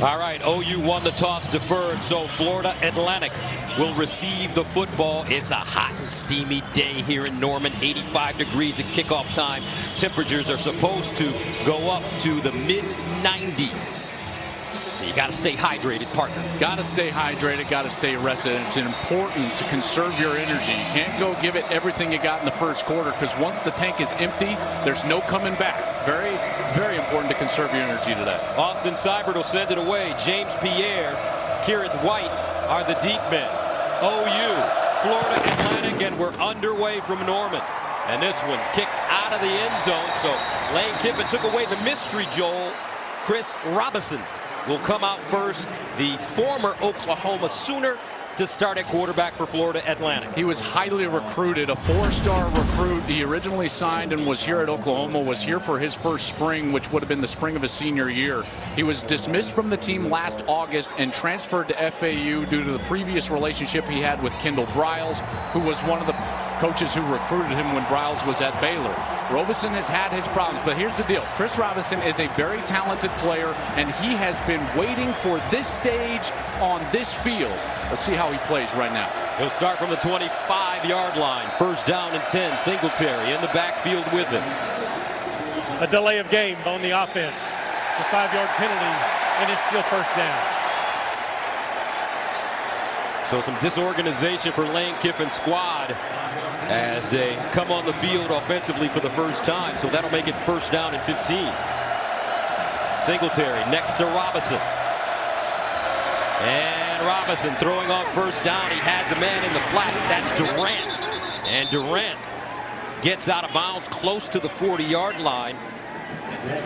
All right, OU won the toss, deferred, so Florida Atlantic will receive the football. It's a hot and steamy day here in Norman, 85 degrees at kickoff time. Temperatures are supposed to go up to the mid-90s. So you got to stay hydrated, partner. Got to stay hydrated, got to stay rested. And it's important to conserve your energy. You can't go give it everything you got in the first quarter, because once the tank is empty, there's no coming back. Very, very important to conserve your energy today. Austin Seibert will send it away. James Pierre, Kierith White are the deep men. OU, Florida Atlantic, and we're underway from Norman. And this one kicked out of the end zone. So Lane Kiffin took away the mystery, Joel. Chris Robinson will come out first, the former Oklahoma Sooner, to start at quarterback for Florida Atlantic. He was highly recruited, a four-star recruit. He originally signed and was here at Oklahoma, was here for his first spring, which would have been the spring of his senior year. He was dismissed from the team last August and transferred to FAU due to the previous relationship he had with Kendall Briles, who was one of the coaches who recruited him when Briles was at Baylor. Robinson has had his problems, but here's the deal. Chris Robinson is a very talented player, and he has been waiting for this stage on this field. Let's see how he plays right now. He'll start from the 25-yard line. First down and 10. Singletary in the backfield with him. A delay of game on the offense. It's a 5-yard penalty, and it's still first down. So some disorganization for Lane Kiffin's squad as they come on the field offensively for the first time. So that'll make it first down and 15. Singletary next to Robinson. And Robinson throwing on first down. He has a man in the flats. That's Durant. And Durant gets out of bounds close to the 40-yard line.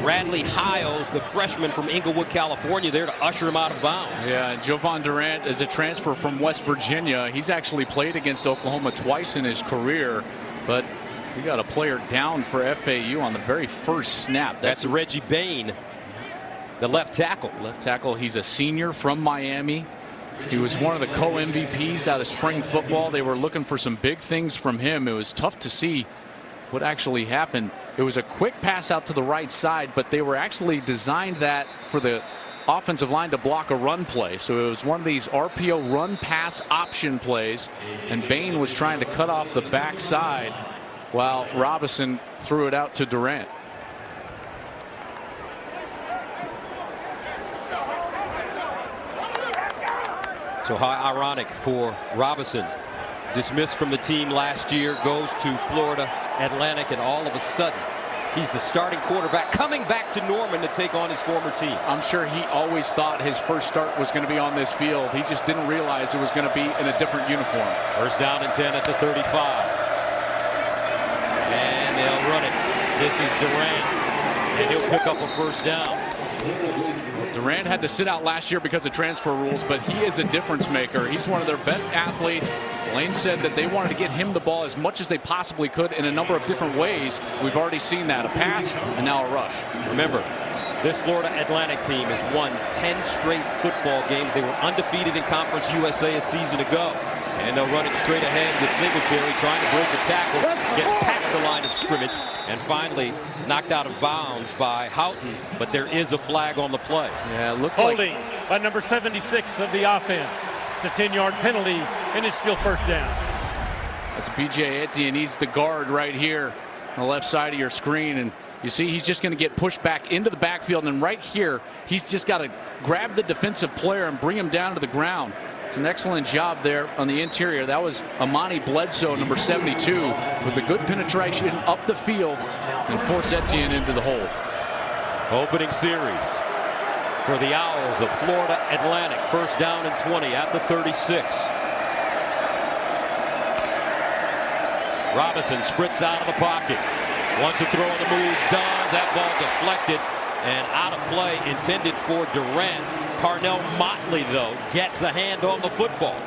Bradley Hiles, the freshman from Inglewood, California, there to usher him out of bounds. Yeah, Jovan Durant is a transfer from West Virginia. He's actually played against Oklahoma twice in his career, but we got a player down for FAU on the very first snap. That's Reggie Bain, the left tackle. Left tackle. He's a senior from Miami. He was one of the co-MVPs out of spring football. They were looking for some big things from him. It was tough to see what actually happened. It was a quick pass out to the right side, but they were actually designed that for the offensive line to block a run play. So it was one of these RPO run pass option plays, and Bain was trying to cut off the backside while Robinson threw it out to Durant. So how ironic for Robinson. Dismissed from the team last year, goes to Florida Atlantic, and all of a sudden he's the starting quarterback coming back to Norman to take on his former team. I'm sure he always thought his first start was going to be on this field. He just didn't realize it was going to be in a different uniform. First down and 10 at the 35. And they'll run it. This is Durant, and he'll pick up a first down. Durant had to sit out last year because of transfer rules, but he is a difference maker. He's one of their best athletes. Lane said that they wanted to get him the ball as much as they possibly could in a number of different ways. We've already seen that, a pass and now a rush. Remember, this Florida Atlantic team has won 10 straight football games. They were undefeated in Conference USA a season ago. And they'll run it straight ahead with Singletary trying to break the tackle. Gets past the line of scrimmage and finally knocked out of bounds by Houghton. But there is a flag on the play. Yeah, look holding by number 76 of the offense. It's a 10-yard penalty, and it's still first down. That's BJ Etienne. He's the guard right here on the left side of your screen. And you see he's just going to get pushed back into the backfield. And right here, he's just got to grab the defensive player and bring him down to the ground. It's an excellent job there on the interior. That was Amani Bledsoe, number 72, with a good penetration up the field and force Etienne into the hole. Opening series for the Owls of Florida Atlantic. First down and 20 at the 36. Robinson sprints out of the pocket. Wants to throw on the move. Does. That ball deflected and out of play, intended for Durant. Parnell Motley, though, gets a hand on the football.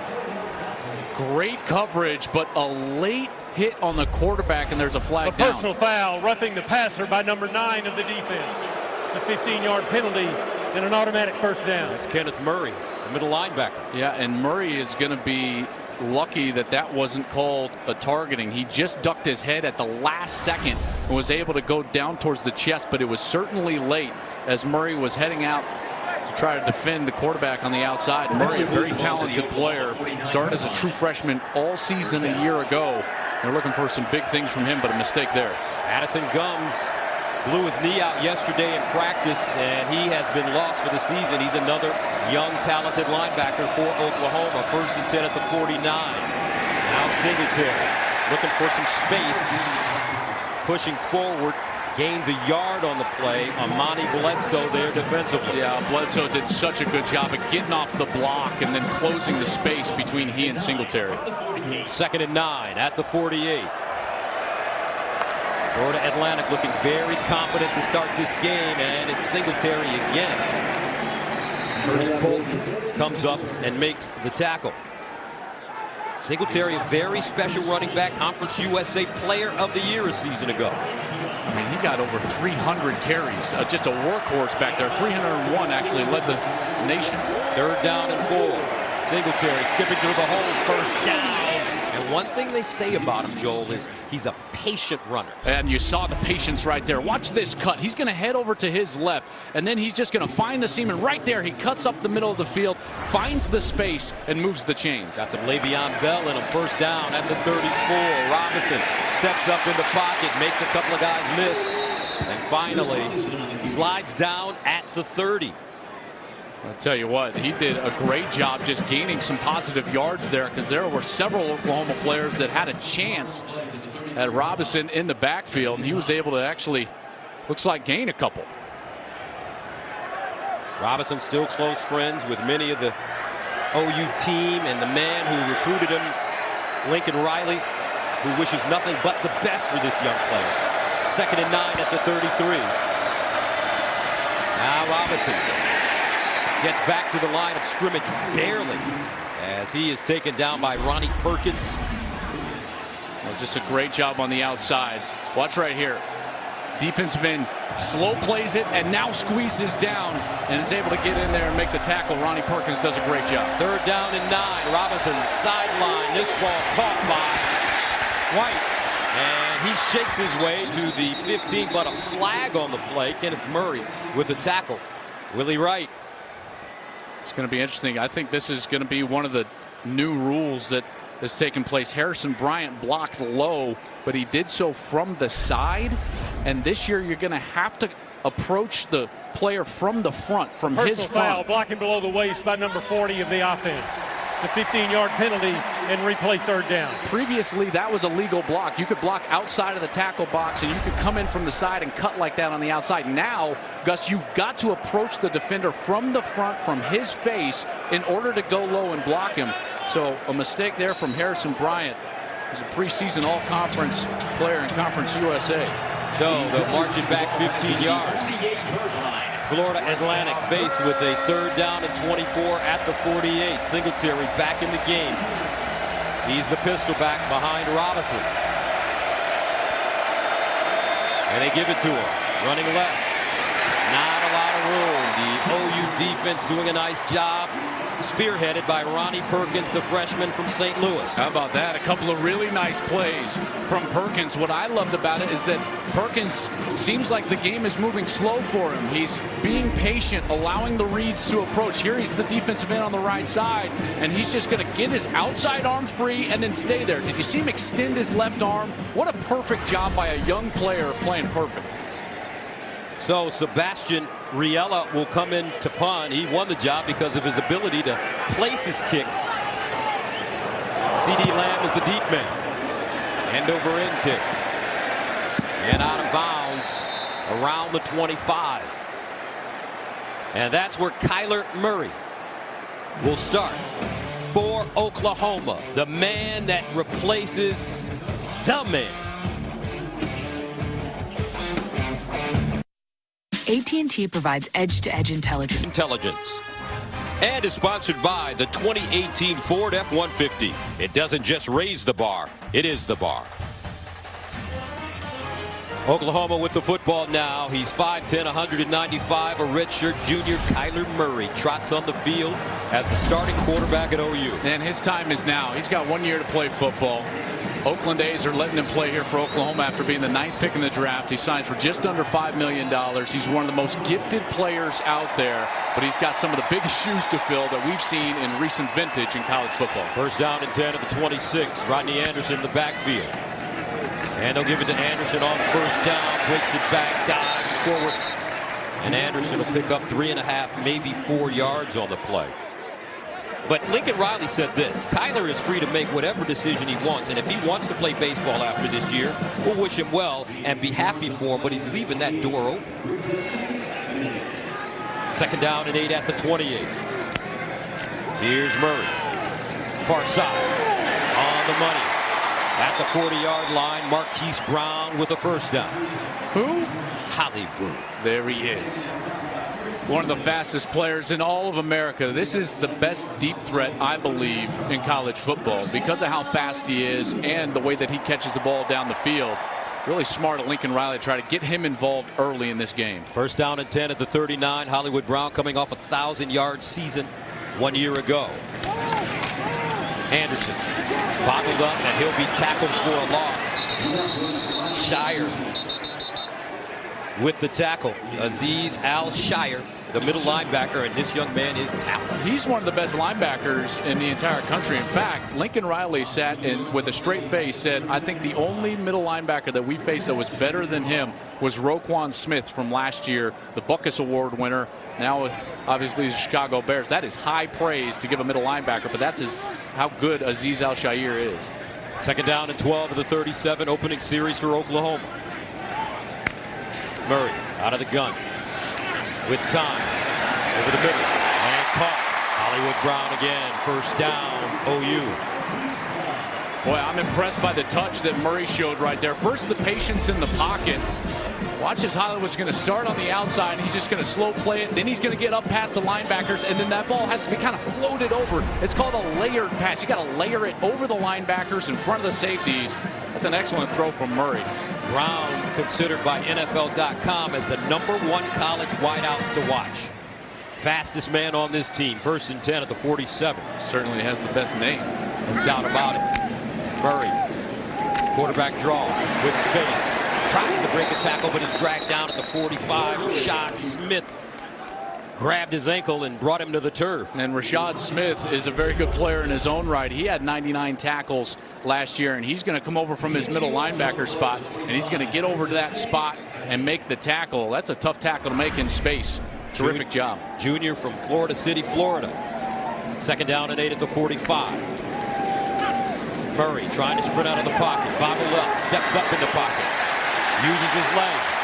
Great coverage, but a late hit on the quarterback, and there's a flag down. A personal foul, roughing the passer by number 9 of the defense. It's a 15-yard penalty and an automatic first down. That's Kenneth Murray, the middle linebacker. Yeah, and Murray is going to be lucky that that wasn't called a targeting. He just ducked his head at the last second and was able to go down towards the chest, but it was certainly late as Murray was heading out to try to defend the quarterback on the outside. Murray, a very talented player, started as a true freshman all season a year ago. They're looking for some big things from him, but a mistake there. Addison Gums blew his knee out yesterday in practice, and he has been lost for the season. He's another young, talented linebacker for Oklahoma. 1st and 10 at the 49. Now Singletary looking for some space, pushing forward, gains a yard on the play. Amani Bledsoe there defensively. Yeah, Bledsoe did such a good job of getting off the block and then closing the space between he and Singletary. 2nd and 9 at the 48. Florida Atlantic looking very confident to start this game, and it's Singletary again. Curtis Bolton comes up and makes the tackle. Singletary, a very special running back, Conference USA Player of the Year a season ago. I mean, he got over 300 carries. Just a workhorse back there. 301 actually led the nation. 3rd down and 4. Singletary skipping through the hole, 1st down. And one thing they say about him, Joel, is he's a patient runner. And you saw the patience right there. Watch this cut. He's going to head over to his left, and then he's just going to find the seam. And right there, he cuts up the middle of the field, finds the space, and moves the chains. Got some Le'Veon Bell in him. 1st down at the 34. Robinson steps up in the pocket, makes a couple of guys miss, and finally slides down at the 30. I'll tell you what, he did a great job just gaining some positive yards there, because there were several Oklahoma players that had a chance at Robinson in the backfield, and he was able to actually, looks like, gain a couple. Robinson still close friends with many of the OU team, and the man who recruited him, Lincoln Riley, who wishes nothing but the best for this young player. 2nd and 9 at the 33. Now Robinson gets back to the line of scrimmage barely, as he is taken down by Ronnie Perkins. Well, just a great job on the outside. Watch right here. Defensive end slow plays it and now squeezes down and is able to get in there and make the tackle. Ronnie Perkins does a great job. 3rd down and 9. Robinson sideline. This ball caught by White, and he shakes his way to the 15, but a flag on the play. Kenneth Murray with the tackle. Willie Wright. It's going to be interesting. I think this is going to be one of the new rules that has taken place. Harrison Bryant blocked low, but he did so from the side. And this year, you're going to have to approach the player from the front, from his front. Personal foul, blocking below the waist by number 40 of the offense. It's a 15-yard penalty and replay 3rd down. Previously, that was a legal block. You could block outside of the tackle box, and you could come in from the side and cut like that on the outside. Now, Gus, you've got to approach the defender from the front, from his face, in order to go low and block him. So a mistake there from Harrison Bryant. He's a preseason all-conference player in Conference USA. So they'll march it back 15 yards. Florida Atlantic faced with a 3rd down and 24 at the 48. Singletary back in the game. He's the pistol back behind Robinson. And they give it to him. Running left. Not a lot of room. The OU defense doing a nice job. Spearheaded by Ronnie Perkins, the freshman from St. Louis. How about that? A couple of really nice plays from Perkins. What I loved about it is that Perkins seems like the game is moving slow for him. He's being patient, allowing the reads to approach. Here he's the defensive end on the right side, and he's just going to get his outside arm free and then stay there. Did you see him extend his left arm? What a perfect job by a young player playing perfect. So Sebastian Riella will come in to punt. He won the job because of his ability to place his kicks. C.D. Lamb is the deep man. End over end kick. And out of bounds around the 25. And that's where Kyler Murray will start for Oklahoma. The man that replaces the man. AT&T provides edge-to-edge intelligence. And is sponsored by the 2018 Ford F-150. It doesn't just raise the bar, it is the bar. Oklahoma with the football now. He's 5'10", 195, a redshirt junior. Kyler Murray trots on the field as the starting quarterback at OU. And his time is now. He's got 1 year to play football. Oakland A's are letting him play here for Oklahoma after being the 9th pick in the draft. He signs for just under $5 million. He's one of the most gifted players out there, but he's got some of the biggest shoes to fill that we've seen in recent vintage in college football. First down and 10 at the 26. Rodney Anderson in the backfield. And they'll give it to Anderson on first down. Breaks it back, dives forward. And Anderson will pick up 3.5, maybe 4 yards on the play. But Lincoln Riley said this: Kyler is free to make whatever decision he wants, and if he wants to play baseball after this year, we'll wish him well and be happy for him, but he's leaving that door open. Second down and 8 at the 28. Here's Murray. Far side. On the money. At the 40-yard line, Marquise Brown with a first down. Who? Hollywood. There he is. One of the fastest players in all of America. This is the best deep threat, I believe, in college football because of how fast he is and the way that he catches the ball down the field. Really smart of Lincoln Riley to try to get him involved early in this game. First down and 10 at the 39. Hollywood Brown coming off a 1,000-yard season 1 year ago. Anderson bottled up, and he'll be tackled for a loss. Shire with the tackle. Azeez Al-Shire, the middle linebacker, and this young man is talented. He's one of the best linebackers in the entire country. In fact, Lincoln Riley sat in with a straight face, said, I think the only middle linebacker that we faced that was better than him was Roquan Smith from last year, the Butkus Award winner, now with obviously the Chicago Bears. That is high praise to give a middle linebacker, but that's how good Azeez Al-Shire is. Second down and 12 of the 37, opening series for Oklahoma. Murray out of the gun with time over the middle and caught. Hollywood Brown again, first down, OU. Boy, I'm impressed by the touch that Murray showed right there. First, the patience in the pocket. Watch as Hollywood's going to start on the outside, and he's just going to slow play it. Then he's going to get up past the linebackers, and then that ball has to be kind of floated over. It's called a layered pass. You got to layer it over the linebackers in front of the safeties. That's an excellent throw from Murray. Brown considered by NFL.com as the #1 college wideout to watch. Fastest man on this team. First and 10 at the 47. Certainly has the best name. No doubt about it. Murray, quarterback draw with space. Tries to break a tackle, but is dragged down at the 45. Rashad Smith grabbed his ankle and brought him to the turf. And Rashad Smith is a very good player in his own right. He had 99 tackles last year, and he's going to come over from his middle linebacker spot, and he's going to get over to that spot and make the tackle. That's a tough tackle to make in space. Terrific job. Junior from Florida City, Florida. Second down and 8 at the 45. Murray trying to sprint out of the pocket. Bobbled up, steps up in the pocket. Uses his legs.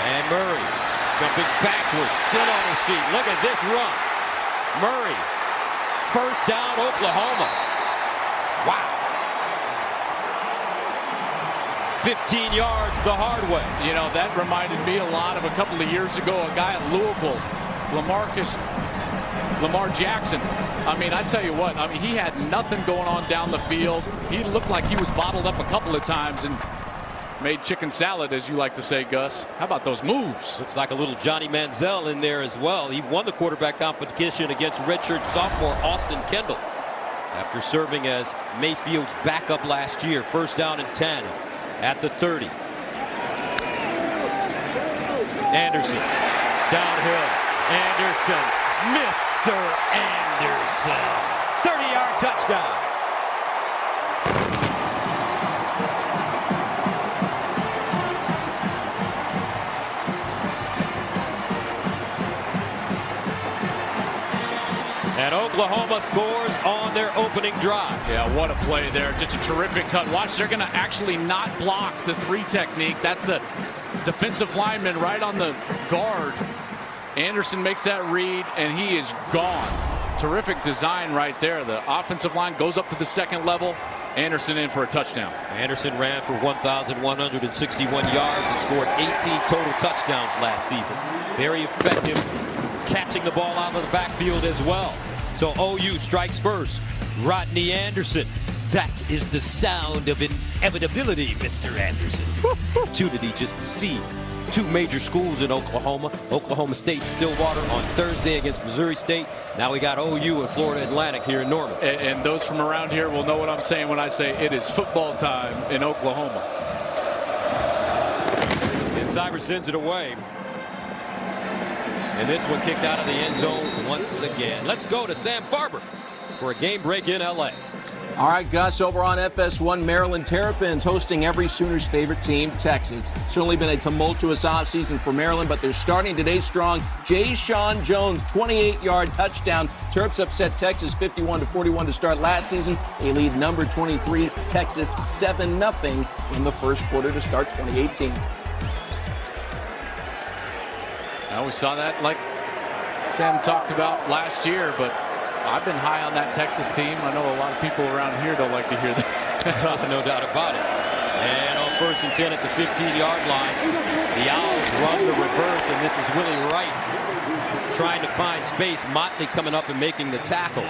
And Murray jumping backwards, still on his feet. Look at this run. Murray, first down, Oklahoma. Wow. 15 yards the hard way. You know, that reminded me a lot of a couple of years ago, a guy at Louisville, Lamar Jackson. I mean, I tell you what, I mean, he had nothing going on down the field. He looked like he was bottled up a couple of times and made chicken salad, as you like to say, Gus. How about those moves? Looks like a little Johnny Manziel in there as well. He won the quarterback competition against redshirt sophomore Austin Kendall after serving as Mayfield's backup last year. First down and 10 at the 30. Anderson downhill. Anderson, Mr. Anderson, 30-yard touchdown. And Oklahoma scores on their opening drive. Yeah, what a play there. Just a terrific cut. Watch, they're going to actually not block the 3 technique. That's the defensive lineman right on the guard. Anderson makes that read, and he is gone. Terrific design right there. The offensive line goes up to the second level. Anderson in for a touchdown. Anderson ran for 1,161 yards and scored 18 total touchdowns last season. Very effective catching the ball out of the backfield as well. So OU strikes first. Rodney Anderson. That is the sound of inevitability, Mr. Anderson. Opportunity just to see two major schools in Oklahoma. Oklahoma State and Stillwater on Thursday against Missouri State. Now we got OU and Florida Atlantic here in Norman. And those from around here will know what I'm saying when I say it is football time in Oklahoma. And Cyber sends it away. And this one kicked out of the end zone once again. Let's go to Sam Farber for a game break in LA. All right, Gus, over on FS1, Maryland Terrapins hosting every Sooners' favorite team, Texas. Certainly been a tumultuous offseason for Maryland, but they're starting today strong. Jay-Sean Jones, 28-yard touchdown. Terps upset Texas 51-41 to start last season. They lead number 23, Texas, 7-0 in the first quarter to start 2018. Now we saw that like Sam talked about last year, but I've been high on that Texas team. I know a lot of people around here don't like to hear that. No doubt about it. And on 1st and 10 at the 15-yard line, the Owls run the reverse, and this is Willie Wright trying to find space. Motley coming up and making the tackle.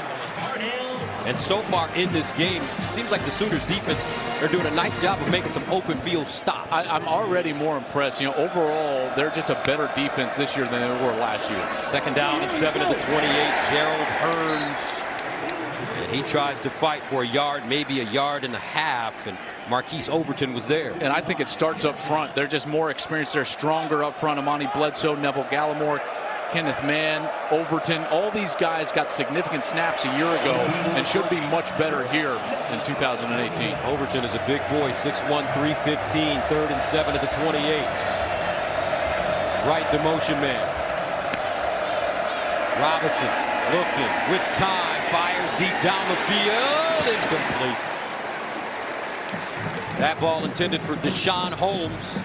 And so far in this game, it seems like the Sooners defense are doing a nice job of making some open field stops. I'm already more impressed. You know, overall, they're just a better defense this year than they were last year. 2nd down and 7 to the 28. Gerald Hearns. And he tries to fight for a yard, maybe a yard and a half. And Marquise Overton was there. And I think it starts up front. They're just more experienced. They're stronger up front. Amani Bledsoe, Neville Gallimore, Kenneth Mann, Overton, all these guys got significant snaps a year ago and should be much better here in 2018. Overton is a big boy, 6'1", 315, 3rd and 7 at the 28. Right, the motion man. Robinson looking with time, fires deep down the field, incomplete. That ball intended for Deshaun Holmes,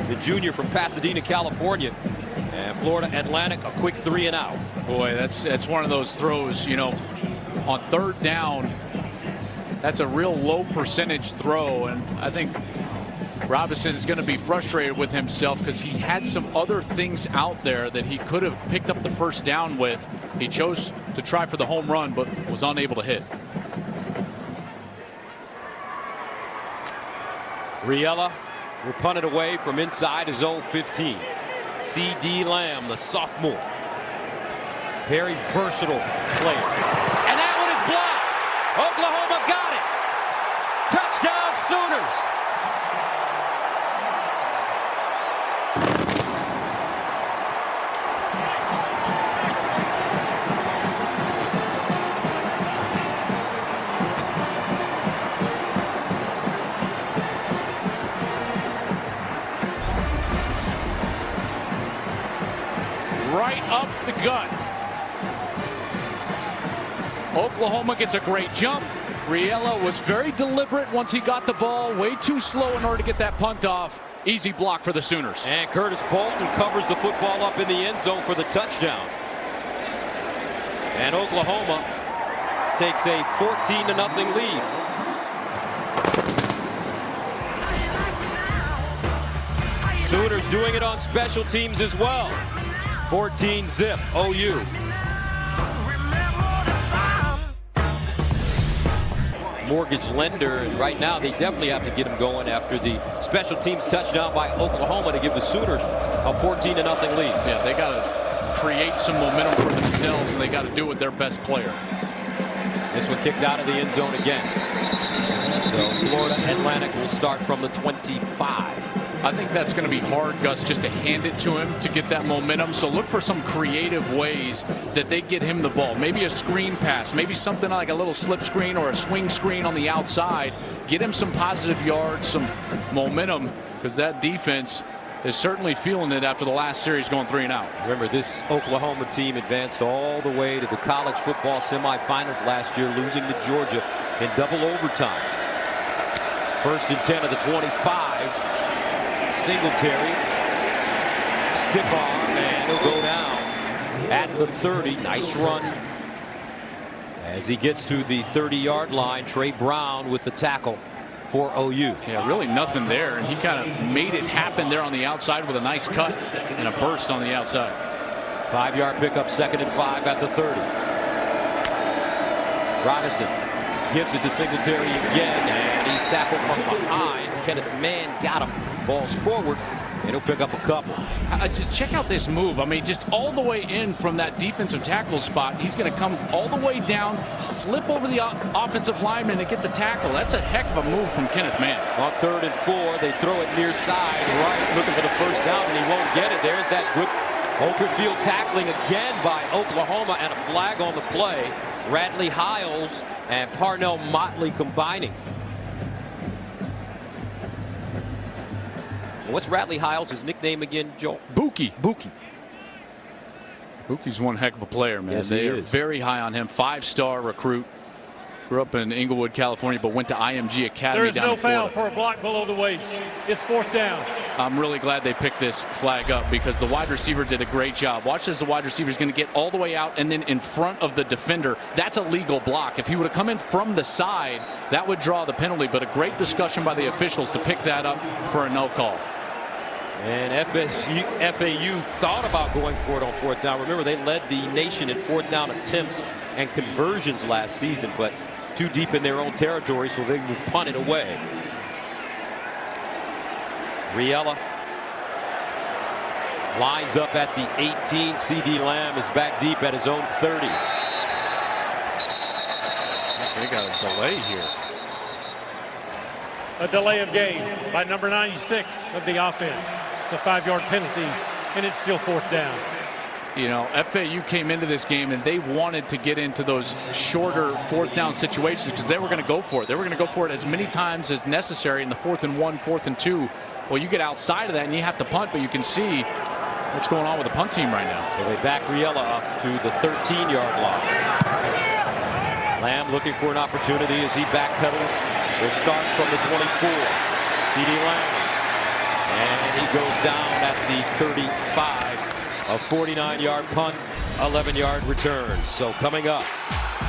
the junior from Pasadena, California. And Florida Atlantic, a quick 3 and out. Boy, that's one of those throws, you know, on 3rd down, that's a real low percentage throw. And I think Robinson is going to be frustrated with himself because he had some other things out there that he could have picked up the 1st down with. He chose to try for the home run, but was unable to hit. Riella will punt it away from inside his own 15. C.D. Lamb, the sophomore. Very versatile player. And that one is blocked. Oklahoma got it. Touchdown Sooners. Right up the gut. Oklahoma gets a great jump. Riella was very deliberate once he got the ball. Way too slow in order to get that punt off. Easy block for the Sooners. And Curtis Bolton covers the football up in the end zone for the touchdown. And Oklahoma takes a 14-0 lead. Sooners doing it on special teams as well. 14-zip OU. Mortgage lender, and right now they definitely have to get him going after the special teams touchdown by Oklahoma to give the Sooners a 14-0 lead. Yeah, they got to create some momentum for themselves, and they got to do it with their best player. This one kicked out of the end zone again. So Florida Atlantic will start from the 25. I think that's going to be hard, Gus, just to hand it to him to get that momentum. So look for some creative ways that they get him the ball. Maybe a screen pass, maybe something like a little slip screen or a swing screen on the outside. Get him some positive yards, some momentum, because that defense is certainly feeling it after the last series going 3 and out. Remember, this Oklahoma team advanced all the way to the college football semifinals last year, losing to Georgia in double overtime. 1st and 10 of the 25. Singletary, stiff arm, and he'll go down at the 30. Nice run as he gets to the 30-yard line. Trey Brown with the tackle for OU. Yeah, really nothing there, and he kind of made it happen there on the outside with a nice cut and a burst on the outside. 5-yard pickup, 2nd and 5 at the 30. Robinson gives it to Singletary again, and he's tackled from behind. Kenneth Mann got him. Falls forward and he'll pick up a couple. Check out this move. I mean, just all the way in from that defensive tackle spot. He's going to come all the way down, slip over the offensive lineman and get the tackle. That's a heck of a move from Kenneth Mann. On 3rd and 4, they throw it near side right, looking for the first down, and he won't get it. There's that good open field tackling again by Oklahoma, and a flag on the play. Radley Hiles and Parnell Motley combining. What's Radley Hiles' nickname again, Joel? Buki. Buki. Buki's one heck of a player, man. Yes, they are is. very high on him. 5-star recruit. Grew up in Inglewood, California, but went to IMG Academy. There is down no in Florida. foul for a block below the waist. It's 4th down. I'm really glad they picked this flag up because the wide receiver did a great job. Watch as the wide receiver is going to get all the way out and then in front of the defender. That's a legal block. If he would have come in from the side, that would draw the penalty. But a great discussion by the officials to pick that up for a no call. And FAU thought about going for it on 4th down. Remember, they led the nation in 4th down attempts and conversions last season, but too deep in their own territory, so they will punt it away. Riella lines up at the 18. CD Lamb is back deep at his own 30. They got a delay here. A delay of game by number 96 of the offense. It's a 5-yard penalty, and it's still 4th down. You know, FAU came into this game and they wanted to get into those shorter 4th down situations because they were going to go for it. They were going to go for it as many times as necessary in the 4th and 1, 4th and 2. Well, you get outside of that and you have to punt, but you can see what's going on with the punt team right now. So they back Riella up to the 13-yard line. Lamb looking for an opportunity as he backpedals. Will start from the 24. CD Lamb. And he goes down at the 35. A 49-yard punt, 11-yard return. So coming up,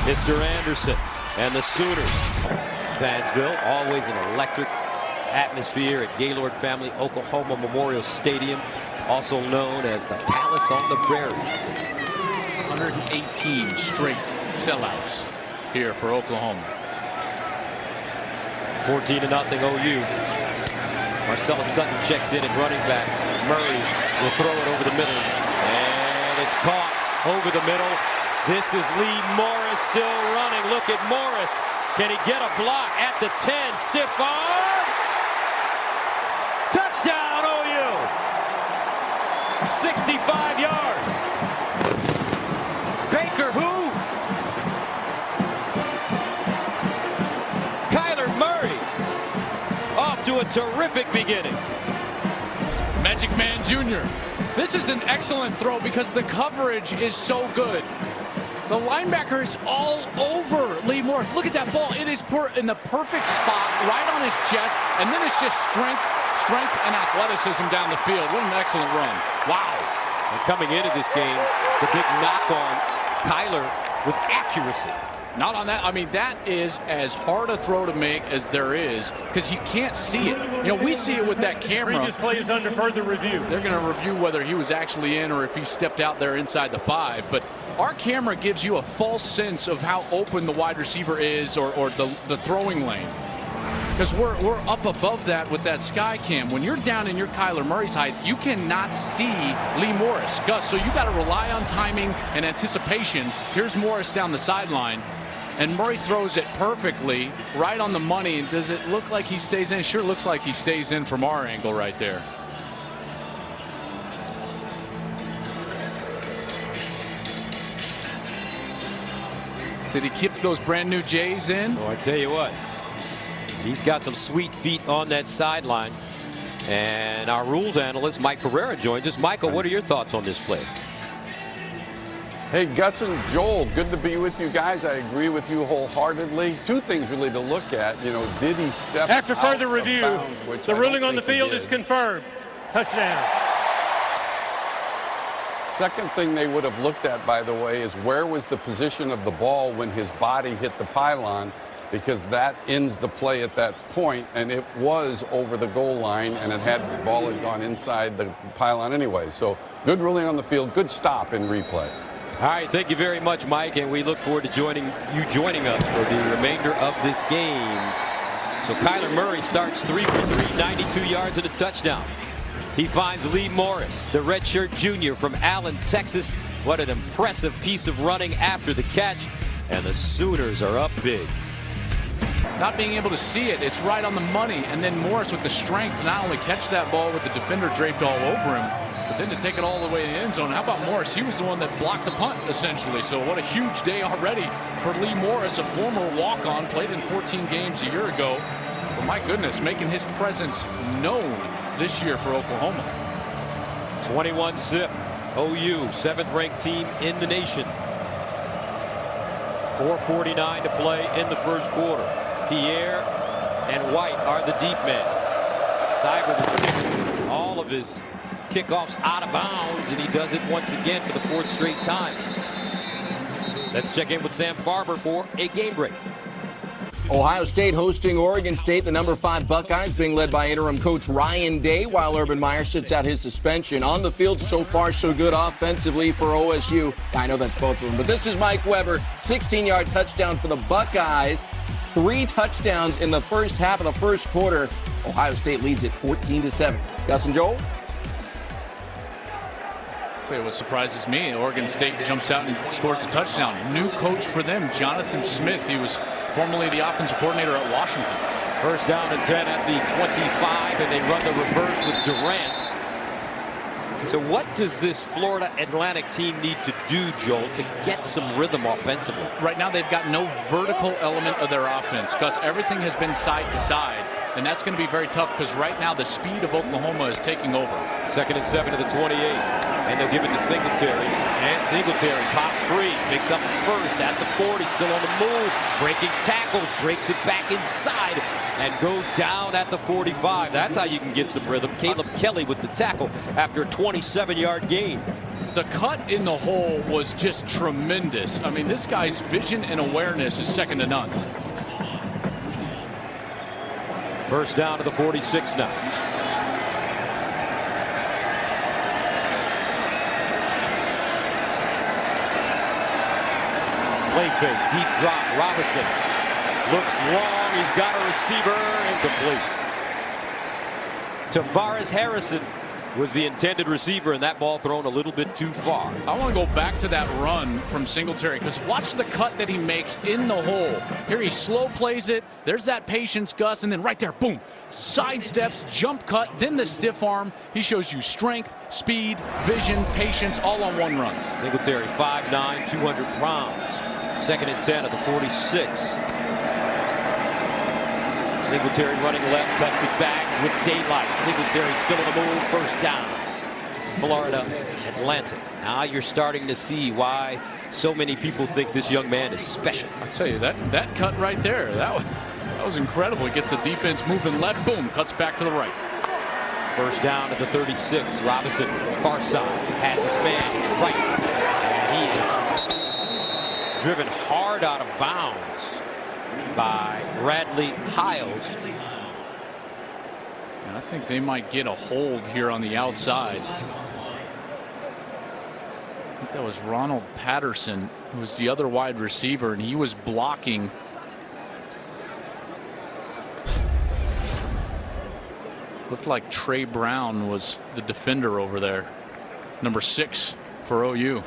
Mr. Anderson and the Sooners. Fansville, always an electric atmosphere at Gaylord Family Oklahoma Memorial Stadium, also known as the Palace on the Prairie. 118 straight sellouts here for Oklahoma. 14-0 OU. Marcellus Sutton checks in at running back. Murray will throw it over the middle. And it's caught over the middle. This is Lee Morris still running. Look at Morris. Can he get a block at the 10? Stiff arm. Touchdown OU. 65 yards. Baker who? Kyler Murray. Off to a terrific beginning. Magic Man Jr. This is an excellent throw because the coverage is so good. The linebacker is all over Lee Morris. Look at that ball. It is in the perfect spot, right on his chest, and then it's just strength and athleticism down the field. What an excellent run. Wow. And coming into this game, the big knock on Kyler was accuracy. Not on that. I mean, that is as hard a throw to make as there is because you can't see it. You know, we see it with that camera. Previous play is under further review. They're going to review whether he was actually in or if he stepped out there inside the 5. But our camera gives you a false sense of how open the wide receiver is or the throwing lane. Because we're up above that with that sky cam. When you're down in your Kyler Murray's height, you cannot see Lee Morris. Gus, so you got to rely on timing and anticipation. Here's Morris down the sideline. And Murray throws it perfectly right on the money. And does it look like he stays in? It sure looks like he stays in from our angle right there. Did he keep those brand new Jays in? Oh, I tell you what, he's got some sweet feet on that sideline. And our rules analyst, Mike Pereira, joins us. Michael, what are your thoughts on this play? Hey, Gus and Joel, good to be with you guys. I agree with you wholeheartedly. Two things really to look at. You know, did he step After out further of review, bounds, the ruling on the field is confirmed. Touchdown. Second thing they would have looked at, by the way, is where was the position of the ball when his body hit the pylon, because that ends the play at that point, and it was over the goal line, and the ball had gone inside the pylon anyway. So good ruling on the field, good stop in replay. All right, thank you very much, Mike, and we look forward to joining us for the remainder of this game. So Kyler Murray starts 3 for 3, 92 yards and a touchdown. He finds Lee Morris, the redshirt junior from Allen, Texas. What an impressive piece of running after the catch. And the Sooners are up big. Not being able to see it, it's right on the money. And then Morris with the strength to not only catch that ball with the defender draped all over him, but then to take it all the way to the end zone. How about Morris? He was the one that blocked the punt, essentially. So what a huge day already for Lee Morris, a former walk-on, played in 14 games a year ago. But my goodness, making his presence known this year for Oklahoma. 21-zip. OU, 7th-ranked team in the nation. 4:49 to play in the first quarter. Pierre and White are the deep men. Seibert has kicked all of his kickoffs out of bounds, and he does it once again for the 4th straight time. Let's check in with Sam Farber for a game break. Ohio State hosting Oregon State, the number 5 Buckeyes being led by interim coach Ryan Day while Urban Meyer sits out his suspension. On the field, so far so good offensively for OSU. I know that's both of them, but this is Mike Weber, 16-yard touchdown for the Buckeyes. 3 touchdowns in the first half of the first quarter. Ohio State leads it 14-7. Gus and Joel? I'll tell you what surprises me, Oregon State jumps out and scores a touchdown. New coach for them, Jonathan Smith. He was formerly the offensive coordinator at Washington. First down and 10 at the 25, and they run the reverse with Durant. So what does this Florida Atlantic team need to do, Joel, to get some rhythm offensively? Right now they've got no vertical element of their offense, because everything has been side to side, and that's going to be very tough because right now the speed of Oklahoma is taking over. 2nd and 7 to the 28, and they'll give it to Singletary, and Singletary pops free, picks up first at the 40, still on the move, breaking tackles, breaks it back inside, and goes down at the 45. That's how you can get some rhythm. Caleb Kelly with the tackle after a 27-yard gain. The cut in the hole was just tremendous. I mean, this guy's vision and awareness is second to none. First down to the 46 now. Play fake, deep drop. Robinson looks long. He's got a receiver, incomplete. Tavares Harrison was the intended receiver, and that ball thrown a little bit too far. I want to go back to that run from Singletary, because watch the cut that he makes in the hole. Here he slow plays it. There's that patience, Gus, and then right there, boom. Side steps, jump cut, then the stiff arm. He shows you strength, speed, vision, patience, all on one run. Singletary, 5'9", 200 pounds. 2nd and 10 at the 46. Singletary running left, cuts it back with daylight. Singletary still on the move, first down. Florida Atlantic. Now you're starting to see why so many people think this young man is special. I tell you, that cut right there, that was incredible. He gets the defense moving left, boom, cuts back to the right. First down at the 36. Robinson, far side, has his man, it's right. And he is driven hard out of bounds by Bradley Hiles. And I think they might get a hold here on the outside. I think that was Ronald Patterson, who was the other wide receiver, and he was blocking. Looked like Trey Brown was the defender over there. Number 6 for OU.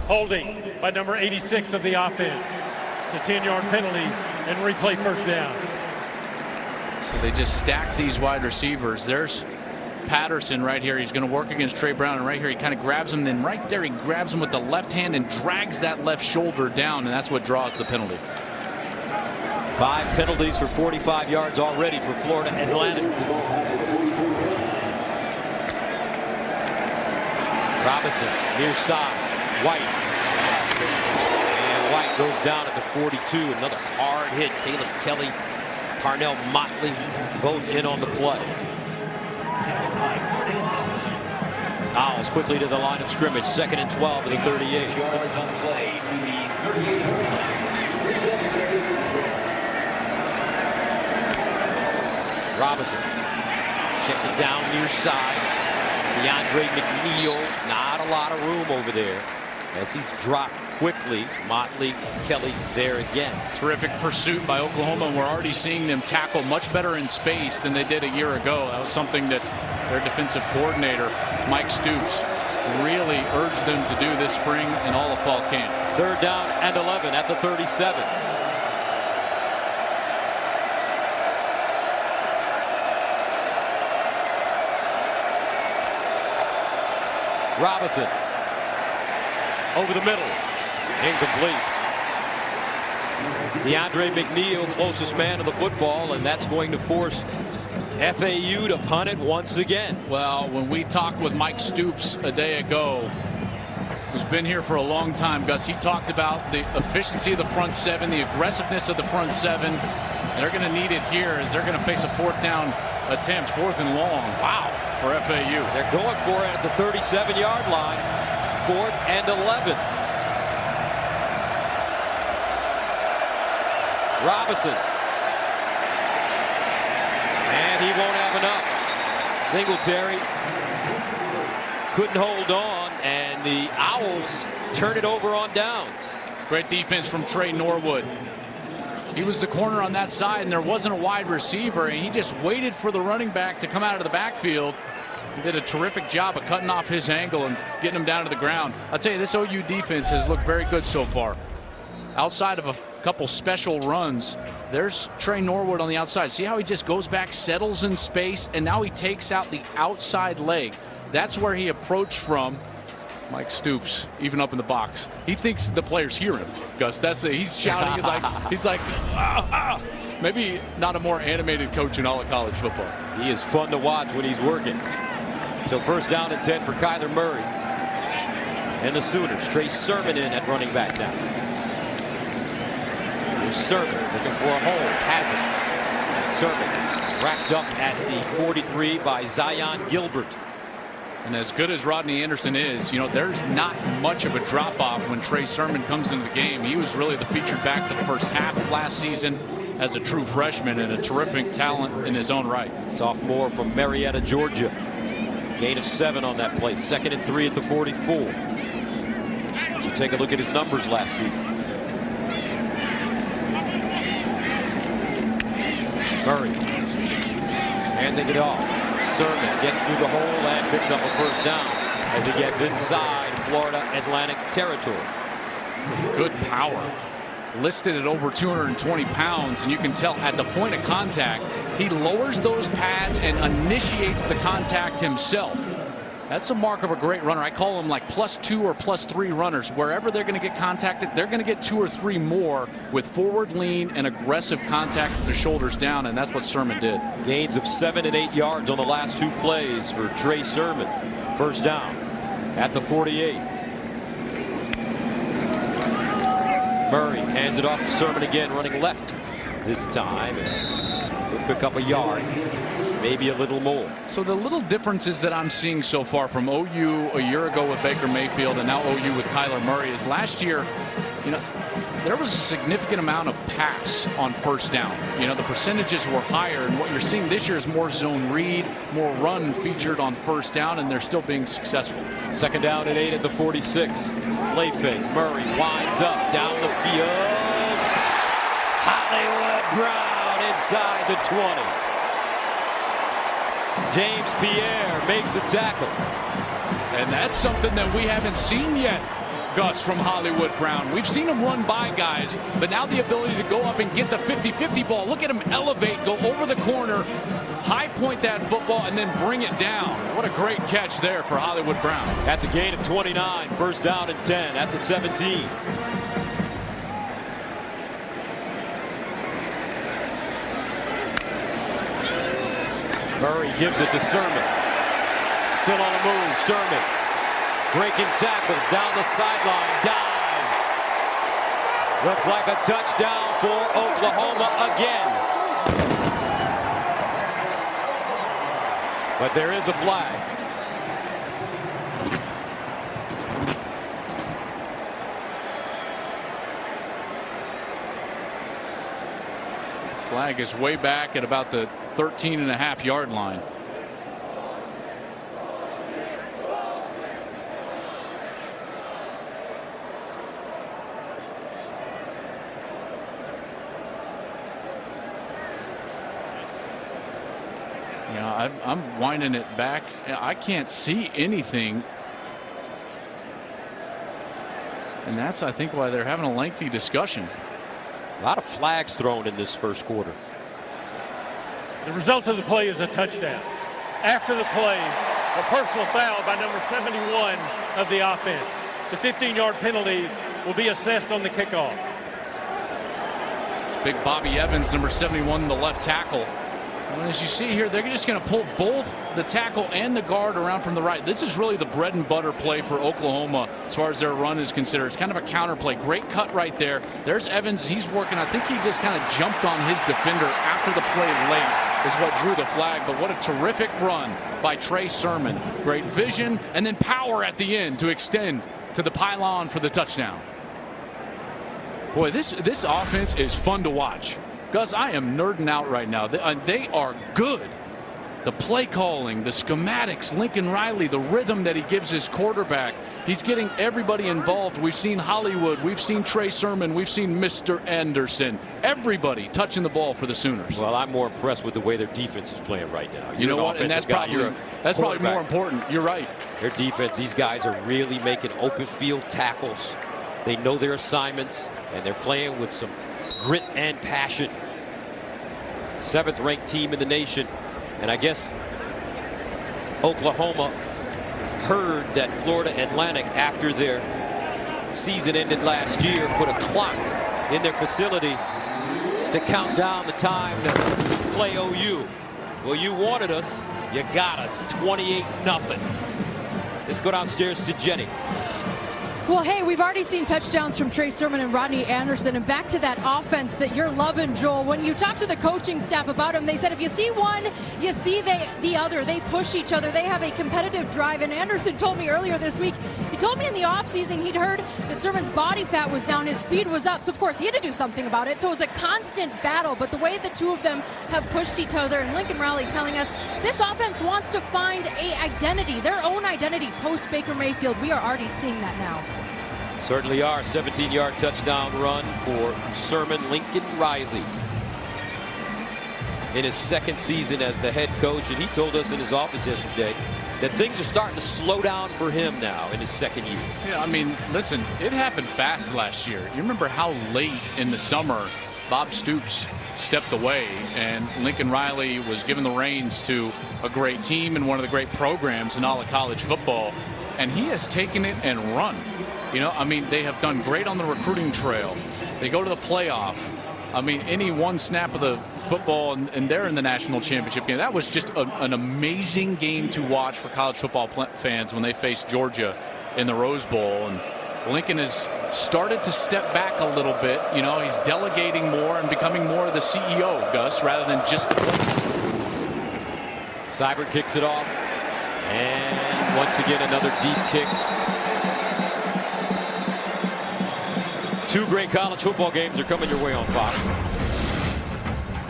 Holding by number 86 of the offense. It's a 10-yard penalty and replay first down. So they just stack these wide receivers. There's Patterson right here. He's going to work against Trey Brown, and right here he kind of grabs him. Then right there he grabs him with the left hand and drags that left shoulder down, and that's what draws the penalty. 5 penalties for 45 yards already for Florida Atlantic. Robinson near side. White. And White goes down at the 42. Another hard hit. Caleb Kelly, Parnell Motley, both in on the play. Owls quickly to the line of scrimmage. 2nd and 12 to the 38. Robinson checks it down near side. DeAndre McNeil, not a lot of room over there as he's dropped quickly. Motley, Kelly there again. Terrific pursuit by Oklahoma, and we're already seeing them tackle much better in space than they did a year ago. That was something that their defensive coordinator, Mike Stoops, really urged them to do this spring and all of fall camp. 3rd down and 11 at the 37. Robinson over the middle, incomplete. DeAndre McNeil, closest man to the football, and that's going to force FAU to punt it once again. Well, when we talked with Mike Stoops a day ago, who's been here for a long time, Gus, he talked about the efficiency of the front seven, the aggressiveness of the front seven. They're going to need it here as they're going to face a 4th down attempt, 4th and long. Wow, for FAU. They're going for it at the 37-yard line, 4th and 11. Robinson. And he won't have enough. Singletary couldn't hold on, and the Owls turn it over on downs. Great defense from Trey Norwood. He was the corner on that side, and there wasn't a wide receiver, and he just waited for the running back to come out of the backfield. He did a terrific job of cutting off his angle and getting him down to the ground. I'll tell you, this OU defense has looked very good so far. Outside of a couple special runs, there's Trey Norwood on the outside. See how he just goes back, settles in space, and now he takes out the outside leg. That's where he approached from. Mike Stoops, even up in the box, he thinks the players hear him. Gus, he's shouting he's like maybe not a more animated coach in all of college football. He is fun to watch when he's working. So 1st down and 10 for Kyler Murray and the Sooners. Trey Sermon in at running back now. Here's Sermon looking for a hole, has it. And Sermon wrapped up at the 43 by Zion Gilbert. And as good as Rodney Anderson is, you know, there's not much of a drop-off when Trey Sermon comes into the game. He was really the featured back for the first half of last season as a true freshman and a terrific talent in his own right. Sophomore from Marietta, Georgia. Gain of 7 on that play. 2nd and 3 at the 44. You take a look at his numbers last season. Murray handing it off. Sermon gets through the hole and picks up a 1st down as he gets inside Florida Atlantic territory. Good power. Listed at over 220 pounds, and you can tell at the point of contact, he lowers those pads and initiates the contact himself. That's a mark of a great runner. I call them like +2 or +3 runners. Wherever they're going to get contacted, they're going to get 2 or 3 more with forward lean and aggressive contact with their shoulders down, and that's what Sermon did. Gains of 7 and 8 yards on the last 2 plays for Trey Sermon. 1st down at the 48. Murray hands it off to Sermon again, running left this time. And he'll pick up a yard, maybe a little more. So the little differences that I'm seeing so far from OU a year ago with Baker Mayfield and now OU with Kyler Murray is last year, you know, there was a significant amount of pass on 1st down. You know, the percentages were higher, and what you're seeing this year is more zone read, more run featured on 1st down, and they're still being successful. 2nd down and 8 at the 46. Play fake. Murray winds up down the field. Hollywood Brown inside the 20. James Pierre makes the tackle. And that's something that we haven't seen yet, Gus, from Hollywood Brown. We've seen him run by guys, but now the ability to go up and get the 50-50 ball. Look at him elevate, go over the corner, high point that football, and then bring it down. What a great catch there for Hollywood Brown. That's a gain of 29. 1st down and 10 at the 17. Murray gives it to Sermon. Still on the move. Sermon breaking tackles down the sideline. Dives. Looks like a touchdown for Oklahoma again. But there is a flag. Flag is way back at about the 13.5-yard line. Yeah, I'm winding it back. I can't see anything. And that's, I think, why they're having a lengthy discussion. A lot of flags thrown in this first quarter. The result of the play is a touchdown. After the play, a personal foul by number 71 of the offense. The 15-yard penalty will be assessed on the kickoff. It's big Bobby Evans, number 71, the left tackle. And as you see here, they're just going to pull both the tackle and the guard around from the right. This is really the bread and butter play for Oklahoma as far as their run is considered. It's kind of a counter play. Great cut right there. There's Evans. He's working. I think he just kind of jumped on his defender after the play late is what drew the flag. But what a terrific run by Trey Sermon. Great vision and then power at the end to extend to the pylon for the touchdown. Boy, this offense is fun to watch. Gus, I am nerding out right now. They are good. The play calling, the schematics, Lincoln Riley, the rhythm that he gives his quarterback. He's getting everybody involved. We've seen Hollywood. We've seen Trey Sermon. We've seen Mr. Anderson. Everybody touching the ball for the Sooners. Well, I'm more impressed with the way their defense is playing right now. You know what? And that's probably more important. You're right. Their defense, these guys are really making open field tackles. They know their assignments, and they're playing with some grit and passion. 7th ranked team in the nation. And I guess Oklahoma heard that Florida Atlantic, after their season ended last year, put a clock in their facility to count down the time to play OU. Well, you wanted us, you got us. 28-0. Let's go downstairs to Jenny. Well, hey, we've already seen touchdowns from Trey Sermon and Rodney Anderson, and back to that offense that you're loving, Joel. When you talk to the coaching staff about them, they said if you see one, you see the other. They push each other. They have a competitive drive, and Anderson told me earlier this week, he told me in the offseason he'd heard that Sermon's body fat was down, his speed was up, so of course he had to do something about it. So it was a constant battle, but the way the two of them have pushed each other, and Lincoln Riley telling us this offense wants to find a identity, their own identity post Baker Mayfield. We are already seeing that now. Certainly are. 17-yard touchdown run for Sermon. Lincoln Riley in his second season as the head coach, and he told us in his office yesterday that things are starting to slow down for him now in his second year. Yeah, I mean, listen, it happened fast last year. You remember how late in the summer Bob Stoops stepped away and Lincoln Riley was given the reins to a great team and one of the great programs in all of college football, and he has taken it and run. You know, I mean, they have done great on the recruiting trail. They go to the playoff. I mean, any one snap of the football and they're in the national championship game. That was just an amazing game to watch for college football fans when they faced Georgia in the Rose Bowl. And Lincoln has started to step back a little bit. You know, he's delegating more and becoming more of the CEO, Gus, rather than just the player. Seibert kicks it off. And once again, another deep kick. Two great college football games are coming your way on Fox.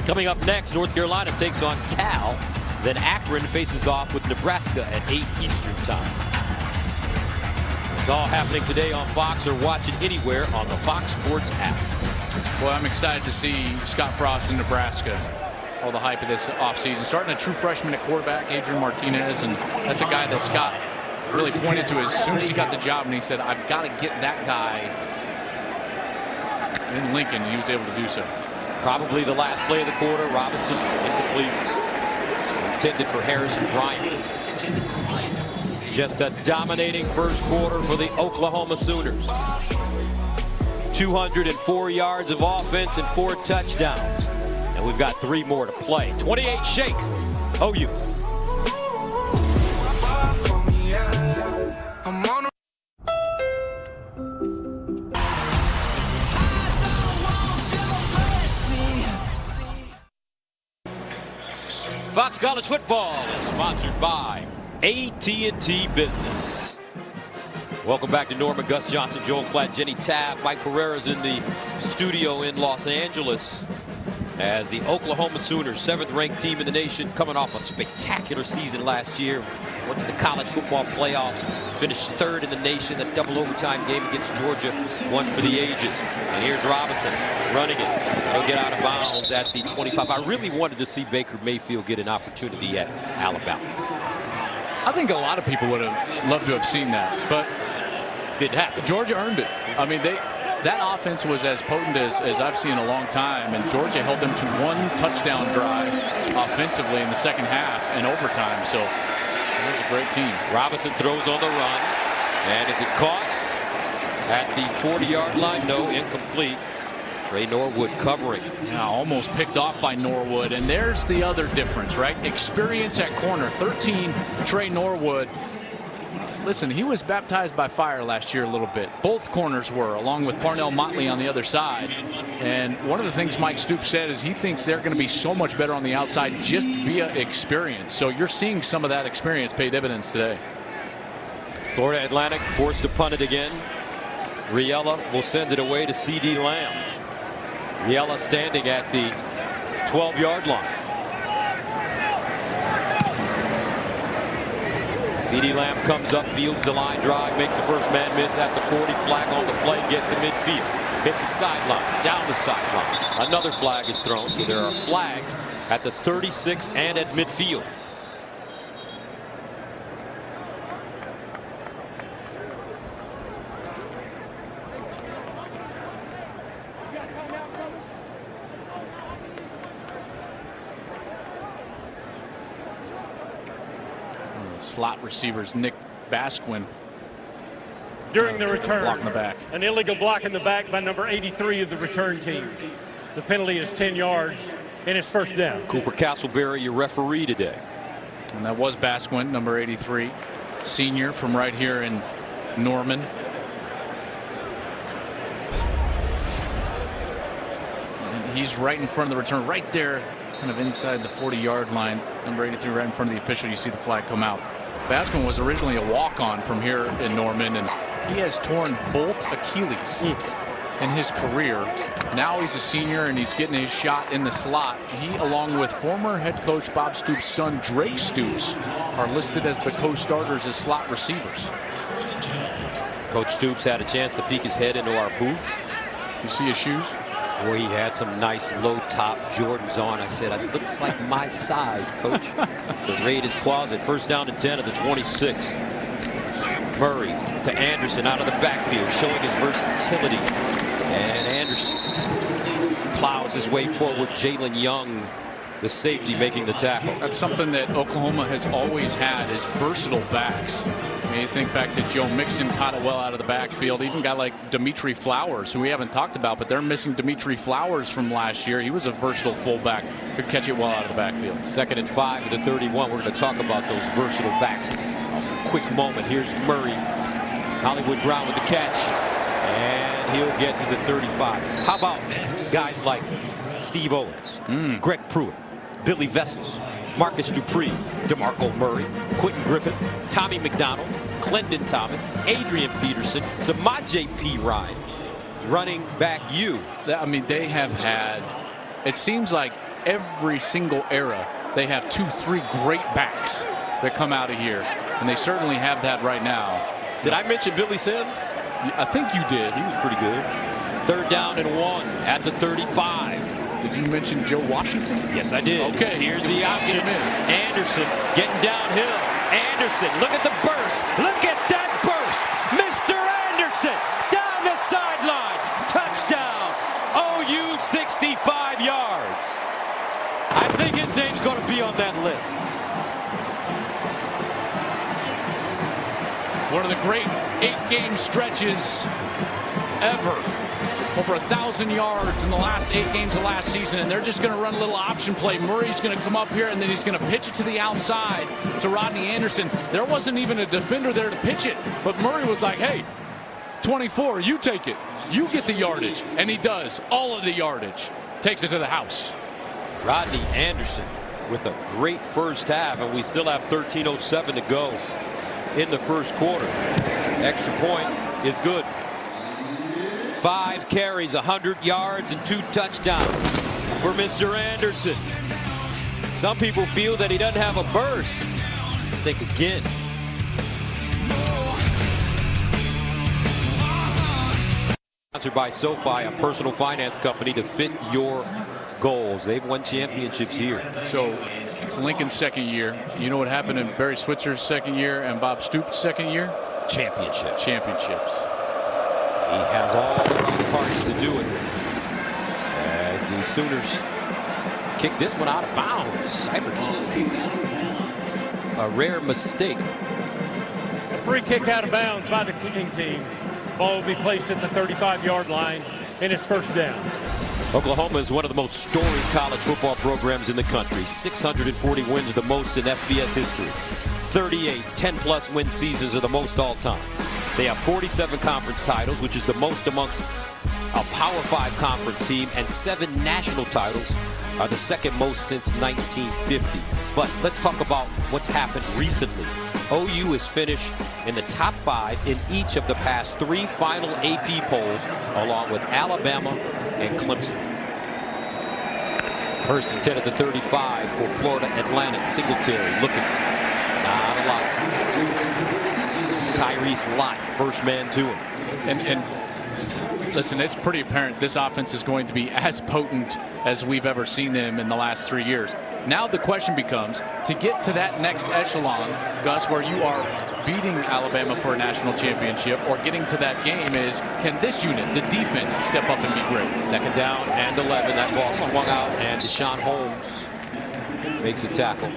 Coming up next, North Carolina takes on Cal. Then Akron faces off with Nebraska at 8 Eastern time. It's all happening today on Fox, or watch it anywhere on the Fox Sports app. Well, I'm excited to see Scott Frost in Nebraska. All the hype of this offseason. Starting a true freshman at quarterback, Adrian Martinez, and that's a guy that Scott really pointed to as soon as he got the job, and he said, I've got to get that guy in Lincoln. He was able to do so. Probably the last play of the quarter. Robinson incomplete. Intended for Harrison Bryant. Just a dominating first quarter for the Oklahoma Sooners. 204 yards of offense and 4 touchdowns. And we've got 3 more to play. 28 shake. OU. Fox College Football is sponsored by AT&T Business. Welcome back to Norman, Gus Johnson, Joel Klatt, Jenny Taft. Mike Pereira's in the studio in Los Angeles as the Oklahoma Sooners, 7th ranked team in the nation, coming off a spectacular season last year. went to the college football playoffs, finished third in the nation. That double overtime game against Georgia, one for the ages. And here's Robinson running it. He'll get out of bounds at the 25. I really wanted to see Baker Mayfield get an opportunity at Alabama. I think a lot of people would have loved to have seen that, but didn't happen. Georgia earned it. I mean, that offense was as potent as I've seen in a long time, and Georgia held them to one touchdown drive offensively in the second half and overtime. So it was a great team. Robinson throws on the run, and is it caught at the 40-yard line? No, incomplete. Trey Norwood covering. Now almost picked off by Norwood, and there's the other difference, right? Experience at corner. 13, Trey Norwood. Listen, he was baptized by fire last year a little bit. Both corners were, along with Parnell Motley on the other side. And one of the things Mike Stoops said is he thinks they're going to be so much better on the outside just via experience. So you're seeing some of that experience pay dividends today. Florida Atlantic forced to punt it again. Riella will send it away to C.D. Lamb. Riella standing at the 12-yard line. C.D. Lamb comes up, fields the line drive, makes the first man miss at the 40. Flag on the play, gets to midfield. Hits the sideline, down the sideline. Another flag is thrown, so there are flags at the 36 and at midfield. Slot receivers Nick Basquin during the return. Block in the back. An illegal block in the back by number 83 of the return team. The penalty is 10 yards and it's first down. Cooper Castleberry, your referee today. And that was Basquin, number 83, senior from right here in Norman. And he's right in front of the return, right there, kind of inside the 40-yard line. Number 83 right in front of the official. You see the flag come out. Basquin was originally a walk-on from here in Norman, and he has torn both Achilles in his career. Now he's a senior, and he's getting his shot in the slot. He, along with former head coach Bob Stoops' son, Drake Stoops, are listed as the co-starters as slot receivers. Coach Stoops had a chance to peek his head into our booth. You see his shoes? Boy, he had some nice low-top Jordans on. I said, it looks like my size, Coach. The Raiders closet. First down and 10 of the 26. Murray to Anderson out of the backfield, showing his versatility. And Anderson plows his way forward. Jalen Young, the safety, making the tackle. That's something that Oklahoma has always had, is versatile backs. I mean, you think back to Joe Mixon, caught it well out of the backfield. Even a guy like Dimitri Flowers, who we haven't talked about, but they're missing Dimitri Flowers from last year. He was a versatile fullback, could catch it well out of the backfield. 2nd and 5 to the 31. We're going to talk about those versatile backs. A quick moment. Here's Murray. Hollywood Brown with the catch. And he'll get to the 35. How about guys like Steve Owens, Greg Pruitt, Billy Vessels, Marcus Dupree, DeMarco Murray, Quentin Griffin, Tommy McDonald, Clendon Thomas, Adrian Peterson, Samaje Perine, running back you. I mean, they have had, it seems like every single era, they have 2-3 great backs that come out of here. And they certainly have that right now. Did I mention Billy Sims? I think you did. He was pretty good. 3rd down and 1 at the 35. Did you mention Joe Washington? Yes, I did. Okay. Here's the option. Anderson getting downhill. Anderson, look at the burst. Look at that burst. Mr. Anderson down the sideline. Touchdown. OU 65 yards. I think his name's going to be on that list. One of the great 8-game stretches ever. Over 1,000 yards in the last 8 games of last season, and they're just going to run a little option play. Murray's going to come up here, and then he's going to pitch it to the outside to Rodney Anderson. There wasn't even a defender there to pitch it, but Murray was like, hey, 24, you take it. You get the yardage, and he does. All of the yardage. Takes it to the house. Rodney Anderson with a great first half, and we still have 13:07 to go in the first quarter. Extra point is good. 5 carries, 100 yards, and 2 touchdowns for Mr. Anderson. Some people feel that he doesn't have a burst. think again. Sponsored by SoFi, a personal finance company to fit your goals. They've won championships here. So it's Lincoln's second year. You know what happened in Barry Switzer's second year and Bob Stoops' second year? Championships. He has all the parts to do it. As the Sooners kick this one out of bounds. A rare mistake. A free kick out of bounds by the kicking team. Ball will be placed at the 35-yard line, and it's first down. Oklahoma is one of the most storied college football programs in the country. 640 wins, the most in FBS history. 38 10-plus win seasons are the most all-time. They have 47 conference titles, which is the most amongst a Power 5 conference team, and 7 national titles are the second most since 1950. But let's talk about what's happened recently. OU is finished in the top 5 in each of the past 3 final AP polls, along with Alabama and Clemson. First and 10 at the 35 for Florida Atlantic. Singletary looking. Not a lot. Tyrese Lott, first man to him. And listen, it's pretty apparent this offense is going to be as potent as we've ever seen them in the last 3 years. Now the question becomes, to get to that next echelon, Gus, where you are beating Alabama for a national championship or getting to that game, is can this unit, the defense, step up and be great? Second down and 11. That ball swung out, and Deshaun Holmes makes a tackle.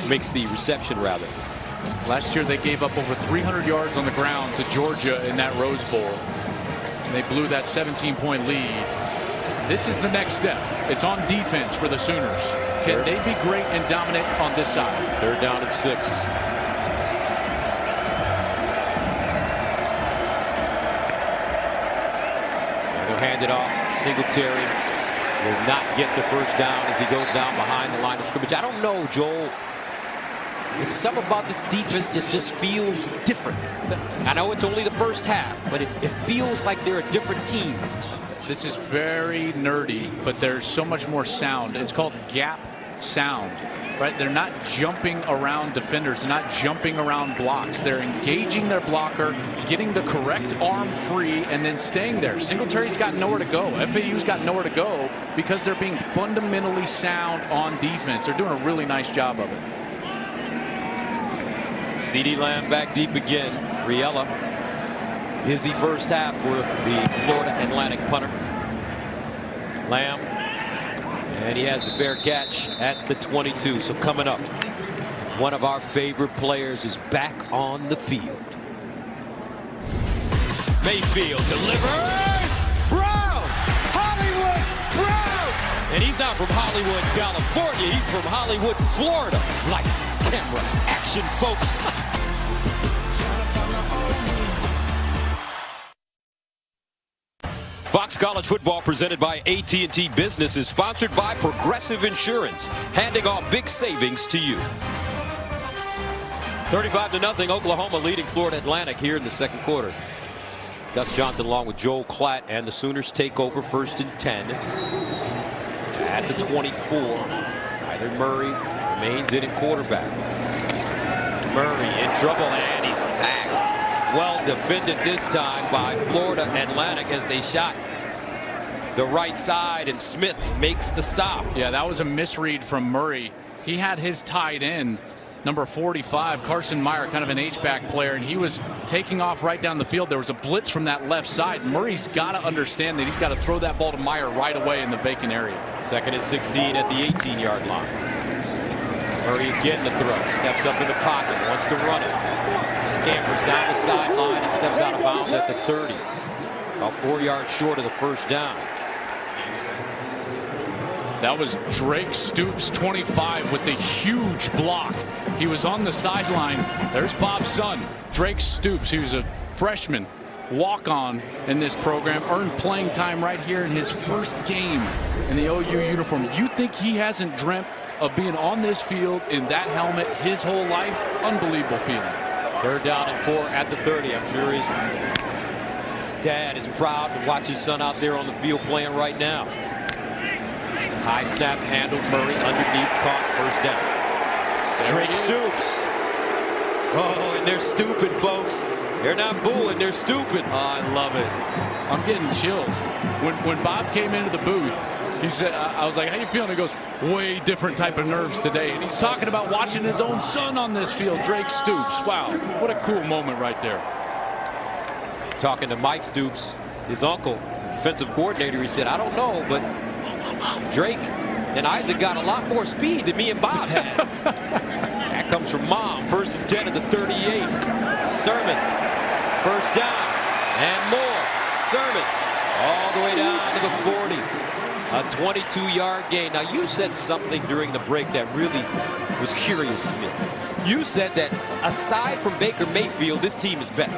Makes the reception, rather. Last year they gave up over 300 yards on the ground to Georgia in that Rose Bowl. And they blew that 17-point lead. This is the next step. It's on defense for the Sooners. Can they be great and dominant on this side? They're down at 6. They'll hand it off. Singletary will not get the first down as he goes down behind the line of scrimmage. I don't know, Joel. It's something about this defense that just feels different. I know it's only the first half, but it feels like they're a different team. This is very nerdy, but there's so much more sound. It's called gap sound, right? They're not jumping around defenders. They're not jumping around blocks. They're engaging their blocker, getting the correct arm free, and then staying there. Singletary's got nowhere to go. FAU's got nowhere to go because they're being fundamentally sound on defense. They're doing a really nice job of it. CeeDee Lamb back deep again. Riella. Busy first half for the Florida Atlantic punter. Lamb. And he has a fair catch at the 22. So coming up, one of our favorite players is back on the field. Mayfield delivers. Brown. Hollywood Brown. And he's not from Hollywood, California. He's from Hollywood, Florida. Lights, camera, action, folks. Fox College Football, presented by AT&T Business, is sponsored by Progressive Insurance, handing off big savings to you. 35-0, Oklahoma leading Florida Atlantic here in the second quarter. Gus Johnson along with Joel Klatt, and the Sooners take over first and 10 at the 24. Kyler Murray remains in at quarterback. Murray in trouble, and he's sacked. Well defended this time by Florida Atlantic as they shot the right side, and Smith makes the stop. Yeah, that was a misread from Murray. He had his tight end, number 45, Carson Meyer, kind of an H-back player, and he was taking off right down the field. There was a blitz from that left side. Murray's got to understand that he's got to throw that ball to Meyer right away in the vacant area. Second and 16 at the 18-yard line. Murray again to throw. Steps up in the pocket. Wants to run it. Scampers down the sideline and steps out of bounds at the 30. About 4 yards short of the first down. That was Drake Stoops, 25, with the huge block. He was on the sideline. There's Bob's son, Drake Stoops. He was a freshman, walk-on in this program, earned playing time right here in his first game in the OU uniform. You think he hasn't dreamt of being on this field in that helmet his whole life? Unbelievable feeling. Third down and 4 at the 30. I'm sure his dad is proud to watch his son out there on the field playing right now. High snap handled. Murray underneath, caught, first down. Drake Stoops Oh, and they're stupid, folks. They're not booing, they're stupid. Oh, I love it. I'm getting chills. When Bob came into the booth, he said, I was like, how you feeling? He goes, way different type of nerves today. And he's talking about watching his own son on this field, Drake Stoops. Wow, what a cool moment right there. Talking to Mike Stoops, his uncle, the defensive coordinator, he said, I don't know, but Drake and Isaac got a lot more speed than me and Bob had. That comes from Mom. 1st and 10 at the 38. Sermon, first down, and more. Sermon, all the way down to the 40. A 22-yard gain. Now, you said something during the break that really was curious to me. You said that aside from Baker Mayfield, this team is better.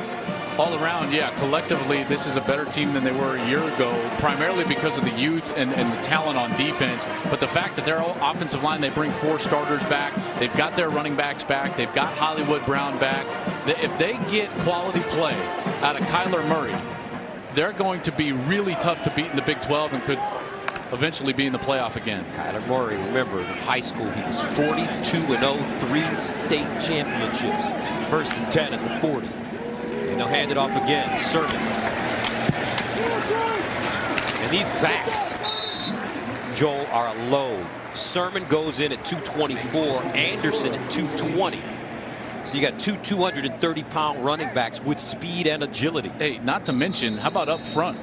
All around, yeah, collectively, this is a better team than they were a year ago, primarily because of the youth and the talent on defense. But the fact that their offensive line, they bring 4 starters back. They've got their running backs back. They've got Hollywood Brown back. If they get quality play out of Kyler Murray, they're going to be really tough to beat in the Big 12 and could eventually be in the playoff again. Kyler Murray, remember, in high school, he was 42-0, 3 state championships. 1st and 10 at the 40. And they'll hand it off again. Sermon. And these backs, Joel, are a load. Sermon goes in at 224. Anderson at 220. So you got 2 230-pound running backs with speed and agility. Hey, not to mention, how about up front?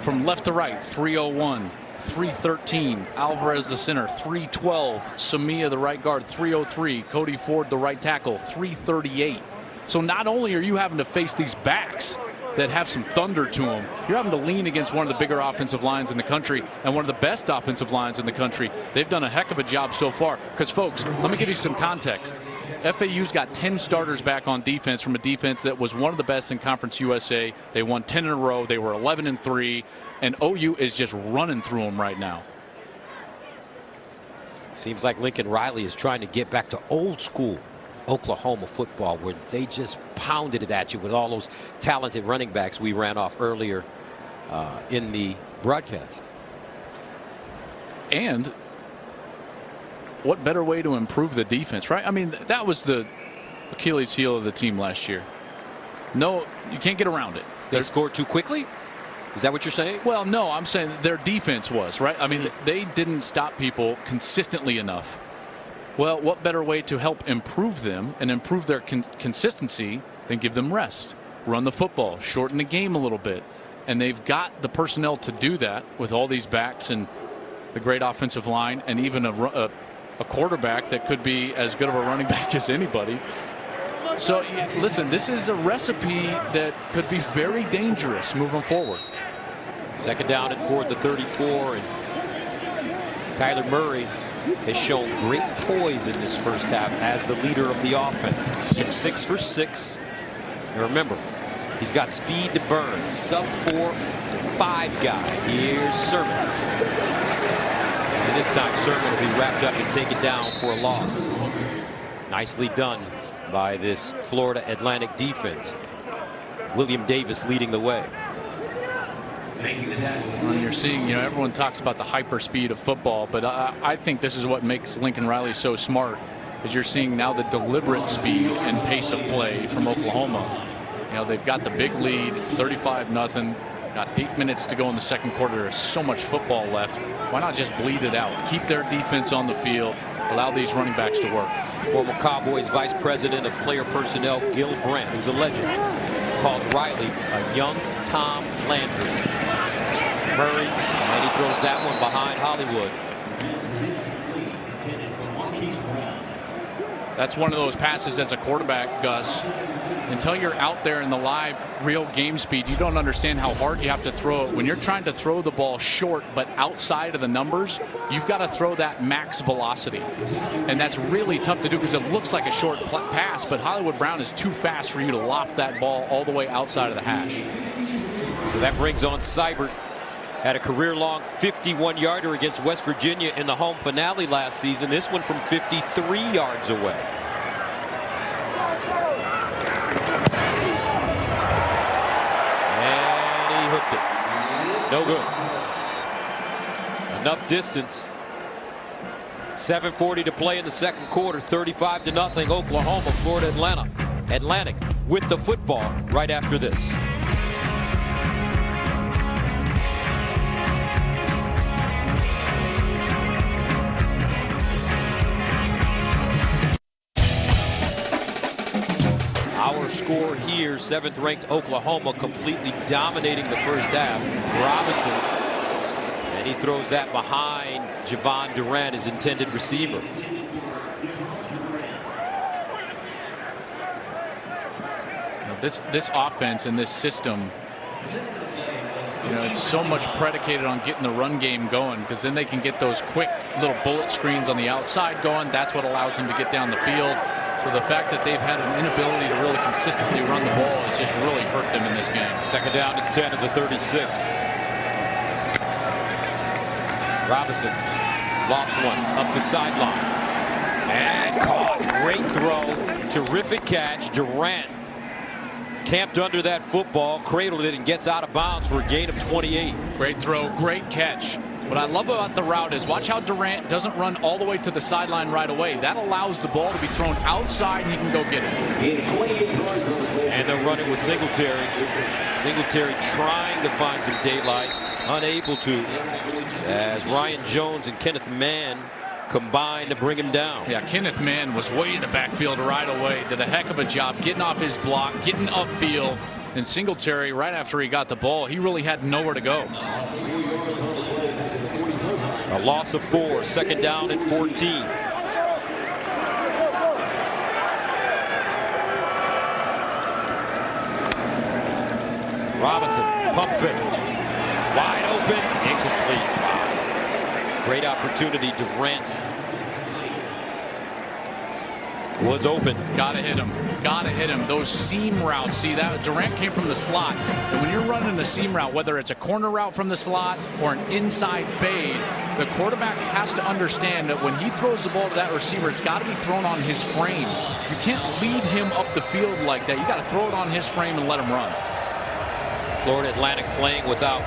From left to right, 301, 313. Alvarez the center, 312. Samia the right guard, 303. Cody Ford the right tackle, 338. So not only are you having to face these backs that have some thunder to them, you're having to lean against one of the bigger offensive lines in the country and one of the best offensive lines in the country. They've done a heck of a job so far. Because, folks, let me give you some context. FAU's got 10 starters back on defense from a defense that was one of the best in Conference USA. They won 10 in a row. They were 11-3. And OU is just running through them right now. Seems like Lincoln Riley is trying to get back to old school Oklahoma football, where they just pounded it at you with all those talented running backs we ran off earlier in the broadcast. And what better way to improve the defense, right? I mean, that was the Achilles heel of the team last year. No, you can't get around it. They scored too quickly? Is that what you're saying? Well, no, I'm saying their defense was, right? I mean, they didn't stop people consistently enough. Well, what better way to help improve them and improve their consistency than give them rest? Run the football, shorten the game a little bit. And they've got the personnel to do that with all these backs and the great offensive line and even a quarterback that could be as good of a running back as anybody. So, listen, this is a recipe that could be very dangerous moving forward. 2nd down and 4 at the 34. And Kyler Murray has shown great poise in this first half as the leader of the offense. He's 6 for 6. And remember, he's got speed to burn. Sub-4-5 guy. Here's Sermon. And this time Sermon will be wrapped up and taken down for a loss. Nicely done by this Florida Atlantic defense. William Davis leading the way. And you're seeing, everyone talks about the hyper speed of football, but I think this is what makes Lincoln Riley so smart, is you're seeing now the deliberate speed and pace of play from Oklahoma. They've got the big lead. It's 35-0. Got 8 minutes to go in the second quarter. There's so much football left. Why not just bleed it out? Keep their defense on the field. Allow these running backs to work. Former Cowboys Vice President of Player Personnel, Gil Brandt, who's a legend, calls Riley a young Tom Landry. Murray, and he throws that one behind Hollywood. That's one of those passes as a quarterback, Gus. Until you're out there in the live, real game speed, you don't understand how hard you have to throw it. When you're trying to throw the ball short but outside of the numbers, you've got to throw that max velocity. And that's really tough to do because it looks like a short pass, but Hollywood Brown is too fast for you to loft that ball all the way outside of the hash. So that brings on Seibert. Had a career-long 51-yarder against West Virginia in the home finale last season. This one from 53 yards away. And he hooked it. No good. Enough distance. 7:40 to play in the second quarter. 35-0 Oklahoma, Florida Atlanta. Atlantic with the football right after this. Our score here, 7th-ranked Oklahoma completely dominating the first half. Robinson, and he throws that behind Javon Durant, his intended receiver. This offense and this system, it's so much predicated on getting the run game going, because then they can get those quick little bullet screens on the outside going. That's what allows them to get down the field. So the fact that they've had an inability to really consistently run the ball has just really hurt them in this game. 2nd down and 10 of the 36. Robinson lost one up the sideline and caught. Great throw, terrific catch. Durant camped under that football, cradled it, and gets out of bounds for a gain of 28. Great throw, great catch. What I love about the route is watch how Durant doesn't run all the way to the sideline right away. That allows the ball to be thrown outside and he can go get it. And they're running with Singletary. Singletary trying to find some daylight, unable to, as Ryan Jones and Kenneth Mann combined to bring him down. Yeah, Kenneth Mann was way in the backfield right away. Did a heck of a job getting off his block, getting upfield. And Singletary, right after he got the ball, he really had nowhere to go. A loss of 4, 2nd down and 14. Robinson, pump fake, wide open, incomplete. Wow. Great opportunity. Durant was open. Gotta hit him. Gotta hit him. Those seam routes. See that Durant came from the slot. And when you're running a seam route, whether it's a corner route from the slot or an inside fade, the quarterback has to understand that when he throws the ball to that receiver, it's got to be thrown on his frame. You can't lead him up the field like that. You got to throw it on his frame and let him run. Florida Atlantic playing without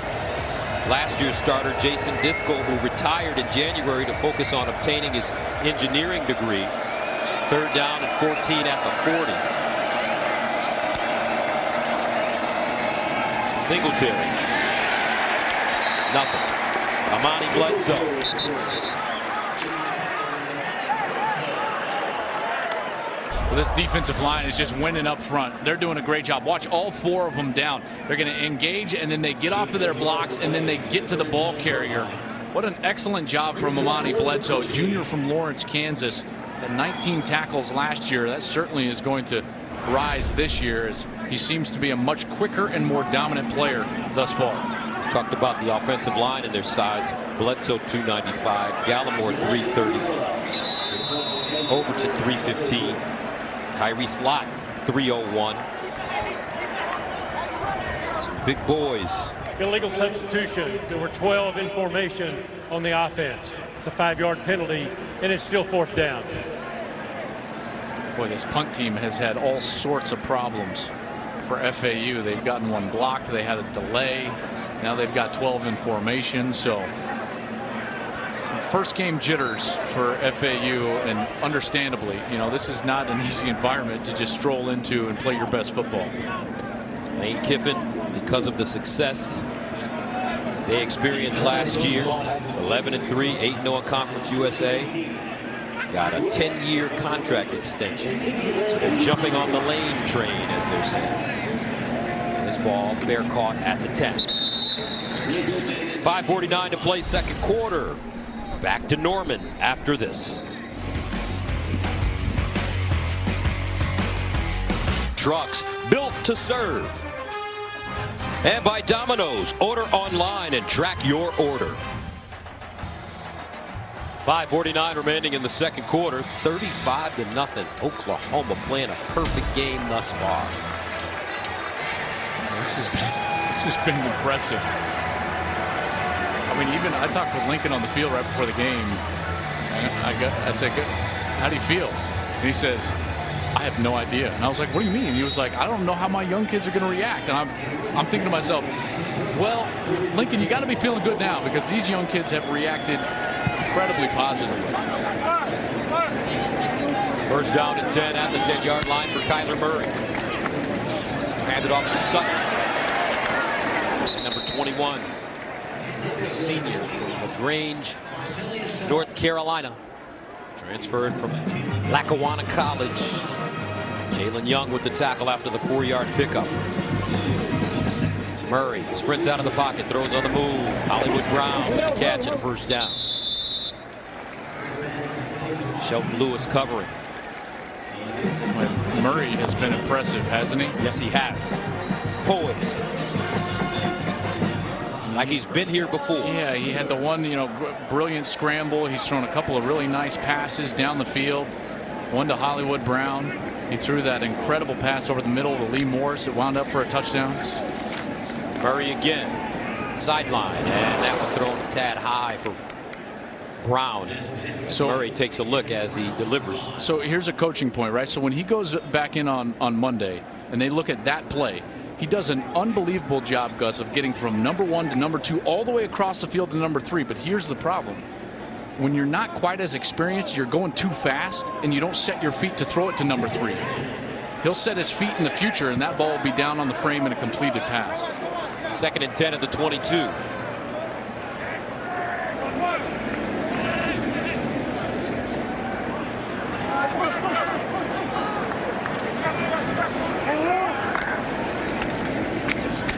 last year's starter Jason Disco, who retired in January to focus on obtaining his engineering degree. 3rd down and 14 at the 40. Singletary. Nothing. Amani Bledsoe. Well, this defensive line is just winning up front. They're doing a great job. Watch all 4 of them down. They're going to engage, and then they get off of their blocks, and then they get to the ball carrier. What an excellent job from Amani Bledsoe, junior from Lawrence, Kansas. The 19 tackles last year, that certainly is going to rise this year, as he seems to be a much quicker and more dominant player thus far. Talked about the offensive line and their size. Bledsoe 295, Gallimore 330, Overton 315, Tyrese Lott 301. Some big boys. Illegal substitution. There were 12 in formation on the offense. It's a 5-yard penalty, and it's still 4th down. Boy, this punt team has had all sorts of problems for FAU. They've gotten one blocked. They had a delay. Now they've got 12 in formation. So some first game jitters for FAU, and understandably, this is not an easy environment to just stroll into and play your best football. Lane Kiffin, because of the success they experienced last year, 11-3, 8-0 in Conference USA, got a 10-year contract extension. So they're jumping on the Lane train, as they're saying. This ball fair caught at the 10. 5:49 to play, 2nd quarter. Back to Norman after this. Trucks built to serve. And by Domino's, order online and track your order. 5:49 remaining in the 2nd quarter, 35-0. Oklahoma playing a perfect game thus far. This has been impressive. I mean, even I talked with Lincoln on the field right before the game. I said, "How do you feel?" And he says, "I have no idea." And I was like, "What do you mean?" And he was like, "I don't know how my young kids are going to react." And I'm thinking to myself, well, Lincoln, you got to be feeling good now, because these young kids have reacted incredibly positively. First down and 10 at the 10-yard line for Kyler Murray. Handed off to Sutton. Number 21, the senior from LaGrange, North Carolina. Transferred from Lackawanna College. Jalen Young with the tackle after the 4-yard pickup. Murray sprints out of the pocket, throws on the move. Hollywood Brown with the catch and a first down. Shelton Lewis covering. Murray has been impressive, hasn't he? Yes, he has. Poised. Like he's been here before. Yeah, he had the one, brilliant scramble. He's thrown a couple of really nice passes down the field. One to Hollywood Brown. He threw that incredible pass over the middle to Lee Morris. It wound up for a touchdown. Murray again. Sideline. And that one thrown a tad high for Brown. So Murray takes a look as he delivers. So here's a coaching point, right? So when he goes back in on Monday and they look at that play, he does an unbelievable job, Gus, of getting from number 1 to number 2 all the way across the field to number 3. But here's the problem. When you're not quite as experienced, you're going too fast and you don't set your feet to throw it to number 3. He'll set his feet in the future and that ball will be down on the frame in a completed pass. 2nd and 10 at the 22.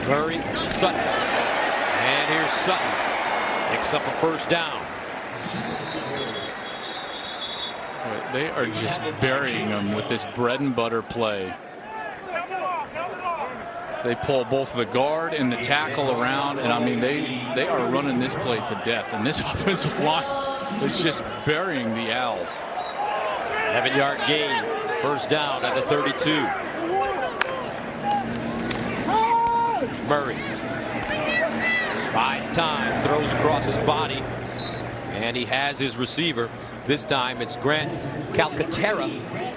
Murray, Sutton, and here's Sutton. Picks up a first down. They are just burying him with this bread and butter play. They pull both the guard and the tackle around, and I mean they are running this play to death. And this offensive line is just burying the Owls. 11-yard gain, first down at the 32. Murray buys time, throws across his body, and he has his receiver. This time it's Grant Calcaterra,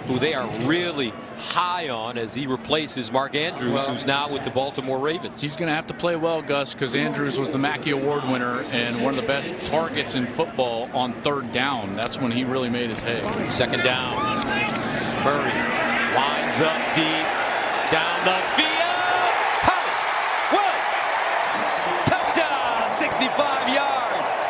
who they are really high on as he replaces Mark Andrews, who's now with the Baltimore Ravens. He's going to have to play well, Gus, because Andrews was the Mackey Award winner and one of the best targets in football on 3rd down. That's when he really made his hay. 2nd down. Murray winds up deep, down the field. Touchdown, 65 yards.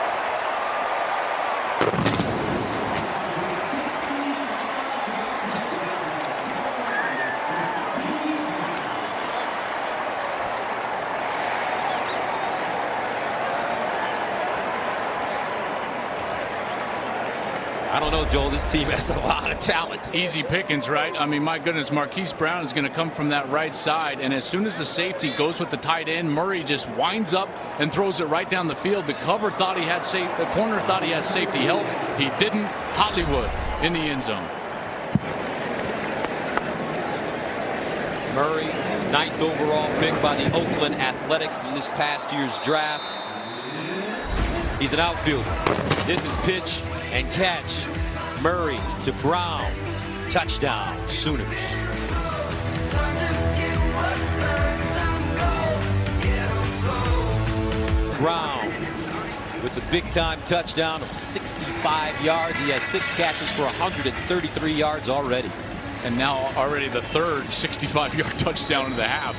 I don't know, Joel. This team has a lot of talent. Easy pickings, right? I mean, my goodness, Marquise Brown is going to come from that right side, and as soon as the safety goes with the tight end, Murray just winds up and throws it right down the field. The corner thought he had safety help. He didn't. Hollywood in the end zone. Murray, 9th overall pick by the Oakland Athletics in this past year's draft. He's an outfielder. This is pitch and catch. Murray to Brown. Touchdown, Sooners. Brown with the big-time touchdown of 65 yards. He has 6 catches for 133 yards already. And now already the 3rd 65-yard touchdown of the half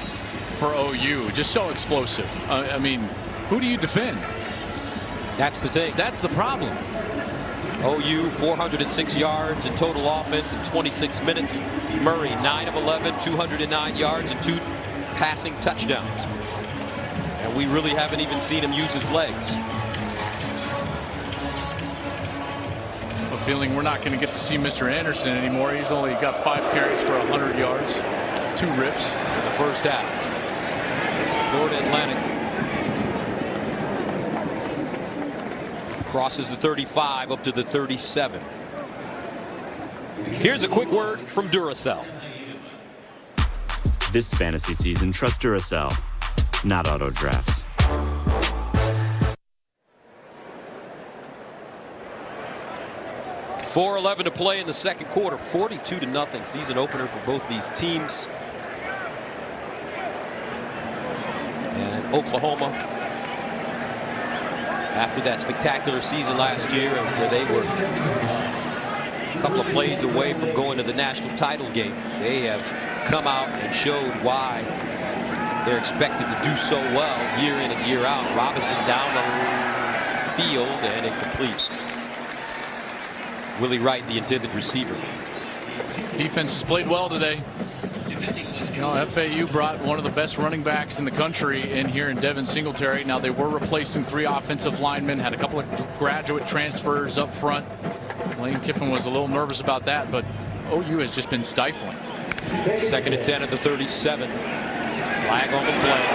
for OU. Just so explosive. I mean, who do you defend? That's the thing. That's the problem. OU 406 yards in total offense in 26 minutes. Murray 9 of 11, 209 yards and 2 passing touchdowns. And we really haven't even seen him use his legs. A feeling we're not going to get to see Mr. Anderson anymore. He's only got 5 carries for 100 yards, 2 rips in the first half. So Florida Atlantic crosses the 35 up to the 37. Here's a quick word from Duracell. This fantasy season, trust Duracell, not auto drafts. .411 to play in the second quarter. 42-0 season opener for both these teams. And Oklahoma, after that spectacular season last year where they were a couple of plays away from going to the national title game. They have come out and showed why they're expected to do so well year in and year out. Robinson down the field and incomplete. Willie Wright, the intended receiver. This defense has played well today. You know, FAU brought one of the best running backs in the country in here in Devin Singletary. Now, they were replacing 3 offensive linemen, had a couple of graduate transfers up front. Lane Kiffin was a little nervous about that, but OU has just been stifling. 2nd and 10 at the 37. Flag on the play.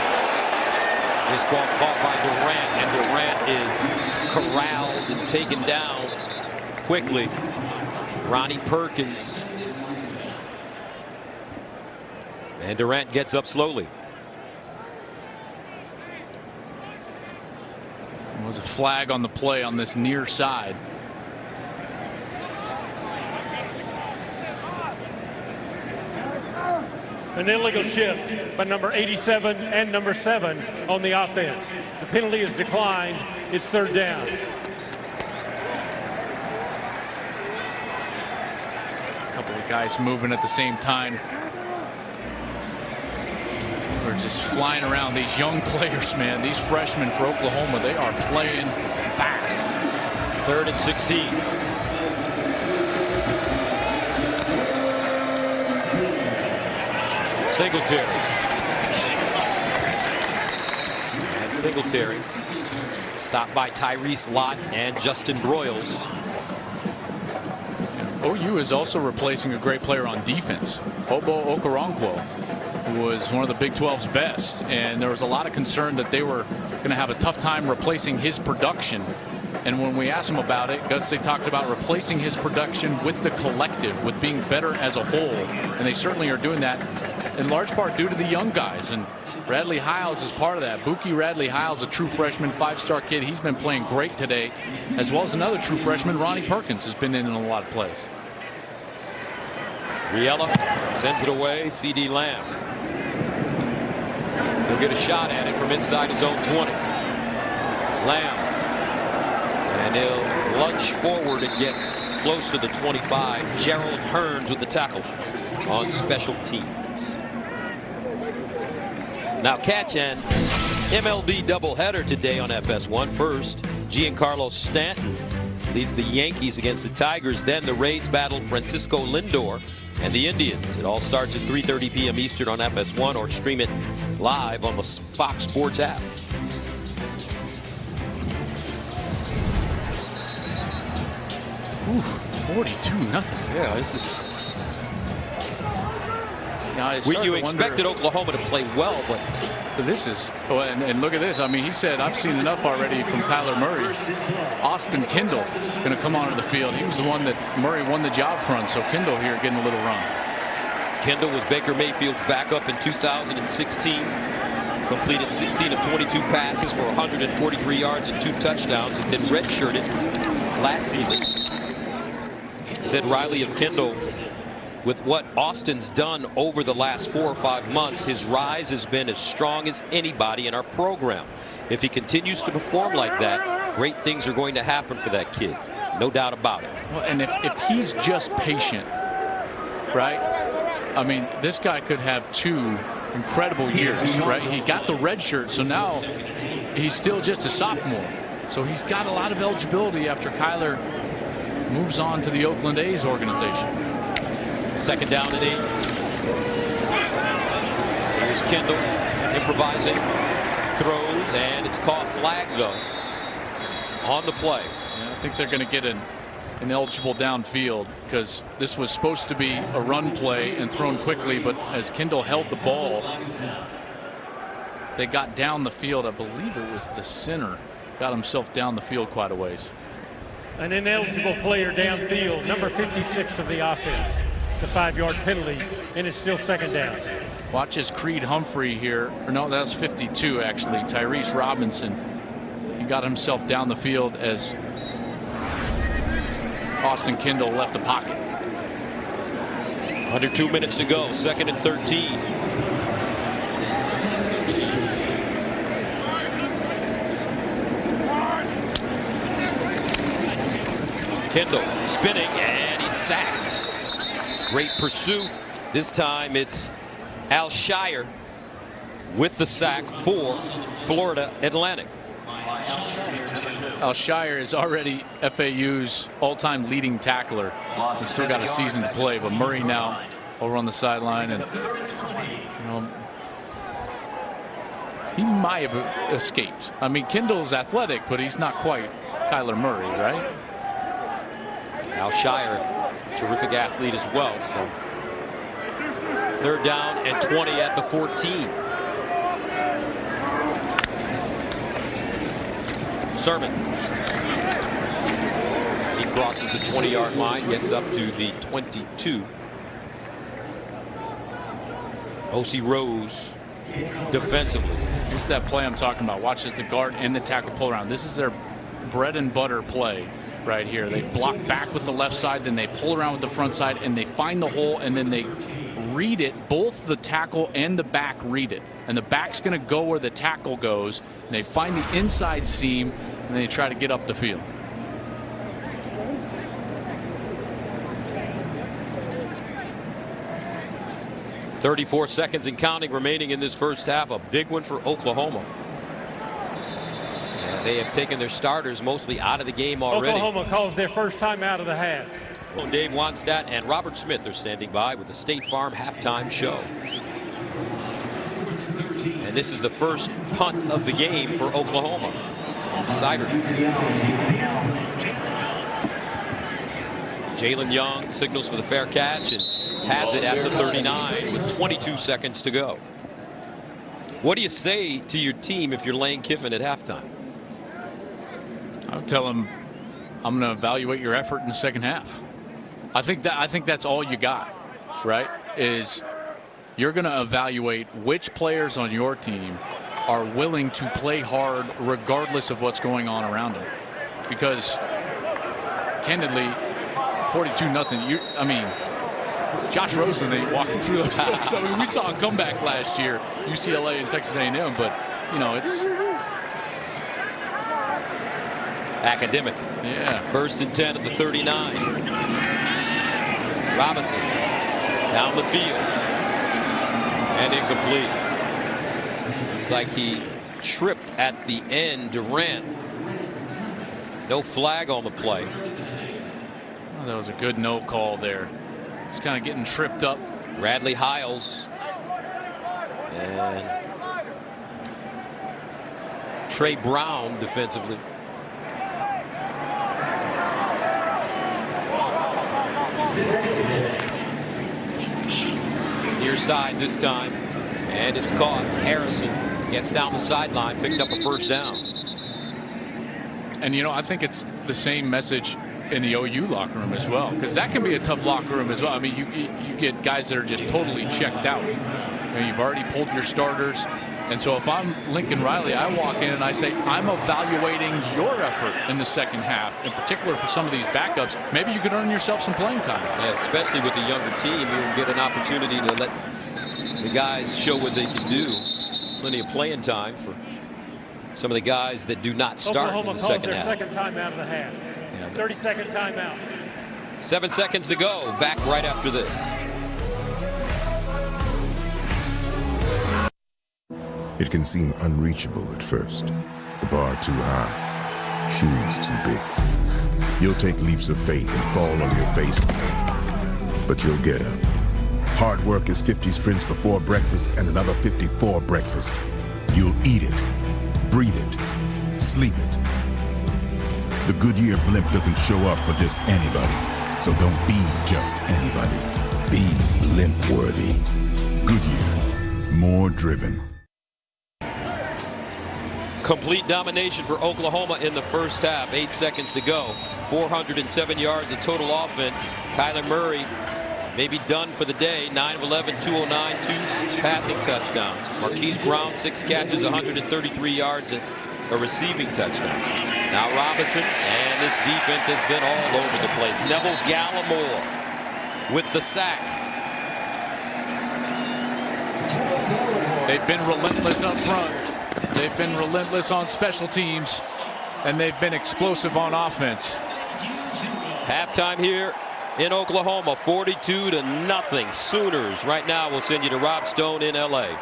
This ball caught by Durant, and Durant is corralled and taken down quickly. Ronnie Perkins. And Durant gets up slowly. There was a flag on the play on this near side. An illegal shift by number 87 and number 7 on the offense. The penalty is declined. It's 3rd down. A couple of guys moving at the same time. We're just flying around. These young players, man, these freshmen for Oklahoma, they are playing fast. 3rd and 16. Singletary. And Singletary stopped by Tyrese Lott and Justin Broyles. OU is also replacing a great player on defense, Obo Okoronkwo, who was one of the Big 12's best, and there was a lot of concern that they were going to have a tough time replacing his production. And when we asked him about it, Gus, they talked about replacing his production with the collective, with being better as a whole, and they certainly are doing that in large part due to the young guys, and Radley Hiles is part of that. Buki Radley Hiles, a true freshman, 5-star kid. He's been playing great today, as well as another true freshman, Ronnie Perkins, has been in a lot of plays. Riella sends it away. CD Lamb. He'll get a shot at it from inside his own 20. Lamb. And he'll lunge forward and get close to the 25. Gerald Hearns with the tackle on special teams. Now catch an MLB doubleheader today on FS1. First, Giancarlo Stanton leads the Yankees against the Tigers. Then the Rays battle Francisco Lindor and the Indians. It all starts at 3:30 p.m. Eastern on FS1, or stream it live on the Fox Sports app. Ooh, 42-0. Yeah, this is. Now, You expected Oklahoma to play well, but this is, and look at this. I mean, he said, I've seen enough already from Kyler Murray. Austin Kendall going to come onto the field. He was the one that Murray won the job from, so Kendall here getting a little run. Kendall was Baker Mayfield's backup in 2016. Completed 16 of 22 passes for 143 yards and 2 touchdowns, and then redshirted last season. Said Riley of Kendall, with what Austin's done over the last 4 or 5 months, his rise has been as strong as anybody in our program. If he continues to perform like that, great things are going to happen for that kid. No doubt about it. Well, and if he's just patient, right? I mean, this guy could have 2 incredible years, right? He got the red shirt, so now he's still just a sophomore. So he's got a lot of eligibility after Kyler moves on to the Oakland A's organization. 2nd down and 8. Here's Kendall improvising, throws, and it's caught. Flag though on the play. Yeah, I think they're going to get an eligible downfield, because this was supposed to be a run play and thrown quickly, but as Kendall held the ball, they got down the field. I believe it was the center got himself down the field quite a ways. An ineligible player downfield, number 56 of the offense. It's a 5-yard penalty, and it's still 2nd down. Watch as Creed Humphrey here, or no, that's 52 actually. Tyrese Robinson, he got himself down the field as Austin Kendall left the pocket. Under 2 minutes to go, 2nd and 13. Kendall spinning, and he's sacked. Great pursuit. This time it's Alshire with the sack for Florida Atlantic. Alshire is already FAU's all-time leading tackler. He's still got a season to play, but Murray now over on the sideline, and he might have escaped. I mean, Kendall's athletic, but he's not quite Kyler Murray, right? Alshire, terrific athlete as well. So 3rd down and 20 at the 14. Sermon. He crosses the 20-yard line, gets up to the 22. O.C. Rose defensively. Here's that play I'm talking about. Watch as the guard and the tackle pull around. This is their bread and butter play right here. They block back with the left side, then they pull around with the front side, and they find the hole, and then they read it. Both the tackle and the back read it. And the back's going to go where the tackle goes. And they find the inside seam, and they try to get up the field. .34 seconds and counting remaining in this first half. A big one for Oklahoma. And they have taken their starters mostly out of the game already. Oklahoma calls their first time out of the half. Dave Wannstedt and Robert Smith are standing by with the State Farm halftime show. And this is the first punt of the game for Oklahoma. Sider. Jalen Young signals for the fair catch and has it at the 39 with 22 seconds to go. What do you say to your team if you're Lane Kiffin at halftime? I would tell him, I'm going to evaluate your effort in the second half. I think that's all you got, right? Is you're going to evaluate which players on your team are willing to play hard regardless of what's going on around them. Because candidly, 42-0. I mean, Josh Rosen ain't walking through those doors. I mean, we saw a comeback last year, UCLA and Texas A&M, but you know, it's academic. Yeah. 1st and 10 at the 39. Robinson down the field and incomplete. Looks like he tripped at the end. Durant. No flag on the play. Oh, that was a good no call there. He's kind of getting tripped up. Bradley Hiles and Trey Brown defensively. Near side this time, and it's caught. Harrison gets down the sideline, picked up a 1st down. And you know, I think it's the same message in the OU locker room as well, because that can be a tough locker room as well. I mean, you get guys that are just totally checked out. You know, you've already pulled your starters, and so if I'm Lincoln Riley, I walk in and I say, I'm evaluating your effort in the second half, in particular for some of these backups. Maybe you could earn yourself some playing time. Yeah, especially with a younger team, you'll get an opportunity to let the guys show what they can do. Plenty of playing time for some of the guys that do not start Oklahoma in the second half. Second time out of the half. 30-second timeout. 7 seconds to go. Back right after this. It can seem unreachable at first. The bar too high, shoes too big. You'll take leaps of faith and fall on your face, but you'll get up. Hard work is 50 sprints before breakfast and another 50 for breakfast. You'll eat it, breathe it, sleep it. The Goodyear blimp doesn't show up for just anybody, so don't be just anybody. Be blimp-worthy. Goodyear, more driven. Complete domination for Oklahoma in the first half. 8 seconds to go. 407 yards of total offense. Kyler Murray may be done for the day. 9 of 11, 209, 2 passing touchdowns. Marquise Brown, 6 catches, 133 yards, and a receiving touchdown. Now Robinson, and this defense has been all over the place. Neville Gallimore with the sack. They've been relentless up front. They've been relentless on special teams, and they've been explosive on offense. Halftime here in Oklahoma, 42-0. Sooners. Right now, we'll send you to Rob Stone in L.A.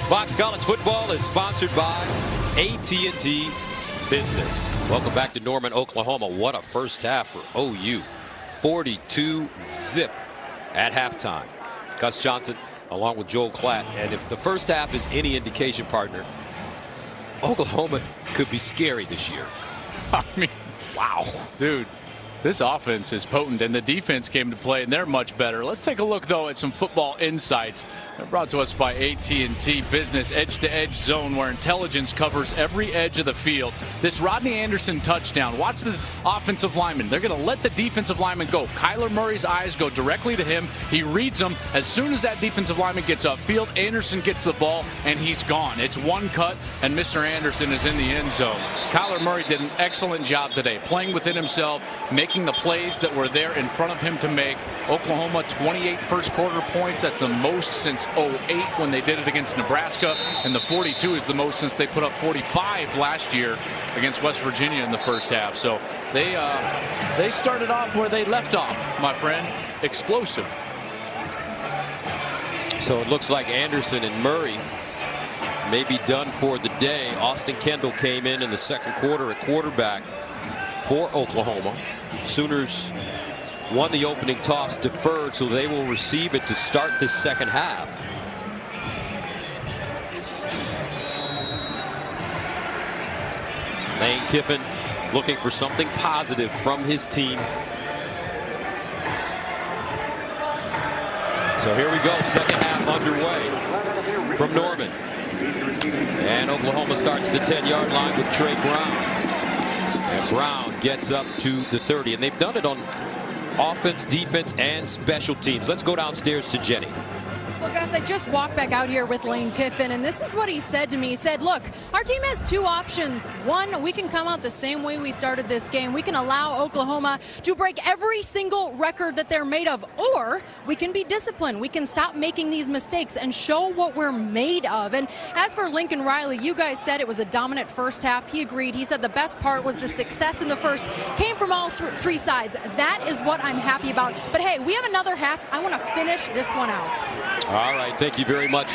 Fox College Football is sponsored by AT&T Business. Welcome back to Norman, Oklahoma. What a first half for OU. 42-0 at halftime. Gus Johnson along with Joel Klatt. And if the first half is any indication, partner, Oklahoma could be scary this year. I mean, wow. Dude, this offense is potent, and the defense came to play, and they're much better. Let's take a look, though, at some football insights. They're brought to us by AT&T Business Edge-to-Edge Zone, where intelligence covers every edge of the field. This Rodney Anderson touchdown, watch the offensive lineman. They're going to let the defensive lineman go. Kyler Murray's eyes go directly to him. He reads them. As soon as that defensive lineman gets upfield, Anderson gets the ball, and he's gone. It's one cut, and Mr. Anderson is in the end zone. Kyler Murray did an excellent job today, playing within himself, making the plays that were there in front of him to make. Oklahoma, 28 first quarter points. That's the most since 2008 when they did it against Nebraska, and the 42 is the most since they put up 45 last year against West Virginia in the first half. So they started off where they left off, my friend. Explosive. So it looks like Anderson and Murray may be done for the day. Austin Kendall came in the second quarter at quarterback for Oklahoma. Sooners won the opening toss, deferred, so they will receive it to start this second half. Lane Kiffin looking for something positive from his team. So here we go, second half underway from Norman. And Oklahoma starts the 10-yard line with Trey Brown. And Brown gets up to the 30. And they've done it on offense, defense, and special teams. Let's go downstairs to Jenny. Well, guys, I just walked back out here with Lane Kiffin, and this is what he said to me. He said, look, our team has two options. One, we can come out the same way we started this game. We can allow Oklahoma to break every single record that they're made of, or we can be disciplined. We can stop making these mistakes and show what we're made of. And as for Lincoln Riley, you guys said it was a dominant first half. He agreed. He said the best part was the success in the first came from all three sides. That is what I'm happy about. But, hey, we have another half. I want to finish this one out. All right, thank you very much.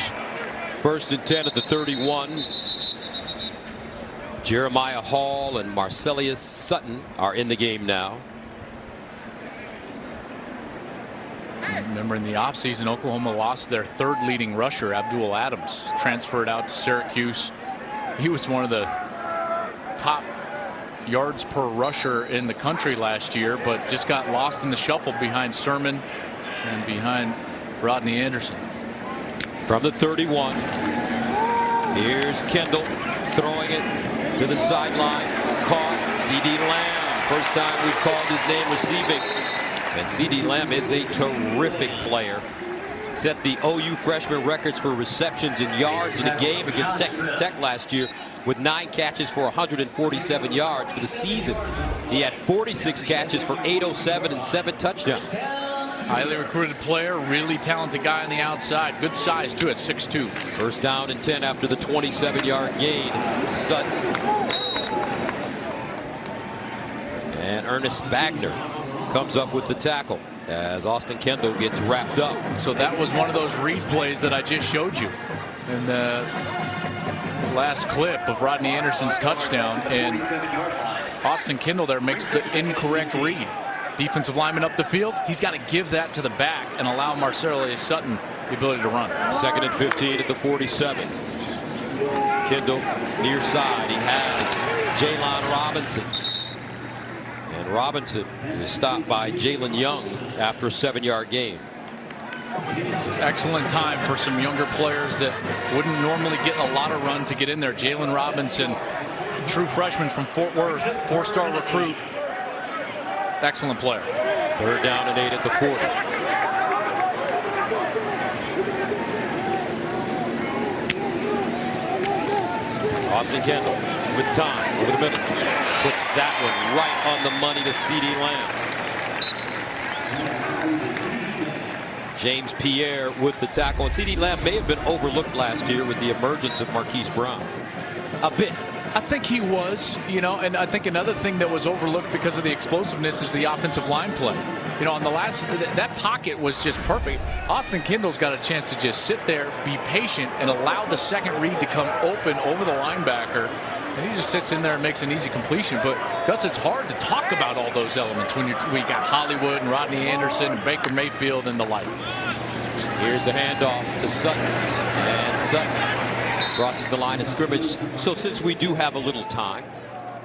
First and 10 at the 31. Jeremiah Hall and Marcellus Sutton are in the game now. Remember, in the offseason, Oklahoma lost their third leading rusher, Abdul Adams, transferred out to Syracuse. He was one of the top yards per rusher in the country last year, but just got lost in the shuffle behind Sermon and behind Rodney Anderson. From the 31, here's Kendall throwing it to the sideline. Caught. C.D. Lamb. First time we've called his name receiving. And C.D. Lamb is a terrific player. Set the OU freshman records for receptions and yards in a game against Texas Tech last year with 9 catches for 147 yards for the season. He had 46 catches for 807 and 7 touchdowns. Highly recruited player, really talented guy on the outside. Good size, too, at 6'2". First down and 10 after the 27-yard gain. Sutton. And Ernest Bagner comes up with the tackle as Austin Kendall gets wrapped up. So that was one of those read plays that I just showed you in the last clip of Rodney Anderson's touchdown. And Austin Kendall there makes the incorrect read. Defensive lineman up the field. He's got to give that to the back and allow Marcellus Sutton the ability to run. Second and 15 at the 47. Kendall near side. He has Jalon Robinson. And Robinson is stopped by Jalen Young after a 7-yard gain. Excellent time for some younger players that wouldn't normally get a lot of run to get in there. Jalen Robinson, true freshman from Fort Worth, 4-star recruit. Excellent player. Third down and 8 at the 40. Austin Kendall with time over the middle. Puts that one right on the money to C.D. Lamb. James Pierre with the tackle. And CeeDee Lamb may have been overlooked last year with the emergence of Marquise Brown. A bit. I think he was, and I think another thing that was overlooked because of the explosiveness is the offensive line play. On the last, that pocket was just perfect. Austin Kendall's got a chance to just sit there, be patient, and allow the second read to come open over the linebacker. And he just sits in there and makes an easy completion. But, Gus, it's hard to talk about all those elements when we got Hollywood and Rodney Anderson and Baker Mayfield and the like. Here's the handoff to Sutton. And Sutton crosses the line of scrimmage. So since we do have a little time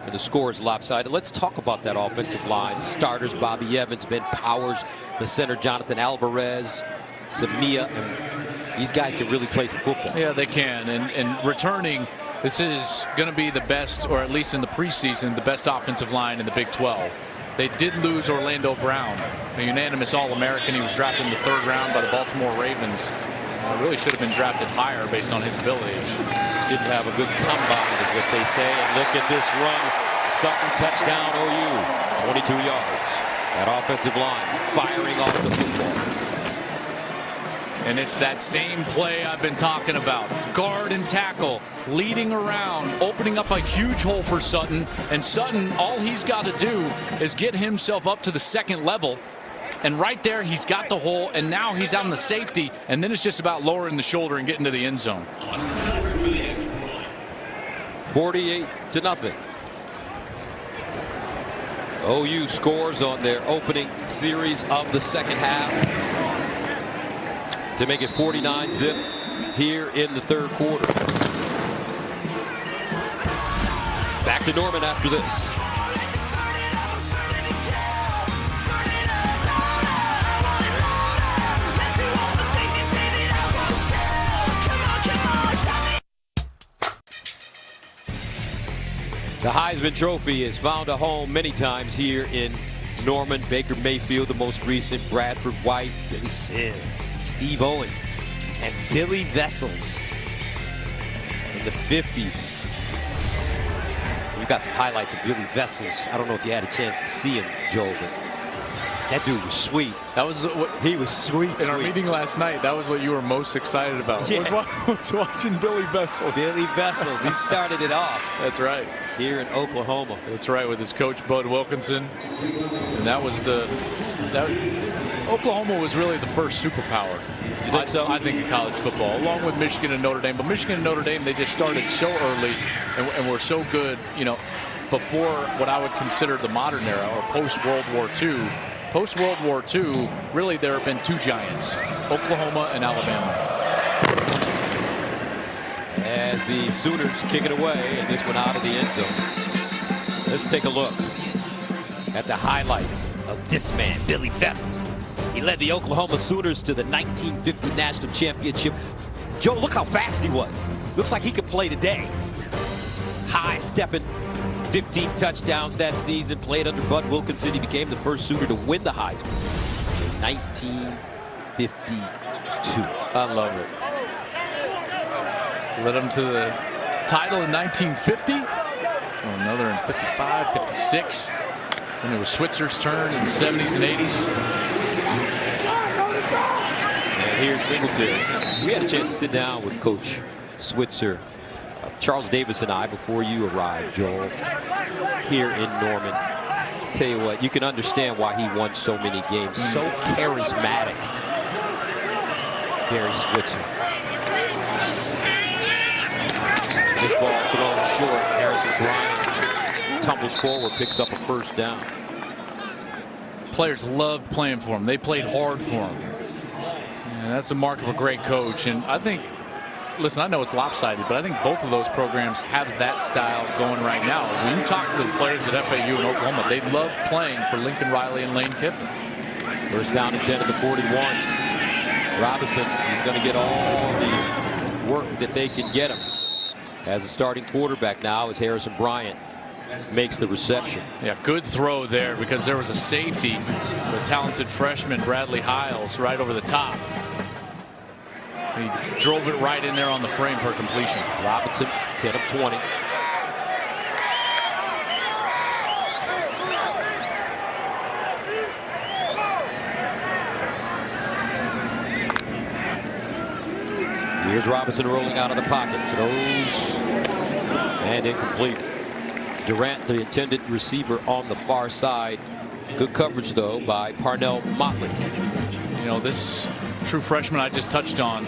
and the score is lopsided, let's talk about that offensive line. The starters, Bobby Evans, Ben Powers, the center, Jonathan Alvarez, Samia, and these guys can really play some football. Yeah, they can. And returning, this is going to be the best, or at least in the preseason, the best offensive line in the Big 12. They did lose Orlando Brown, a unanimous All-American. He was drafted in the 3rd round by the Baltimore Ravens. Really should have been drafted higher based on his ability. Didn't have a good combine is what they say. And look at this run. Sutton touchdown OU. 22 yards. That offensive line firing off the football. And it's that same play I've been talking about. Guard and tackle, leading around, opening up a huge hole for Sutton. And Sutton, all he's got to do is get himself up to the 2nd level. And right there, he's got the hole, and now he's on the safety, and then it's just about lowering the shoulder and getting to the end zone. 48-0. OU scores on their opening series of the 2nd half to make it 49-zip here in the 3rd quarter. Back to Norman after this. The Heisman Trophy has found a home many times here in Norman. Baker Mayfield, the most recent, Bradford White, Billy Sims, Steve Owens, and Billy Vessels in the 50s. We've got some highlights of Billy Vessels. I don't know if you had a chance to see him, Joel, but that dude was sweet. That was what he was sweet. In our meeting last night, that was what you were most excited about. Yeah. Was watching Billy Vessels. Billy Vessels, he started it off. That's right. Here in Oklahoma. That's right, with his coach Bud Wilkinson. And that was Oklahoma was really the first superpower. You think so? I think in college football, along with Michigan and Notre Dame. But Michigan and Notre Dame, they just started so early and were so good, before what I would consider the modern era or post-World War II. Post-World War II, really there have been 2 giants, Oklahoma and Alabama. As the Sooners kick it away, and this one out of the end zone. Let's take a look at the highlights of this man, Billy Vessels. He led the Oklahoma Sooners to the 1950 National Championship. Joe, look how fast he was. Looks like he could play today. High stepping, 15 touchdowns that season, played under Bud Wilkinson. He became the first Sooner to win the Heisman in 1952. I love it. Led them to the title in 1950. Another in 55, 56. Then it was Switzer's turn in the 70s and 80s. And here's Singletary. We had a chance to sit down with Coach Switzer, Charles Davis and I, before you arrived, Joel, here in Norman. Tell you what, you can understand why he won so many games. So charismatic, Barry Switzer. This ball thrown short. Harrison Bryant tumbles forward, picks up a 1st down. Players loved playing for him. They played hard for him. And that's a mark of a great coach. And I think, listen, I know it's lopsided, but I think both of those programs have that style going right now. When you talk to the players at FAU and Oklahoma, they love playing for Lincoln Riley and Lane Kiffin. 1st down and 10 at the 41. Robinson, he's going to get all the work that they can get him. As a starting quarterback now, as Harrison Bryant makes the reception. Yeah, good throw there because there was a safety, the talented freshman Bradley Hiles, right over the top. He drove it right in there on the frame for a completion. Robinson, 10 of 20. Here's Robinson rolling out of the pocket. Throws and incomplete. Durant, the intended receiver, on the far side. Good coverage, though, by Parnell Motley. You know, this true freshman I just touched on,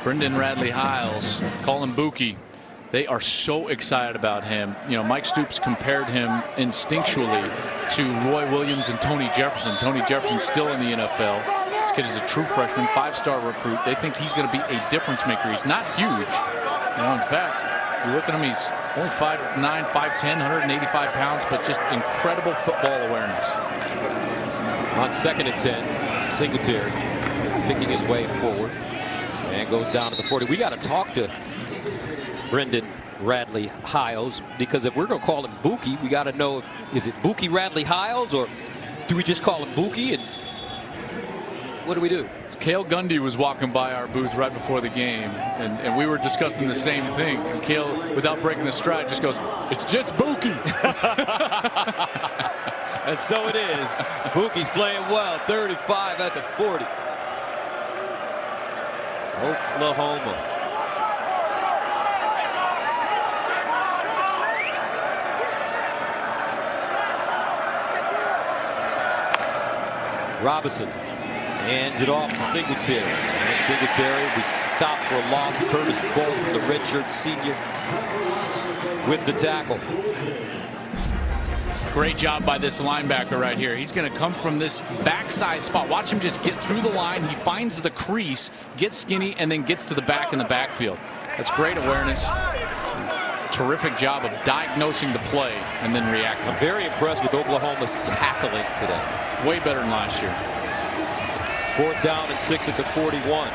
Brendan Radley-Hiles, call him Buki. They are so excited about him. You know, Mike Stoops compared him instinctually to Roy Williams and Tony Jefferson. Tony Jefferson's still in the NFL. This kid is a true freshman, 5-star recruit. They think he's going to be a difference maker. He's not huge. You know, in fact, you look at him, he's only 5'9", 5'10", 185 pounds, but just incredible football awareness. On 2nd and 10, Singletary picking his way forward and goes down to the 40. We got to talk to Brendan Radley-Hiles, because if we're going to call him Buki, we got to know, is it Buki Radley-Hiles, or do we just call him Buki, and what do we do? Cale Gundy was walking by our booth right before the game, and we were discussing the same thing. And Cale, without breaking a stride, just goes, "It's just Buki." And so it is. Buki's playing well. 35 at the 40. Oklahoma. Robinson hands it off to Singletary. And Singletary, we stop for a loss. Curtis Bolton, the redshirt senior, with the tackle. Great job by this linebacker right here. He's going to come from this backside spot. Watch him just get through the line. He finds the crease, gets skinny, and then gets to the back in the backfield. That's great awareness. Terrific job of diagnosing the play and then reacting. I'm very impressed with Oklahoma's tackling today. Way better than last year. 4th down and 6 at the 41.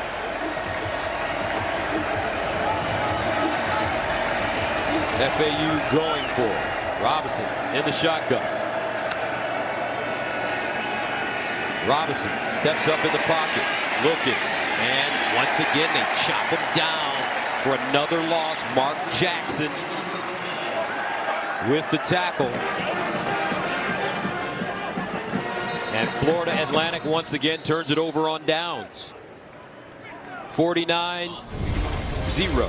FAU going for it. Robinson in the shotgun. Robinson steps up in the pocket, looking, and once again they chop him down for another loss. Mark Jackson with the tackle. And Florida Atlantic once again turns it over on downs. 49-0.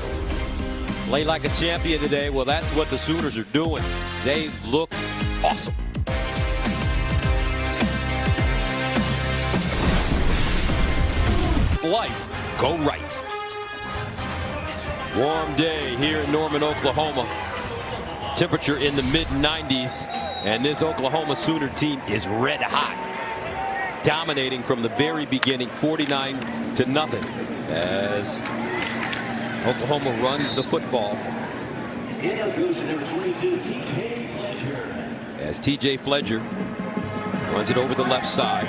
Play like a champion today. Well, that's what the Sooners are doing. They look awesome. Life go right. Warm day here in Norman, Oklahoma. Temperature in the mid-90s. And this Oklahoma Sooner team is red hot. Dominating from the very beginning, 49-0, as Oklahoma runs the football. As TJ Fledger runs it over the left side.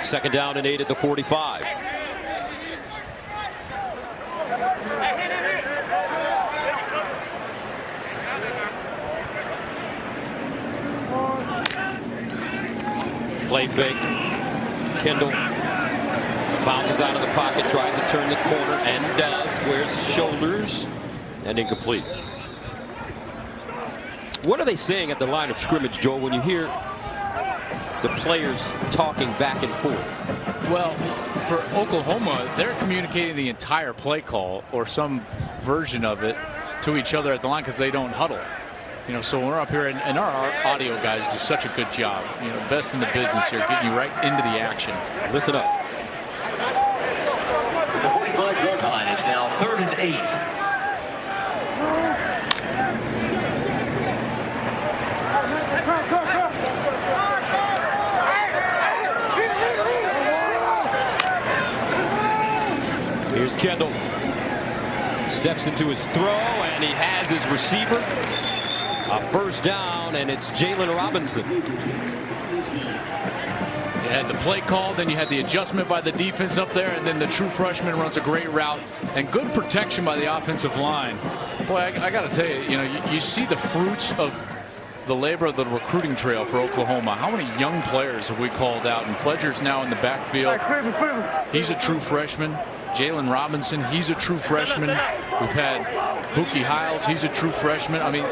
Second down and 8 at the 45. Play fake. Kendall bounces out of the pocket, tries to turn the corner, and does. Squares his shoulders, and incomplete. What are they saying at the line of scrimmage, Joel, when you hear the players talking back and forth? Well, for Oklahoma, they're communicating the entire play call or some version of it to each other at the line because they don't huddle. You know, so when we're up here, and our audio guys do such a good job. You know, best in the business here, getting you right into the action. Listen up. The 45-yard line is now 3rd and 8. Here's Kendall. Steps into his throw, and he has his receiver. A first down, and it's Jalen Robinson. You had the play call, then you had the adjustment by the defense up there, and then the true freshman runs a great route and good protection by the offensive line. Boy, I got to tell you, you know, you see the fruits of the labor of the recruiting trail for Oklahoma. How many young players have we called out? And Fledger's now in the backfield. He's a true freshman. Jalen Robinson, he's a true freshman. We've had Buki Hiles, he's a true freshman. I mean,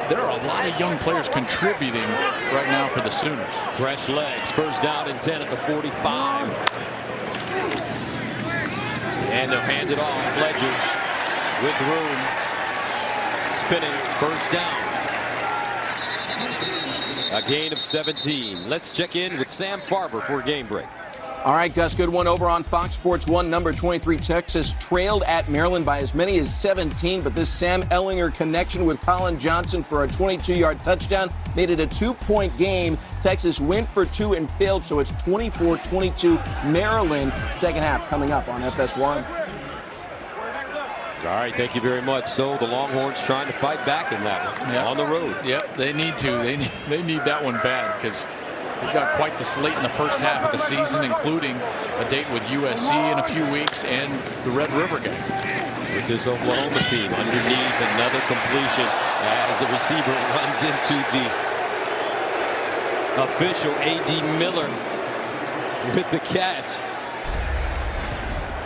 there are a lot of young players contributing right now for the Sooners. Fresh legs. First down and 10 at the 45. And they'll hand it off. Fletcher with room. Spinning. First down. A gain of 17. Let's check in with Sam Farber for a game break. All right, Gus, good one over on Fox Sports 1. Number 23, Texas trailed at Maryland by as many as 17, but this Sam Ehlinger connection with Colin Johnson for a 22-yard touchdown made it a 2-point game. Texas went for 2 and failed, so it's 24-22 Maryland. Second half coming up on FS1. All right, thank you very much. So the Longhorns trying to fight back in that one on the road. Yep, they need to. They need that one bad because we've got quite the slate in the first half of the season, including a date with USC in a few weeks and the Red River game. With this Oklahoma team underneath, another completion as the receiver runs into the official A.D. Miller with the catch.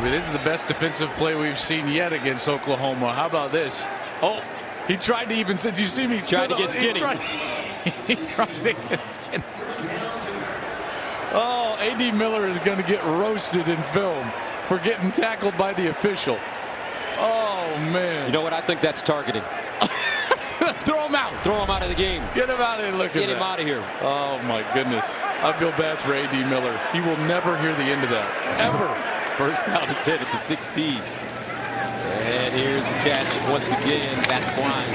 This is the best defensive play we've seen yet against Oklahoma. How about this? Oh, he tried to even, did you see me? Tried to get skinny. He tried to get skinny. Oh, A.D. Miller is going to get roasted in film for getting tackled by the official. Oh, man. You know what? I think that's targeting. Throw him out. Throw him out of the game. Get him out of here. Look at that. Get him out of here. Oh, my goodness. I feel bad for A.D. Miller. He will never hear the end of that. Ever. First down and 10 at the 16. And here's the catch once again. Vasquine.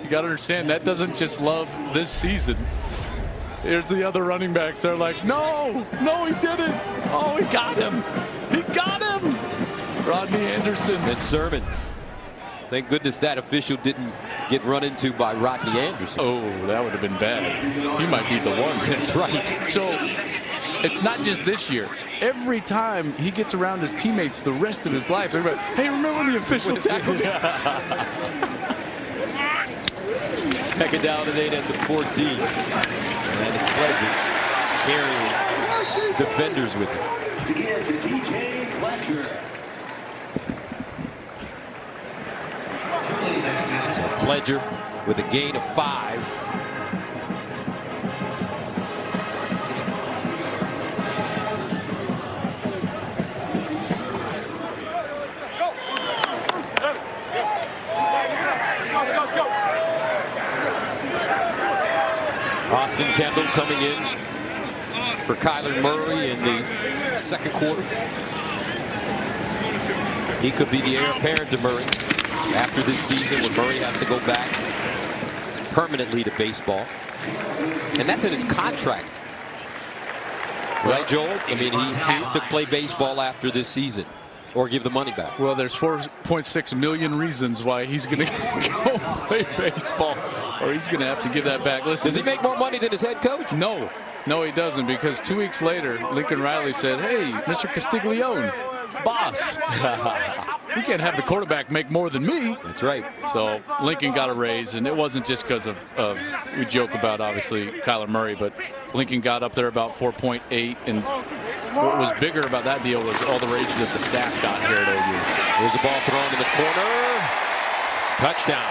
You got to understand, that doesn't just love this season. Here's the other running backs. They're like, no, he didn't. Oh, he got him. He got him. Rodney Anderson. And Sermon. Thank goodness that official didn't get run into by Rodney Anderson. Oh, that would have been bad. He might be the one. That's right. So it's not just this year. Every time he gets around his teammates the rest of his life, they're like, hey, remember when the official tackled you? Second down and 8 at the 14. And it's Fletcher carrying defenders with him. So Fletcher with a gain of 5. Austin Kendall coming in for Kyler Murray in the second quarter. He could be the heir apparent to Murray after this season when Murray has to go back permanently to baseball. And that's in his contract. Right, Joel? I mean, he has to play baseball after this season or give the money back. Well, there's 4.6 million reasons why he's going to go play baseball, or he's going to have to give that back. Listen, does he make more money than his head coach? No, he doesn't, because 2 weeks later, Lincoln Riley said, hey, Mr. Castiglione, boss, we can't have the quarterback make more than me. That's right. So Lincoln got a raise, and it wasn't just because of we joke about, obviously, Kyler Murray, but Lincoln got up there about 4.8, and what was bigger about that deal was all the raises that the staff got here at OU. There's a ball thrown in the corner. Touchdown.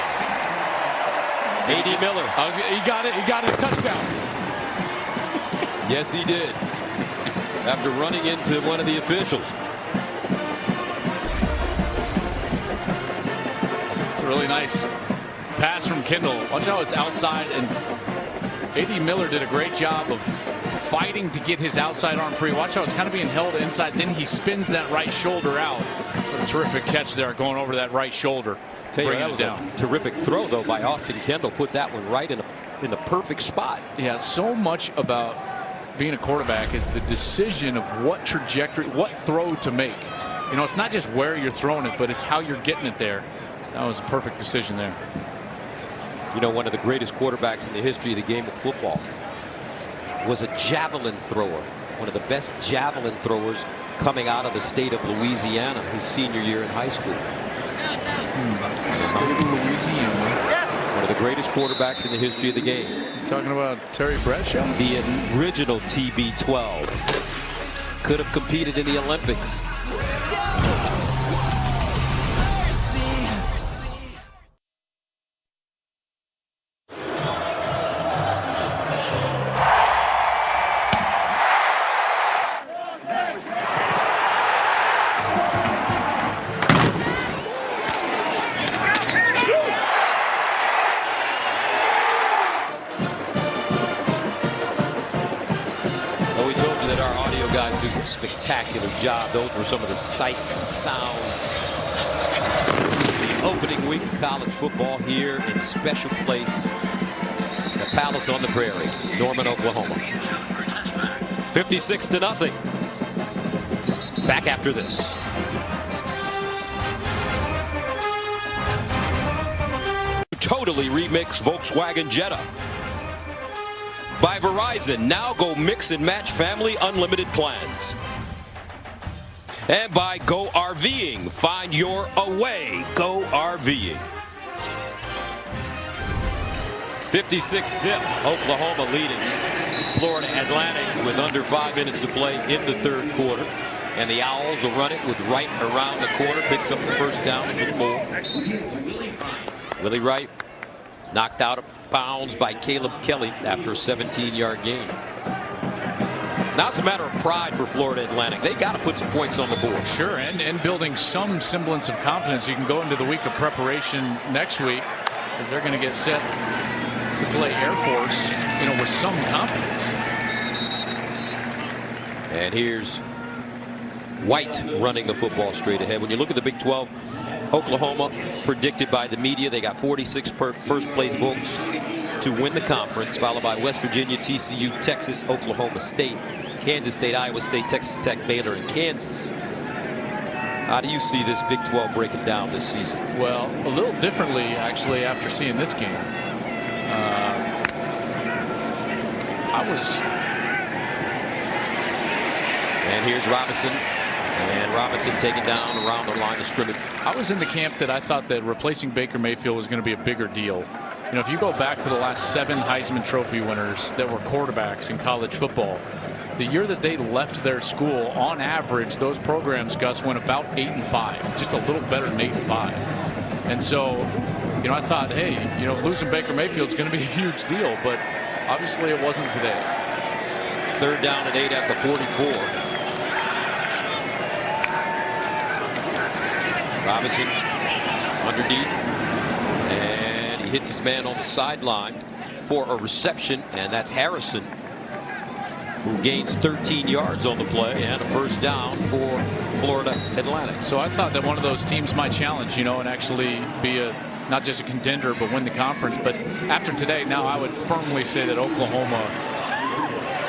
A.D. Miller. He got it. He got his touchdown. Yes, he did. After running into one of the officials. It's a really nice pass from Kendall. Watch how it's outside, and A.D. Miller did a great job of fighting to get his outside arm free. Watch how it's kind of being held inside. Then he spins that right shoulder out. What a terrific catch there, going over that right shoulder. That was a terrific throw, though, by Austin Kendall. Put that one right in the perfect spot. Yeah, so much about being a quarterback is the decision of what trajectory, what throw to make. You know, it's not just where you're throwing it, but it's how you're getting it there. That was a perfect decision there. You know, one of the greatest quarterbacks in the history of the game of football was a javelin thrower. One of the best javelin throwers coming out of the state of Louisiana his senior year in high school. State of Louisiana. One of the greatest quarterbacks in the history of the game. You talking about Terry Bradshaw? The original TB12. Could have competed in the Olympics. spectacular job. Those were some of the sights and sounds. The opening week of college football here in a special place, the Palace on the Prairie, Norman, Oklahoma. 56-0. Back after this. Totally remixed Volkswagen Jetta. By Verizon, now go mix and match family unlimited plans. And by Go RVing, find your away. Go RVing. 56-0, Oklahoma leading Florida Atlantic with under 5 minutes to play in the third quarter. And the Owls will run it with Wright around the corner, picks up the first down a little more. Willie Wright knocked out of bounds by Caleb Kelly after a 17-yard gain. Now it's a matter of pride for Florida Atlantic. They got to put some points on the board. Sure, and building some semblance of confidence. You can go into the week of preparation next week as they're going to get set to play Air Force, with some confidence. And here's White running the football straight ahead. When you look at the Big 12, Oklahoma predicted by the media, they got 46 first place votes to win the conference, followed by West Virginia, TCU, Texas, Oklahoma State, Kansas State, Iowa State, Texas Tech, Baylor, and Kansas. How do you see this Big 12 breaking down this season? Well, a little differently, actually, after seeing this game. And here's Robinson. And Robinson taken down around the line of scrimmage. I was in the camp that I thought that replacing Baker Mayfield was going to be a bigger deal. If you go back to the last 7 Heisman Trophy winners that were quarterbacks in college football, the year that they left their school, on average, those programs, Gus, went about 8-5, just a little better than 8-5. And so, I thought, hey, losing Baker Mayfield is going to be a huge deal, but obviously it wasn't today. Third down and 8 at the 44. Robinson underneath, and he hits his man on the sideline for a reception, and that's Harrison, who gains 13 yards on the play and a first down for Florida Atlantic. So I thought that one of those teams might challenge, and actually be not just a contender but win the conference. But after today, now I would firmly say that Oklahoma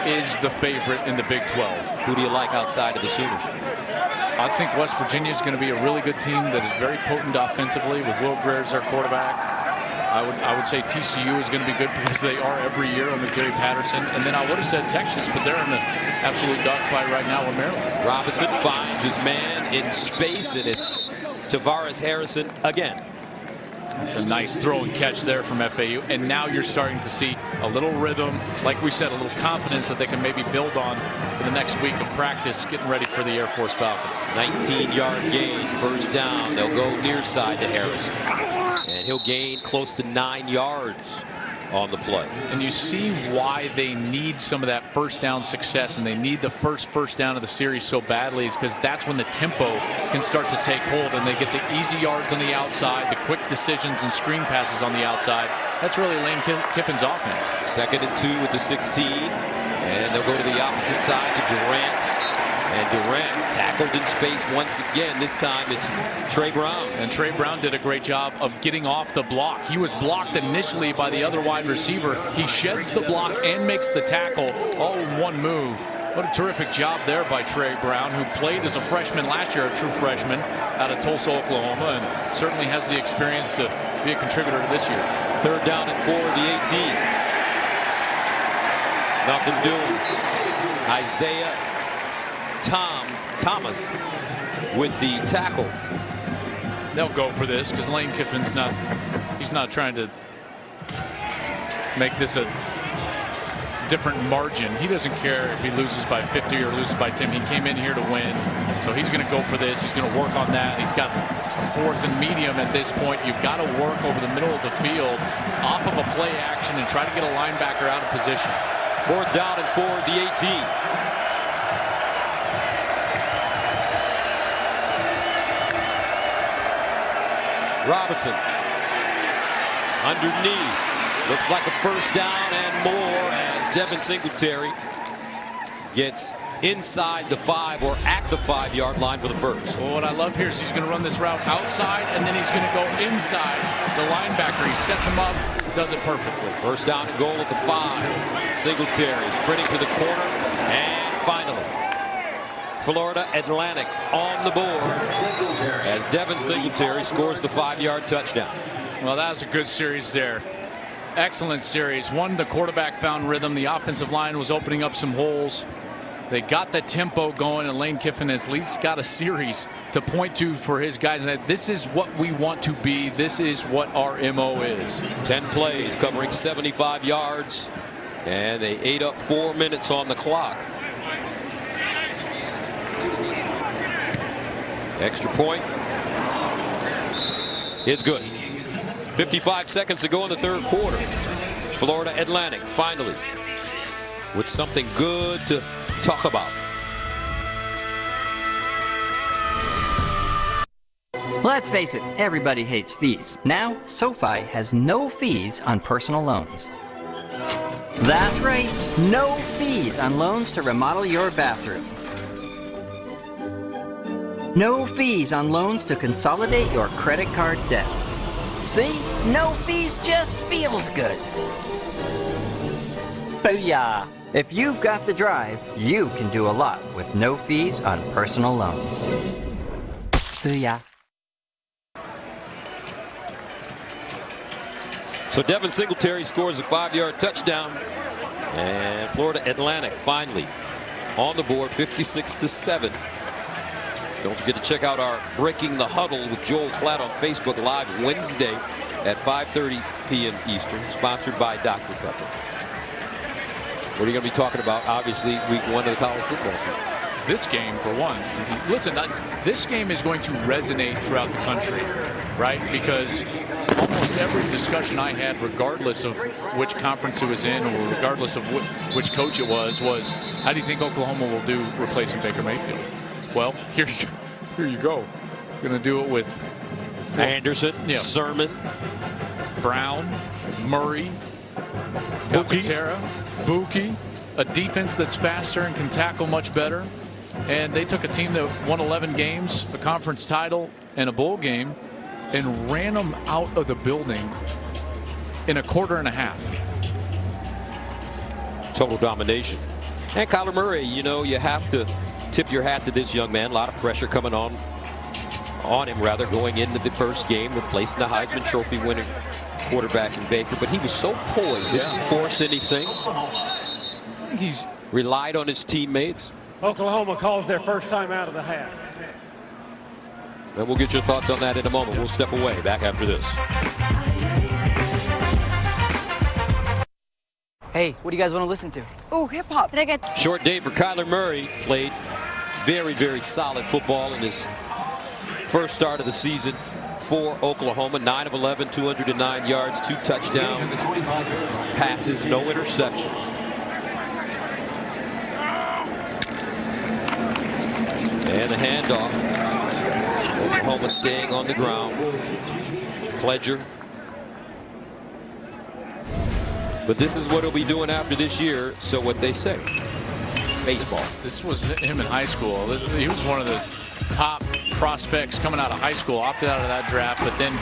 is the favorite in the Big 12. Who do you like outside of the Sooners? I think West Virginia is going to be a really good team that is very potent offensively with Will Greer as their quarterback. I would say TCU is going to be good because they are every year under Gary Patterson. And then I would have said Texas, but they're in an absolute dogfight right now with Maryland. Robinson finds his man in space, and it's Tavares Harrison again. It's a nice throw and catch there from FAU. And now you're starting to see a little rhythm, like we said, a little confidence that they can maybe build on for the next week of practice, getting ready for the Air Force Falcons. 19-yard gain, first down. They'll go near side to Harrison. And he'll gain close to 9 yards on the play. And you see why they need some of that first down success, and they need the first down of the series so badly, is because that's when the tempo can start to take hold and they get the easy yards on the outside, the quick decisions and screen passes on the outside. That's really Lane Kiffin's offense. 2nd and 2 with the 16, and they'll go to the opposite side to Durant. And Durant tackled in space once again. This time it's Trey Brown. And Trey Brown did a great job of getting off the block. He was blocked initially by the other wide receiver. He sheds the block and makes the tackle all in one move. What a terrific job there by Trey Brown, who played as a freshman last year, a true freshman, out of Tulsa, Oklahoma, and certainly has the experience to be a contributor this year. Third down and 4 at the 18. Nothing doing. Isaiah Thomas with the tackle. They'll go for this because Lane Kiffin's not trying to make this a different margin. He doesn't care if he loses by 50 or loses by 10. He came in here to win, so he's going to go for this. He's going to work on that. He's got a 4th and medium at this point. You've got to work over the middle of the field off of a play action and try to get a linebacker out of position. 4th down and 4 at the 18. Robinson underneath, looks like a first down and more as Devin Singletary gets inside the 5 or at the 5-yard line for the first. Well, what I love here is he's going to run this route outside, and then he's going to go inside the linebacker. He sets him up, does it perfectly. First down and goal at the 5. Singletary sprinting to the corner, and finally, Florida Atlantic on the board as Devin Singletary scores the 5-yard touchdown. Well, that was a good series there. Excellent series. One, the quarterback found rhythm. The offensive line was opening up some holes. They got the tempo going, and Lane Kiffin has at least got a series to point to for his guys. And this is what we want to be. This is what our MO is. 10 plays covering 75 yards, and they ate up 4 minutes on the clock. Extra point is good. 55 seconds to go in the third quarter. Florida Atlantic finally with something good to talk about. Let's face it, everybody hates fees. Now, SoFi has no fees on personal loans. That's right, no fees on loans to remodel your bathroom. No fees on loans to consolidate your credit card debt. See? No fees just feels good. Booyah! If you've got the drive, you can do a lot with no fees on personal loans. Booyah. So Devin Singletary scores a 5-yard touchdown, and Florida Atlantic finally on the board, 56-7. Don't forget to check out our Breaking the Huddle with Joel Klatt on Facebook Live Wednesday at 5:30 p.m. Eastern, sponsored by Dr. Pepper. What are you going to be talking about? Obviously, week 1 of the college football season. This game, for one. Listen, this game is going to resonate throughout the country, right? Because almost every discussion I had, regardless of which conference it was in or regardless of which coach it was how do you think Oklahoma will do replacing Baker Mayfield? Well, here you go. Going to do it with Anderson, Sermon, Brown, Murray, Calcaterra, Buki, a defense that's faster and can tackle much better. And they took a team that won 11 games, a conference title, and a bowl game, and ran them out of the building in a quarter and a half. Total domination. And Kyler Murray, you know, you have to tip your hat to this young man. A lot of pressure coming on him going into the first game, replacing the Heisman Trophy winning quarterback in Baker. But he was so poised, didn't force anything. I think he's relied on his teammates. Oklahoma calls their first time out of the half. And we'll get your thoughts on that in a moment. We'll step away. Back after this. Hey, what do you guys want to listen to? Oh, hip-hop. Short day for Kyler Murray. Played very, very solid football in his first start of the season for Oklahoma. 9 of 11, 209 yards, 2 touchdown passes, no interceptions. And the handoff. Oklahoma staying on the ground. Pledger. But this is what he'll be doing after this year, so what they say. Baseball. This was him in high school. He was one of the top prospects coming out of high school, opted out of that draft, but then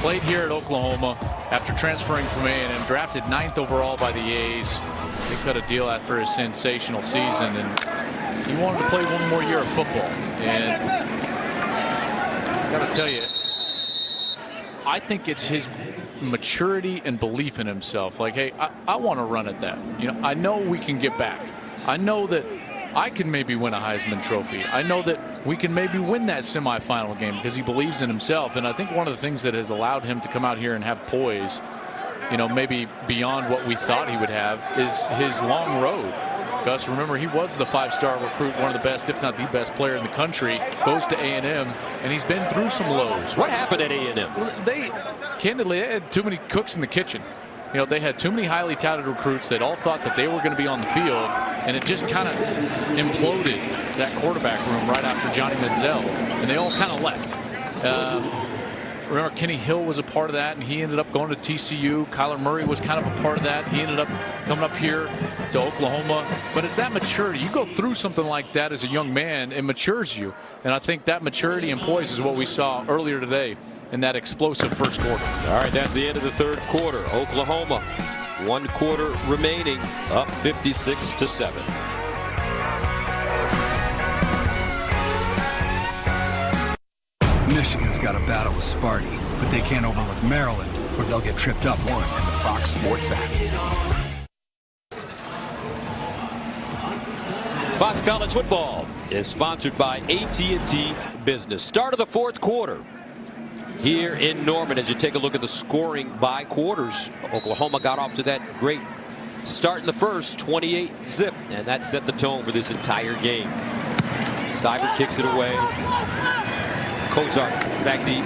played here at Oklahoma after transferring from A&M, drafted 9th overall by the A's. They cut a deal after his sensational season, and he wanted to play one more year of football. And I got to tell you, I think it's his maturity and belief in himself. Like, hey, I want to run at that. You know, I know we can get back. I know that I can maybe win a Heisman Trophy. I know that we can maybe win that semifinal game because he believes in himself. And I think one of the things that has allowed him to come out here and have poise, you know, maybe beyond what we thought he would have, is his long road. Gus, remember, he was the 5-star recruit, one of the best, if not the best player in the country, goes to A&M, and he's been through some lows. What happened at A&M? Well, they had too many cooks in the kitchen. You know, they had too many highly touted recruits that all thought that they were going to be on the field, and it just kind of imploded that quarterback room right after Johnny Manziel, and they all kind of left. Remember, Kenny Hill was a part of that, and he ended up going to TCU. Kyler Murray was kind of a part of that. He ended up coming up here to Oklahoma. But it's that maturity. You go through something like that as a young man, it matures you. And I think that maturity and poise is what we saw earlier today in that explosive first quarter. All right, that's the end of the third quarter. Oklahoma, 1 quarter remaining, up 56-7. Michigan's got a battle with Sparty, but they can't overlook Maryland, or they'll get tripped up one in the Fox Sports app. Fox College Football is sponsored by AT&T Business. Start of the fourth quarter here in Norman. As you take a look at the scoring by quarters, Oklahoma got off to that great start in the first, 28-zip, and that set the tone for this entire game. Cyber kicks it away. Kozart back deep,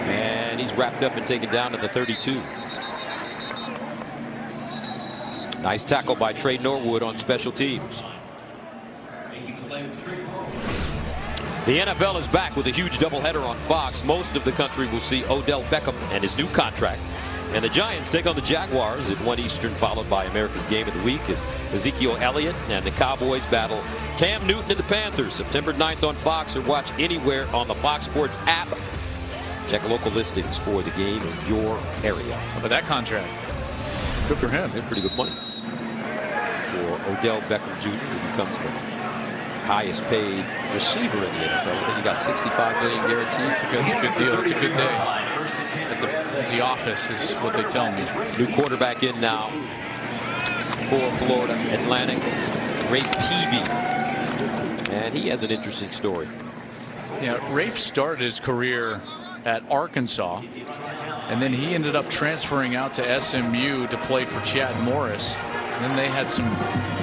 and he's wrapped up and taken down to the 32. Nice tackle by Trey Norwood on special teams. The NFL is back with a huge doubleheader on Fox. Most of the country will see Odell Beckham and his new contract. And the Giants take on the Jaguars at 1 Eastern, followed by America's Game of the Week as Ezekiel Elliott and the Cowboys battle Cam Newton and the Panthers. September 9th on Fox, or watch anywhere on the Fox Sports app. Check local listings for the game in your area. How about that contract? Good for him. Pretty good money for Odell Beckham Jr., who becomes the highest paid receiver in the NFL. I think he got $65 million guaranteed. It's a good deal. It's a good day at the office, is what they tell me. New quarterback in now for Florida Atlantic, Rafe Peavy, and he has an interesting story. Yeah, Rafe started his career at Arkansas, and then he ended up transferring out to SMU to play for Chad Morris. And then they had some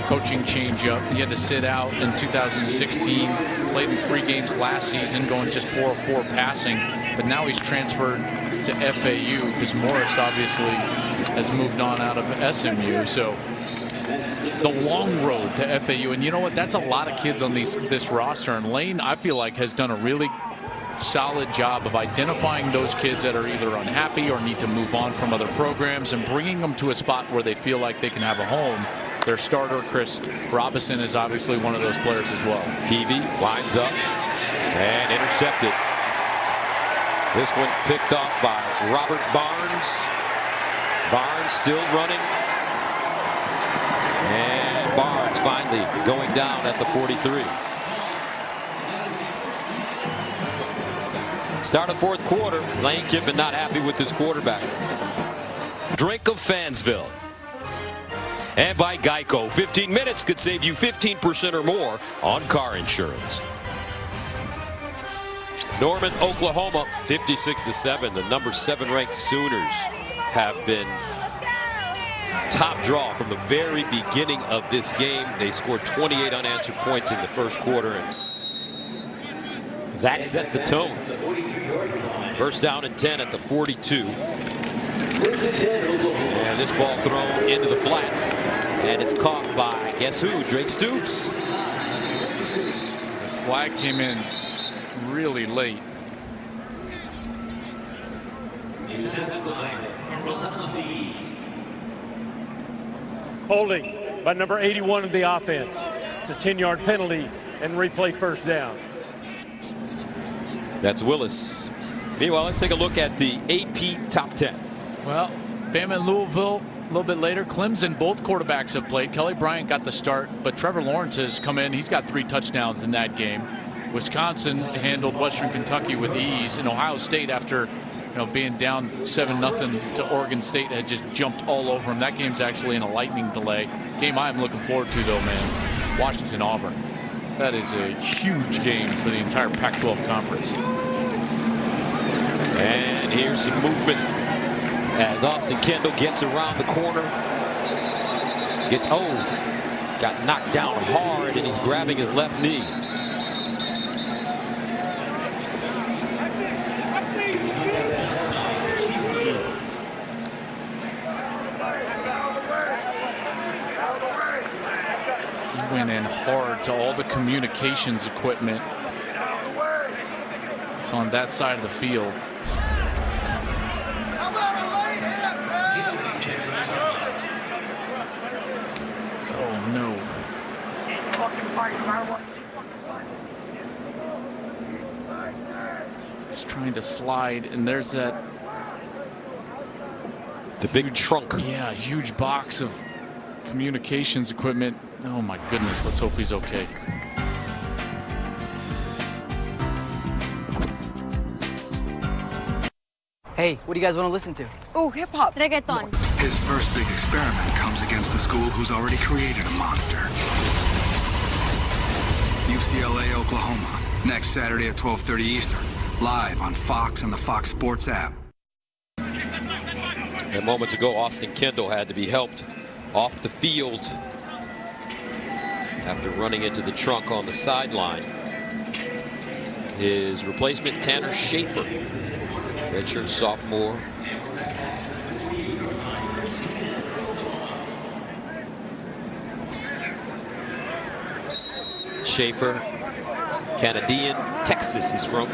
coaching change up. He had to sit out in 2016, played in 3 games last season, going just 404 passing. But now he's transferred to FAU because Morris obviously has moved on out of SMU. So the long road to FAU. And you know what? That's a lot of kids on this roster. And Lane, I feel like, has done a really solid job of identifying those kids that are either unhappy or need to move on from other programs and bringing them to a spot where they feel like they can have a home. Their starter, Chris Robinson, is obviously one of those players as well. Peavy lines up and intercepted. This one picked off by Robert Barnes. Barnes still running. And Barnes finally going down at the 43. Start of fourth quarter. Lane Kiffin not happy with his quarterback. Drink of Fansville. And by Geico, 15 minutes could save you 15% or more on car insurance. Norman, Oklahoma, 56-7. The number 7 ranked Sooners have been top draw from the very beginning of this game. They scored 28 unanswered points in the first quarter, and that set the tone. First down and 10 at the 42. And this ball thrown into the flats. And it's caught by, guess who? Drake Stoops. The flag came in really late. Holding by number 81 of the offense. It's a 10-yard penalty and replay first down. That's Willis. Meanwhile, let's take a look at the AP top 10. Well, Bama and Louisville a little bit later. Clemson, both quarterbacks have played. Kelly Bryant got the start, but Trevor Lawrence has come in. He's got 3 touchdowns in that game. Wisconsin handled Western Kentucky with ease, and Ohio State, after being down 7-0 to Oregon State, had just jumped all over him. That game's actually in a lightning delay. Game I'm looking forward to, though, man. Washington-Auburn. That is a huge game for the entire Pac-12 conference. And here's some movement as Austin Kendall gets around the corner. Got knocked down hard, and he's grabbing his left knee. He went in hard to all the communications equipment. It's on that side of the field. Just trying to slide, and there's that. The big trunk. Yeah, huge box of communications equipment. Oh my goodness, let's hope he's okay. Hey, what do you guys want to listen to? Oh, hip-hop. Reggaeton. His first big experiment comes against the school who's already created a monster. UCLA, Oklahoma. Next Saturday at 12:30 Eastern. Live on Fox and the Fox Sports app. And moments ago, Austin Kendall had to be helped off the field after running into the trunk on the sideline. His replacement, Tanner Schaefer, redshirt sophomore. Schaefer, Canadian, Texas is from.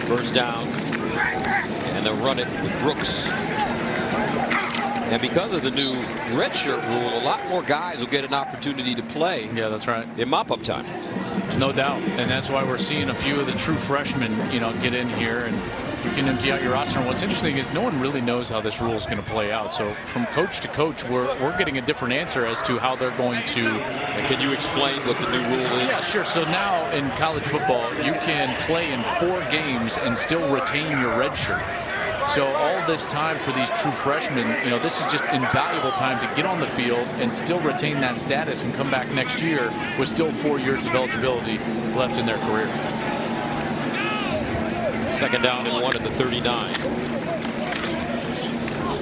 First down, and they'll run it with Brooks. And because of the new redshirt rule, a lot more guys will get an opportunity to play. Yeah, that's right. In mop-up time. No doubt, and that's why we're seeing a few of the true freshmen, get in here, and you can empty out your roster. And what's interesting is no one really knows how this rule is going to play out. So from coach to coach, we're getting a different answer as to how they're going to. And can you explain what the new rule is? Yeah, sure. So now in college football, you can play in 4 games and still retain your red shirt. So all this time for these true freshmen, this is just invaluable time to get on the field and still retain that status and come back next year with still 4 years of eligibility left in their career. Second down and 1 at the 39.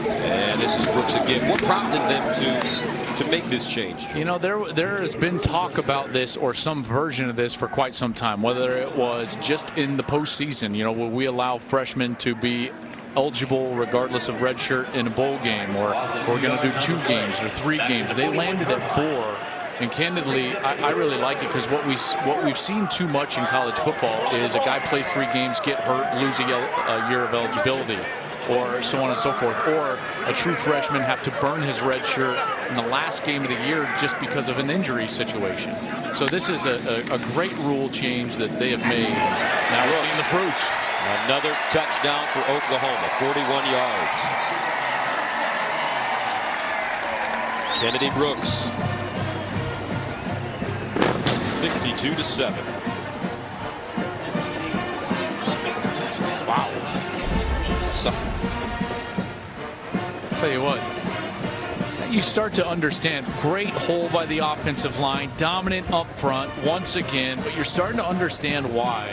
And this is Brooks again. What prompted them to make this change? There has been talk about this or some version of this for quite some time, whether it was just in the postseason, will we allow freshmen to be eligible regardless of red shirt in a bowl game, or we're going to do 2 games or 3 games. They landed at 4, and candidly, I really like it because what we've seen too much in college football is a guy play 3 games, get hurt, lose a year of eligibility, or so on and so forth, or a true freshman have to burn his red shirt in the last game of the year just because of an injury situation. So this is a great rule change that they have made. Now we're seeing the fruits. Another touchdown for Oklahoma, 41 yards. Kennedy Brooks, 62-7. Wow. So, I'll tell you what, you start to understand. Great hole by the offensive line, dominant up front once again, but you're starting to understand why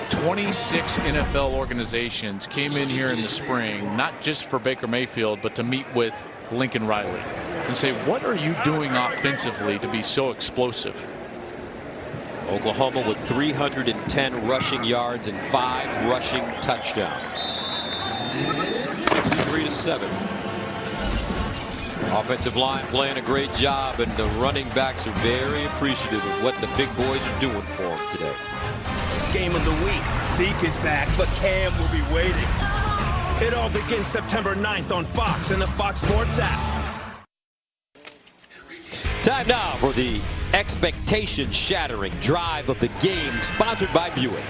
26 NFL organizations came in here in the spring, not just for Baker Mayfield, but to meet with Lincoln Riley and say, what are you doing offensively to be so explosive? Oklahoma with 310 rushing yards and 5 rushing touchdowns. 63-7. Offensive line playing a great job, and the running backs are very appreciative of what the big boys are doing for them today. Game of the week. Zeke is back, but Cam will be waiting. It all begins September 9th on Fox and the Fox Sports app. Time now for the expectation-shattering drive of the game, sponsored by Buick.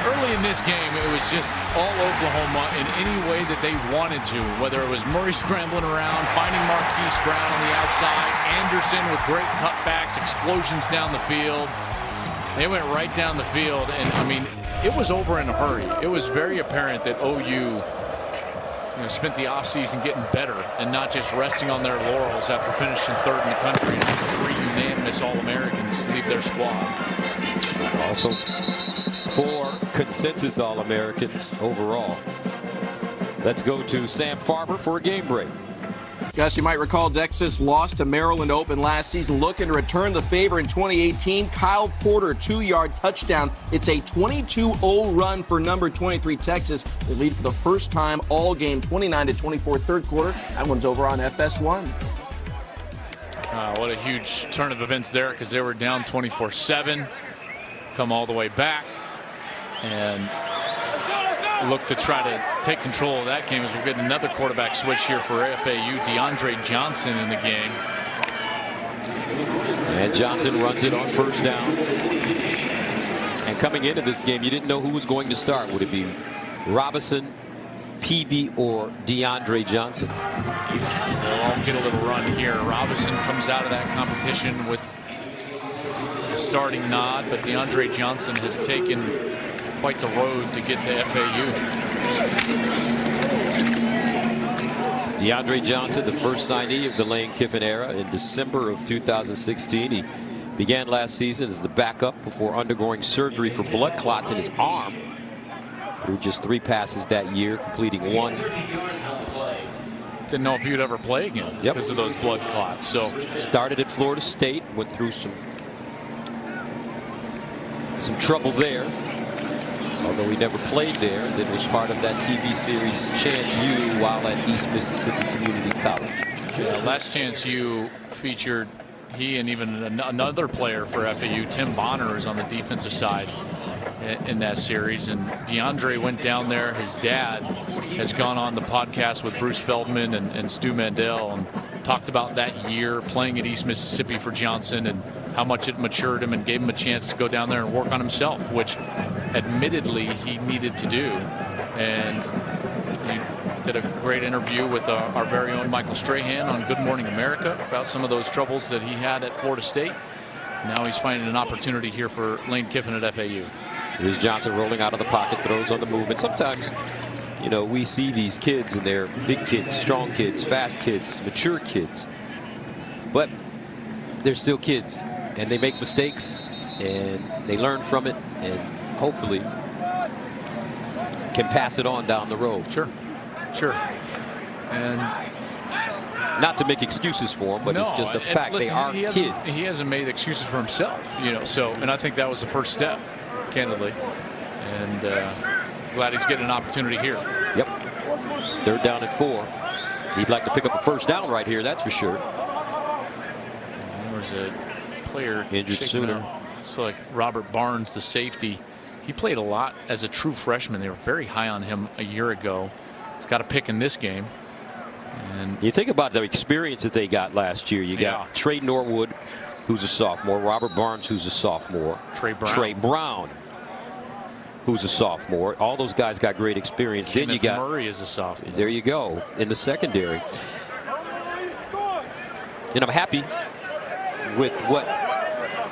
Early in this game, it was just all Oklahoma in any way that they wanted to, whether it was Murray scrambling around, finding Marquise Brown on the outside, Anderson with great cutbacks, explosions down the field. They went right down the field, and I mean, it was over in a hurry. It was very apparent that OU spent the offseason getting better and not just resting on their laurels after finishing 3rd in the country and 3 unanimous All-Americans leave their squad. Also 4 consensus All-Americans overall. Let's go to Sam Farber for a game break. Gus, you might recall Texas lost to Maryland Open last season, looking to return the favor in 2018. Kyle Porter, 2-yard touchdown. It's a 22-0 run for number 23 Texas. They lead for the first time all game, 29-24, third quarter. That one's over on FS1. What a huge turn of events there, because they were down 24-7, come all the way back, and look to try to take control of that game as we'll get another quarterback switch here for FAU. DeAndre Johnson in the game. And Johnson runs it on first down. And coming into this game, you didn't know who was going to start. Would it be Robinson, Peavy, or DeAndre Johnson? They'll all get a little run here. Robinson comes out of that competition with the starting nod, but DeAndre Johnson has taken quite the road to get to FAU. DeAndre Johnson, the first signee of the Lane Kiffin era in December of 2016. He began last season as the backup before undergoing surgery for blood clots in his arm. Threw just 3 passes that year, completing 1. Didn't know if he'd ever play again because of those blood clots. So started at Florida State, went through some trouble there. Although he never played there, that was part of that TV series Chance U while at East Mississippi Community College. Yeah, Last Chance U featured he and even another player for FAU, Tim Bonner, is on the defensive side in that series. And DeAndre went down there. His dad has gone on the podcast with Bruce Feldman and Stu Mandel and talked about that year playing at East Mississippi for Johnson and how much it matured him and gave him a chance to go down there and work on himself, which admittedly he needed to do. And he did a great interview with our very own Michael Strahan on Good Morning America about some of those troubles that he had at Florida State. Now he's finding an opportunity here for Lane Kiffin at FAU. Here's Johnson rolling out of the pocket, throws on the move. And sometimes, you know, we see these kids and they're big kids, strong kids, fast kids, mature kids. But they're still kids and they make mistakes and they learn from it and hopefully can pass it on down the road. Sure. And not to make excuses for him, but it's just a fact. Listen, they are kids. He hasn't made excuses for himself, you know. So, and I think that was the first step, candidly. And glad he's getting an opportunity here. Yep. 3rd down and 4. He'd like to pick up a first down right here, that's for sure. There's a player injured sooner. It's like Robert Barnes, the safety. He played a lot as a true freshman. They were very high on him a year ago. He's got a pick in this game. And you think about the experience that they got last year. You got Trey Norwood, who's a sophomore, Robert Barnes, who's a sophomore, Trey Brown, who's a sophomore. All those guys got great experience. Kenneth then you got Murray is a sophomore. There you go in the secondary. And I'm happy with what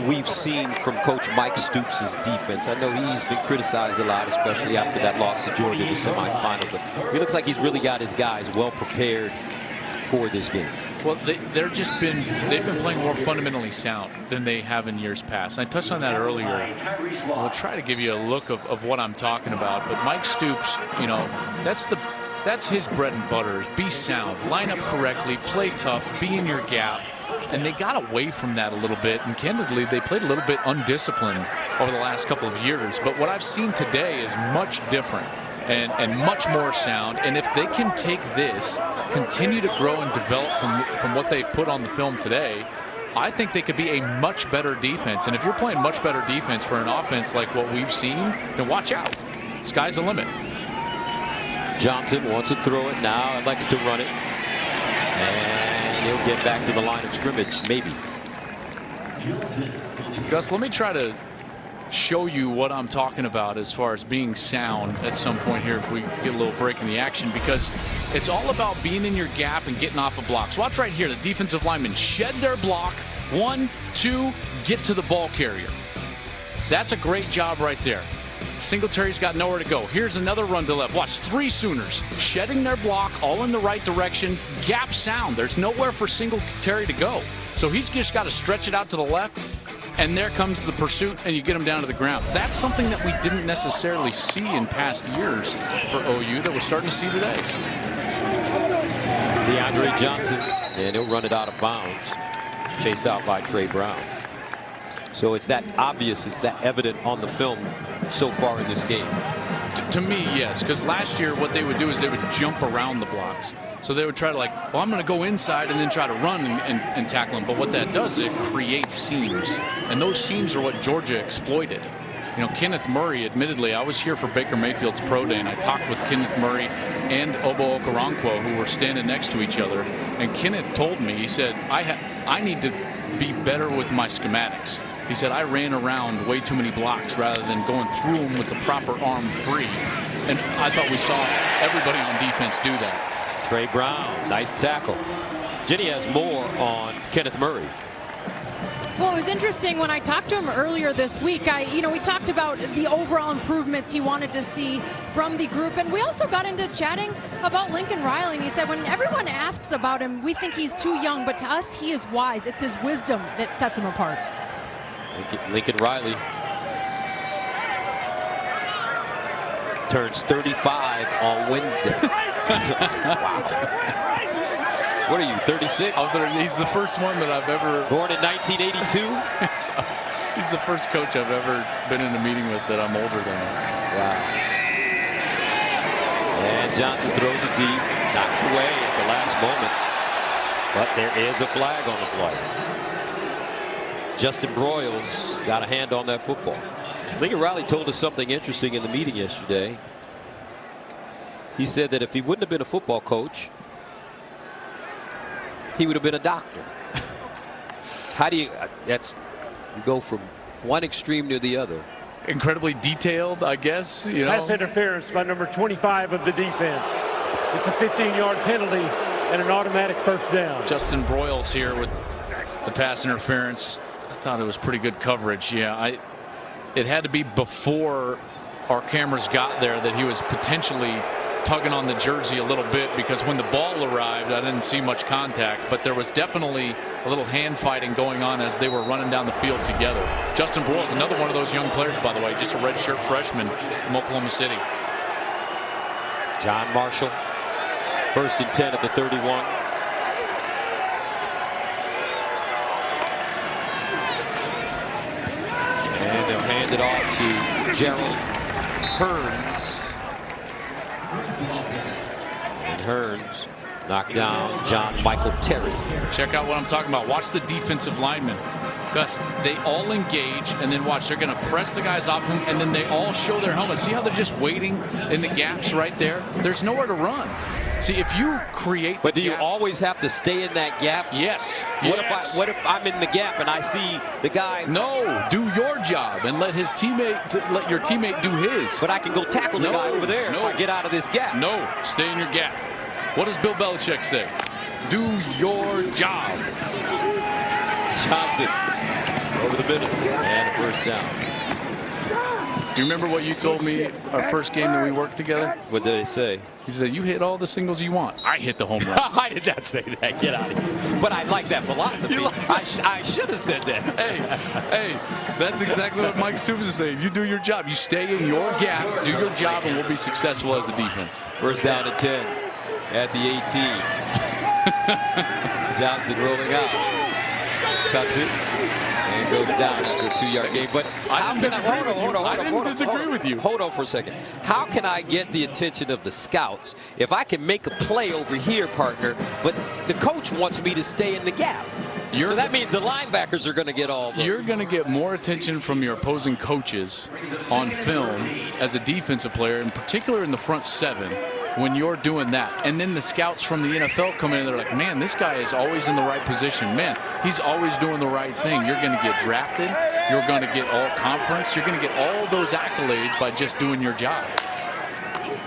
we've seen from Coach Mike Stoops' defense. I know he's been criticized a lot, especially after that loss to Georgia in the semifinal. But he looks like he's really got his guys well prepared for this game. Well, they've been playing more fundamentally sound than they have in years past. And I touched on that earlier. We'll try to give you a look of what I'm talking about. But Mike Stoops, you know, that's his bread and butter. Is be sound, line up correctly, play tough, be in your gap. And they got away from that a little bit. And candidly, they played a little bit undisciplined over the last couple of years. But what I've seen today is much different and much more sound. And if they can take this, continue to grow and develop from what they've put on the film today, I think they could be a much better defense. And if you're playing much better defense for an offense like what we've seen, then watch out. Sky's the limit. Johnson wants to throw it now. Likes to run it. And he'll get back to the line of scrimmage, maybe. Gus, let me try to show you what I'm talking about as far as being sound at some point here if we get a little break in the action, because it's all about being in your gap and getting off of blocks. Watch right here. The defensive linemen shed their block. 1, 2, get to the ball carrier. That's a great job right there. Singletary's got nowhere to go. Here's another run to left. Watch, 3 Sooners shedding their block, all in the right direction. Gap sound. There's nowhere for Singletary to go. So he's just got to stretch it out to the left, and there comes the pursuit, and you get him down to the ground. That's something that we didn't necessarily see in past years for OU that we're starting to see today. DeAndre Johnson, and he'll run it out of bounds. Chased out by Trey Brown. So it's that obvious, it's that evident on the film so far in this game. To me, yes, because last year what they would do is they would jump around the blocks. So they would try to, like, well, I'm going to go inside and then try to run and tackle him. But what that does is it creates seams. And those seams are what Georgia exploited. You know, Kenneth Murray, admittedly, I was here for Baker Mayfield's pro day, and I talked with Kenneth Murray and Obo Okoronkwo, who were standing next to each other. And Kenneth told me, he said, I need to be better with my schematics. He said, I ran around way too many blocks rather than going through them with the proper arm free. And I thought we saw everybody on defense do that. Trey Brown, nice tackle. Jenny has more on Kenneth Murray. Well, it was interesting when I talked to him earlier this week. We talked about the overall improvements he wanted to see from the group, and we also got into chatting about Lincoln Riley. And he said, when everyone asks about him, we think he's too young, but to us, he is wise. It's his wisdom that sets him apart. Lincoln Riley turns 35 on Wednesday. Wow. What are you, 36? He's the first one that I've ever... Born in 1982? He's the first coach I've ever been in a meeting with that I'm older than. Wow. And Johnson throws it deep, knocked away at the last moment. But there is a flag on the play. Justin Broyles got a hand on that football. Lincoln Riley told us something interesting in the meeting yesterday. He said that if he wouldn't have been a football coach, he would have been a doctor. How do you, you go from one extreme to the other. Incredibly detailed, I guess. Pass interference by number 25 of the defense. It's a 15-yard penalty and an automatic first down. Justin Broyles here with the pass interference. I thought it was pretty good coverage. Yeah, it had to be before our cameras got there that he was potentially tugging on the jersey a little bit, because when the ball arrived, I didn't see much contact, but there was definitely a little hand fighting going on as they were running down the field together. Justin Broyles, another one of those young players, by the way, just a redshirt freshman from Oklahoma City. John Marshall, 1st and 10 at the 31. And they'll hand it off to Gerald Hearns. And Hearns knocked down John Michael Terry. Check out what I'm talking about. Watch the defensive linemen. Gus, they all engage, and then watch. They're going to press the guys off them, and then they all show their helmets. See how they're just waiting in the gaps right there? There's nowhere to run. See, if you create... But do you always have to stay in that gap? Yes. What if I'm in the gap and I see the guy... No, do your job and let your teammate do his. But I can go tackle the guy over there if I get out of this gap. No, stay in your gap. What does Bill Belichick say? Do your job. Johnson over the middle and a first down. You remember what you told me our first game that we worked together? What did I say? He said, you hit all the singles you want. I hit the home runs. I did not say that. Get out of here. But I like that philosophy. I should have said that. Hey, that's exactly what Mike Stoops is saying. You do your job. You stay in your gap, do your job, and we'll be successful as a defense. First down and 10 at the 18. Johnson rolling out. Tucks it. And goes down after a 2-yard gain. But I didn't disagree with you. Hold on for a second. How can I get the attention of the scouts if I can make a play over here, partner, but the coach wants me to stay in the gap? So that means the linebackers are going to get all the... You're going to get more attention from your opposing coaches on film as a defensive player, in particular in the front seven, when you're doing that. And then the scouts from the NFL come in and they're like, man, this guy is always in the right position. Man, he's always doing the right thing. You're going to get drafted. You're going to get all conference. You're going to get all those accolades by just doing your job.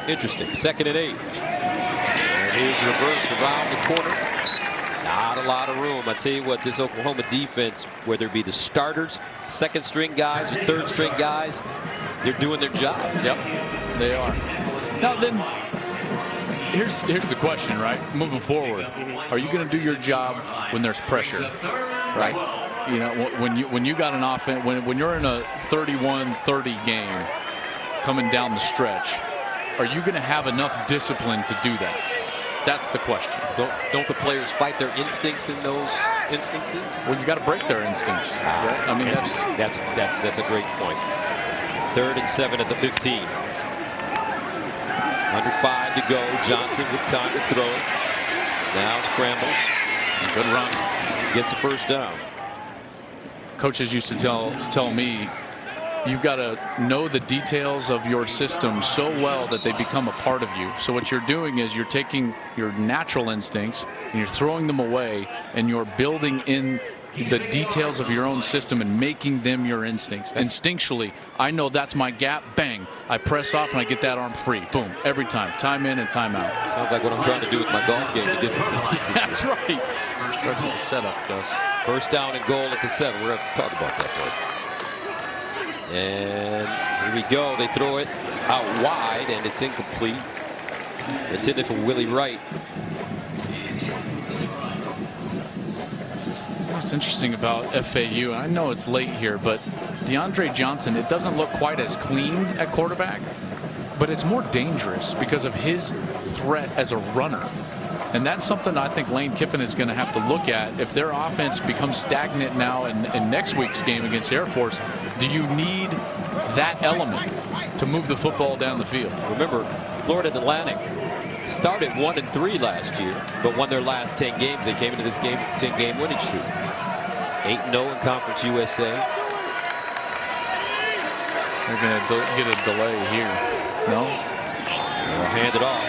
Interesting. 2nd and 8. And here's the reverse around the corner. Not a lot of room. I tell you what, this Oklahoma defense, whether it be the starters, 2nd string guys, or 3rd string guys, they're doing their job. Yep, they are. Now then, here's the question, right? Moving forward, are you going to do your job when there's pressure, right? You know, when you got an offense, when you're in a 31-30 game coming down the stretch, are you going to have enough discipline to do that? That's the question. Don't the players fight their instincts in those instances? Well, you got to break their instincts, right? I mean, that's a great point. 3rd and 7 at the 15. Under 5 to go. Johnson with time to throw it. Now scrambles. Good run. Gets a first down. Coaches used to tell me you've got to know the details of your system so well that they become a part of you. So what you're doing is you're taking your natural instincts and you're throwing them away, and you're building in the details of your own system and making them your instincts. Instinctually, I know that's my gap. Bang. I press off and I get that arm free. Boom. Every time. Time in and time out. Sounds like what I'm trying to do with my golf game to get some consistency. That's right. It starts with the setup, Gus. First down and goal at the 7. We're going to have to talk about that, though. And here we go. They throw it out wide, and it's incomplete. Intended for Willie Wright. What's interesting about FAU, and I know it's late here, but DeAndre Johnson, it doesn't look quite as clean at quarterback, but it's more dangerous because of his threat as a runner. And that's something I think Lane Kiffin is going to have to look at. If their offense becomes stagnant now in next week's game against Air Force, do you need that element to move the football down the field? Remember, Florida Atlantic started 1-3 last year, but won their last 10 games. They came into this game with a 10-game winning streak. 8-0 in Conference USA. They're going to get a delay here. No? They'll hand it off.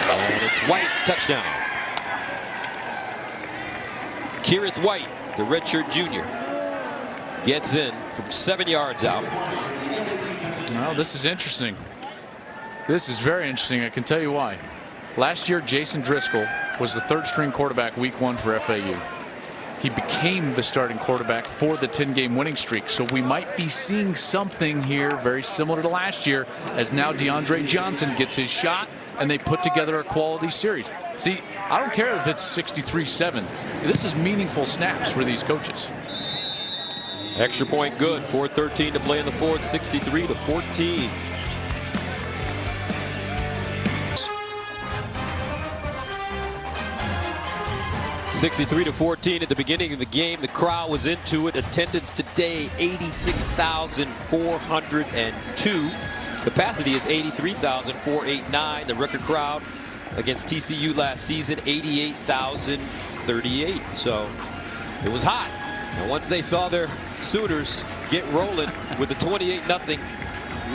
And it's White, touchdown. Kerith White, the redshirt junior, gets in from 7 yards out. Well, this is interesting. This is very interesting. I can tell you why. Last year, Jason Driscoll was the third-string quarterback week 1 for FAU. He became the starting quarterback for the 10-game winning streak. So we might be seeing something here very similar to last year, as now DeAndre Johnson gets his shot and they put together a quality series. See, I don't care if it's 63-7. This is meaningful snaps for these coaches. Extra point good. 4:13 to play in the fourth. 63-14. (63-14) at the beginning of the game. The crowd was into it. Attendance today 86,402. Capacity is 83,489. The record crowd against TCU last season 88,038. So it was hot. And once they saw their Sooners get rolling with a 28-0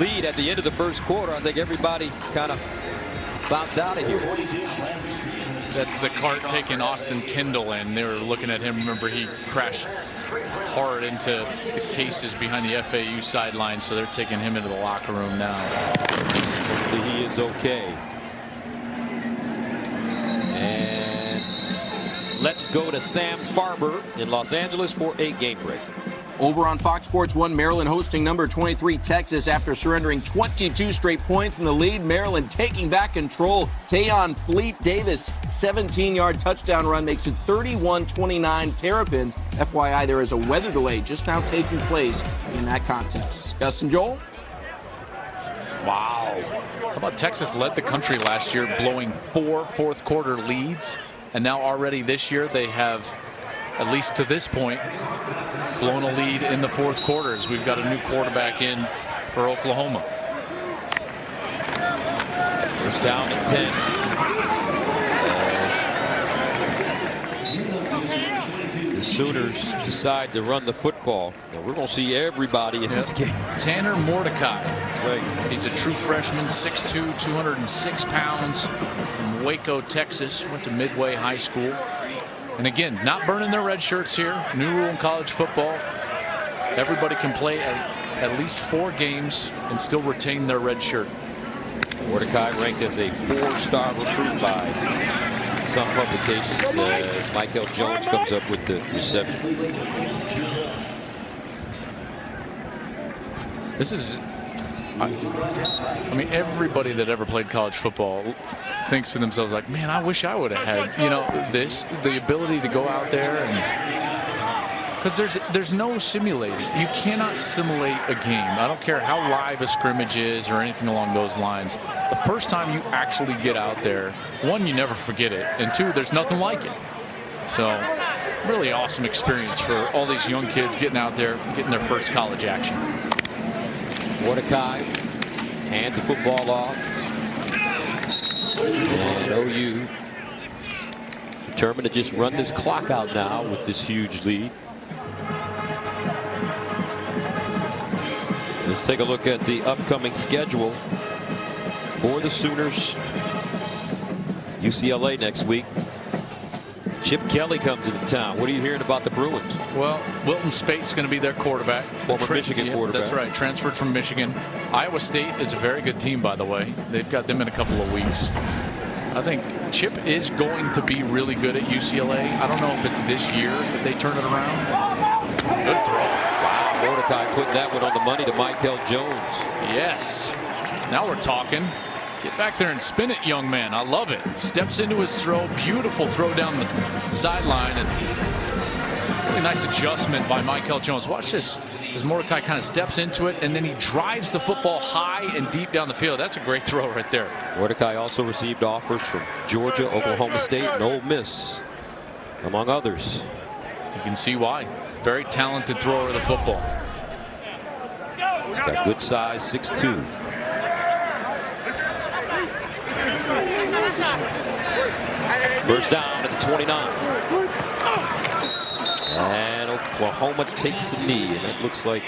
lead at the end of the first quarter, I think everybody kind of bounced out of here. That's the cart taking Austin Kendall in. They were looking at him. Remember, he crashed hard into the cases behind the FAU sideline, so they're taking him into the locker room now. Hopefully he is okay. And let's go to Sam Farber in Los Angeles for a game break. Over on Fox Sports 1, Maryland hosting number 23 Texas after surrendering 22 straight points in the lead. Maryland taking back control. Tayon Fleet Davis 17-yard touchdown run makes it 31-29 Terrapins. FYI, there is a weather delay just now taking place in that contest. Gus and Joel? Wow. How about Texas led the country last year, blowing 4 fourth-quarter leads, and now already this year they have, at least to this point, blown a lead in the fourth quarter as we've got a new quarterback in for Oklahoma. First down and 10. As the Sooners decide to run the football. Now we're going to see everybody in this game. Tanner Mordecai. That's right. He's a true freshman, 6'2", 206 pounds, from Waco, Texas. Went to Midway High School. And again, not burning their red shirts here. New rule in college football. Everybody can play at least 4 games and still retain their red shirt. Mordecai ranked as a 4-star recruit by some publications as Michael Jones comes up with the reception. This is, I mean, everybody that ever played college football thinks to themselves like, man, I wish I would have had, you know, the ability to go out there and, because there's no simulating. You cannot simulate a game. I don't care how live a scrimmage is or anything along those lines. The first time you actually get out there, 1, you never forget it, and 2, there's nothing like it. So really awesome experience for all these young kids getting out there, getting their first college action. Mordecai hands the football off. And OU determined to just run this clock out now with this huge lead. Let's take a look at the upcoming schedule for the Sooners. UCLA next week. Chip Kelly comes into town. What are you hearing about the Bruins? Well, Wilton Spate's going to be their quarterback. Former Michigan quarterback. That's right. Transferred from Michigan. Iowa State is a very good team, by the way. They've got them in a couple of weeks. I think Chip is going to be really good at UCLA. I don't know if it's this year that they turn it around. Good throw. Wow, Mordecai put that one on the money to Michael Jones. Yes. Now we're talking. Get back there and spin it, young man. I love it. Steps into his throw. Beautiful throw down the sideline. And really nice adjustment by Michael Jones. Watch this as Mordecai kind of steps into it, and then he drives the football high and deep down the field. That's a great throw right there. Mordecai also received offers from Georgia, Oklahoma State, and Ole Miss, among others. You can see why. Very talented thrower of the football. He's got good size, 6'2". First down at the 29. And Oklahoma takes the knee, and it looks like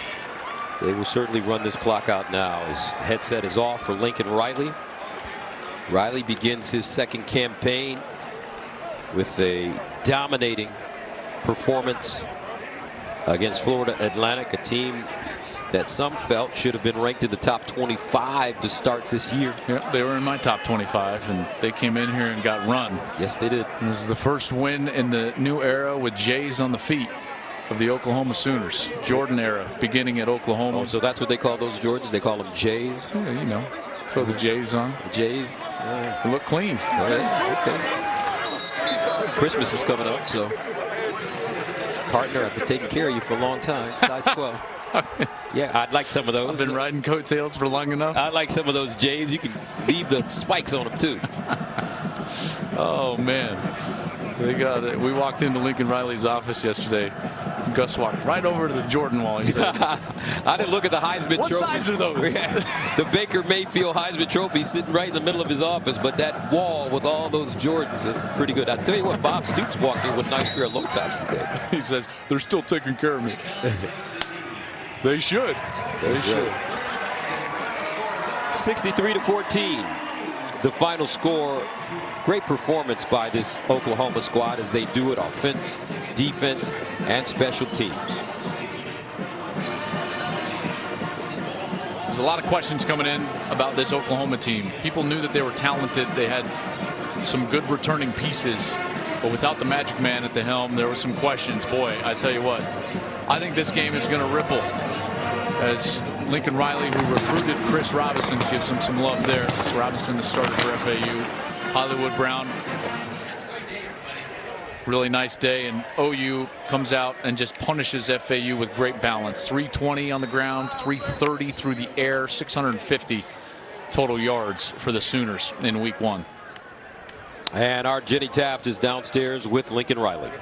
they will certainly run this clock out now. His headset is off for Lincoln Riley. Riley begins his second campaign with a dominating performance against Florida Atlantic, a team that some felt should have been ranked in the top 25 to start this year. Yeah, they were in my top 25, and they came in here and got run. Yes, they did. And this is the first win in the new era with Jays on the feet of the Oklahoma Sooners. Jordan era beginning at Oklahoma. Oh, so that's what they call those Jordans? They call them Jays? Yeah, you know, throw the Jays on. The Jays? They look clean. Okay. Christmas is coming up, so partner, I've been taking care of you for a long time. Size 12. Yeah, I'd like some of those. I've been riding coattails for long enough. I'd like some of those Jays. You can leave the spikes on them too. Oh man, they got it. We walked into Lincoln Riley's office yesterday. Gus walked right over to the Jordan wall. He said, I didn't look at the Heisman what trophy. What size are those? The Baker Mayfield Heisman trophy sitting right in the middle of his office, but that wall with all those Jordans are pretty good. I'll tell you what, Bob Stoops walked in with a nice pair of low tops today. He says, they're still taking care of me. They should. They should. 63-14. The final score. Great performance by this Oklahoma squad as they do it offense, defense, and special teams. There's a lot of questions coming in about this Oklahoma team. People knew that they were talented. They had some good returning pieces, but without the magic man at the helm, there were some questions. Boy, I tell you what, I think this game is going to ripple as Lincoln Riley, who recruited Chris Robinson, gives him some love there. Robinson, the starter for FAU. Hollywood Brown, really nice day, and OU comes out and just punishes FAU with great balance. 320 on the ground, 330 through the air, 650 total yards for the Sooners in week 1. And our Jenny Taft is downstairs with Lincoln Riley.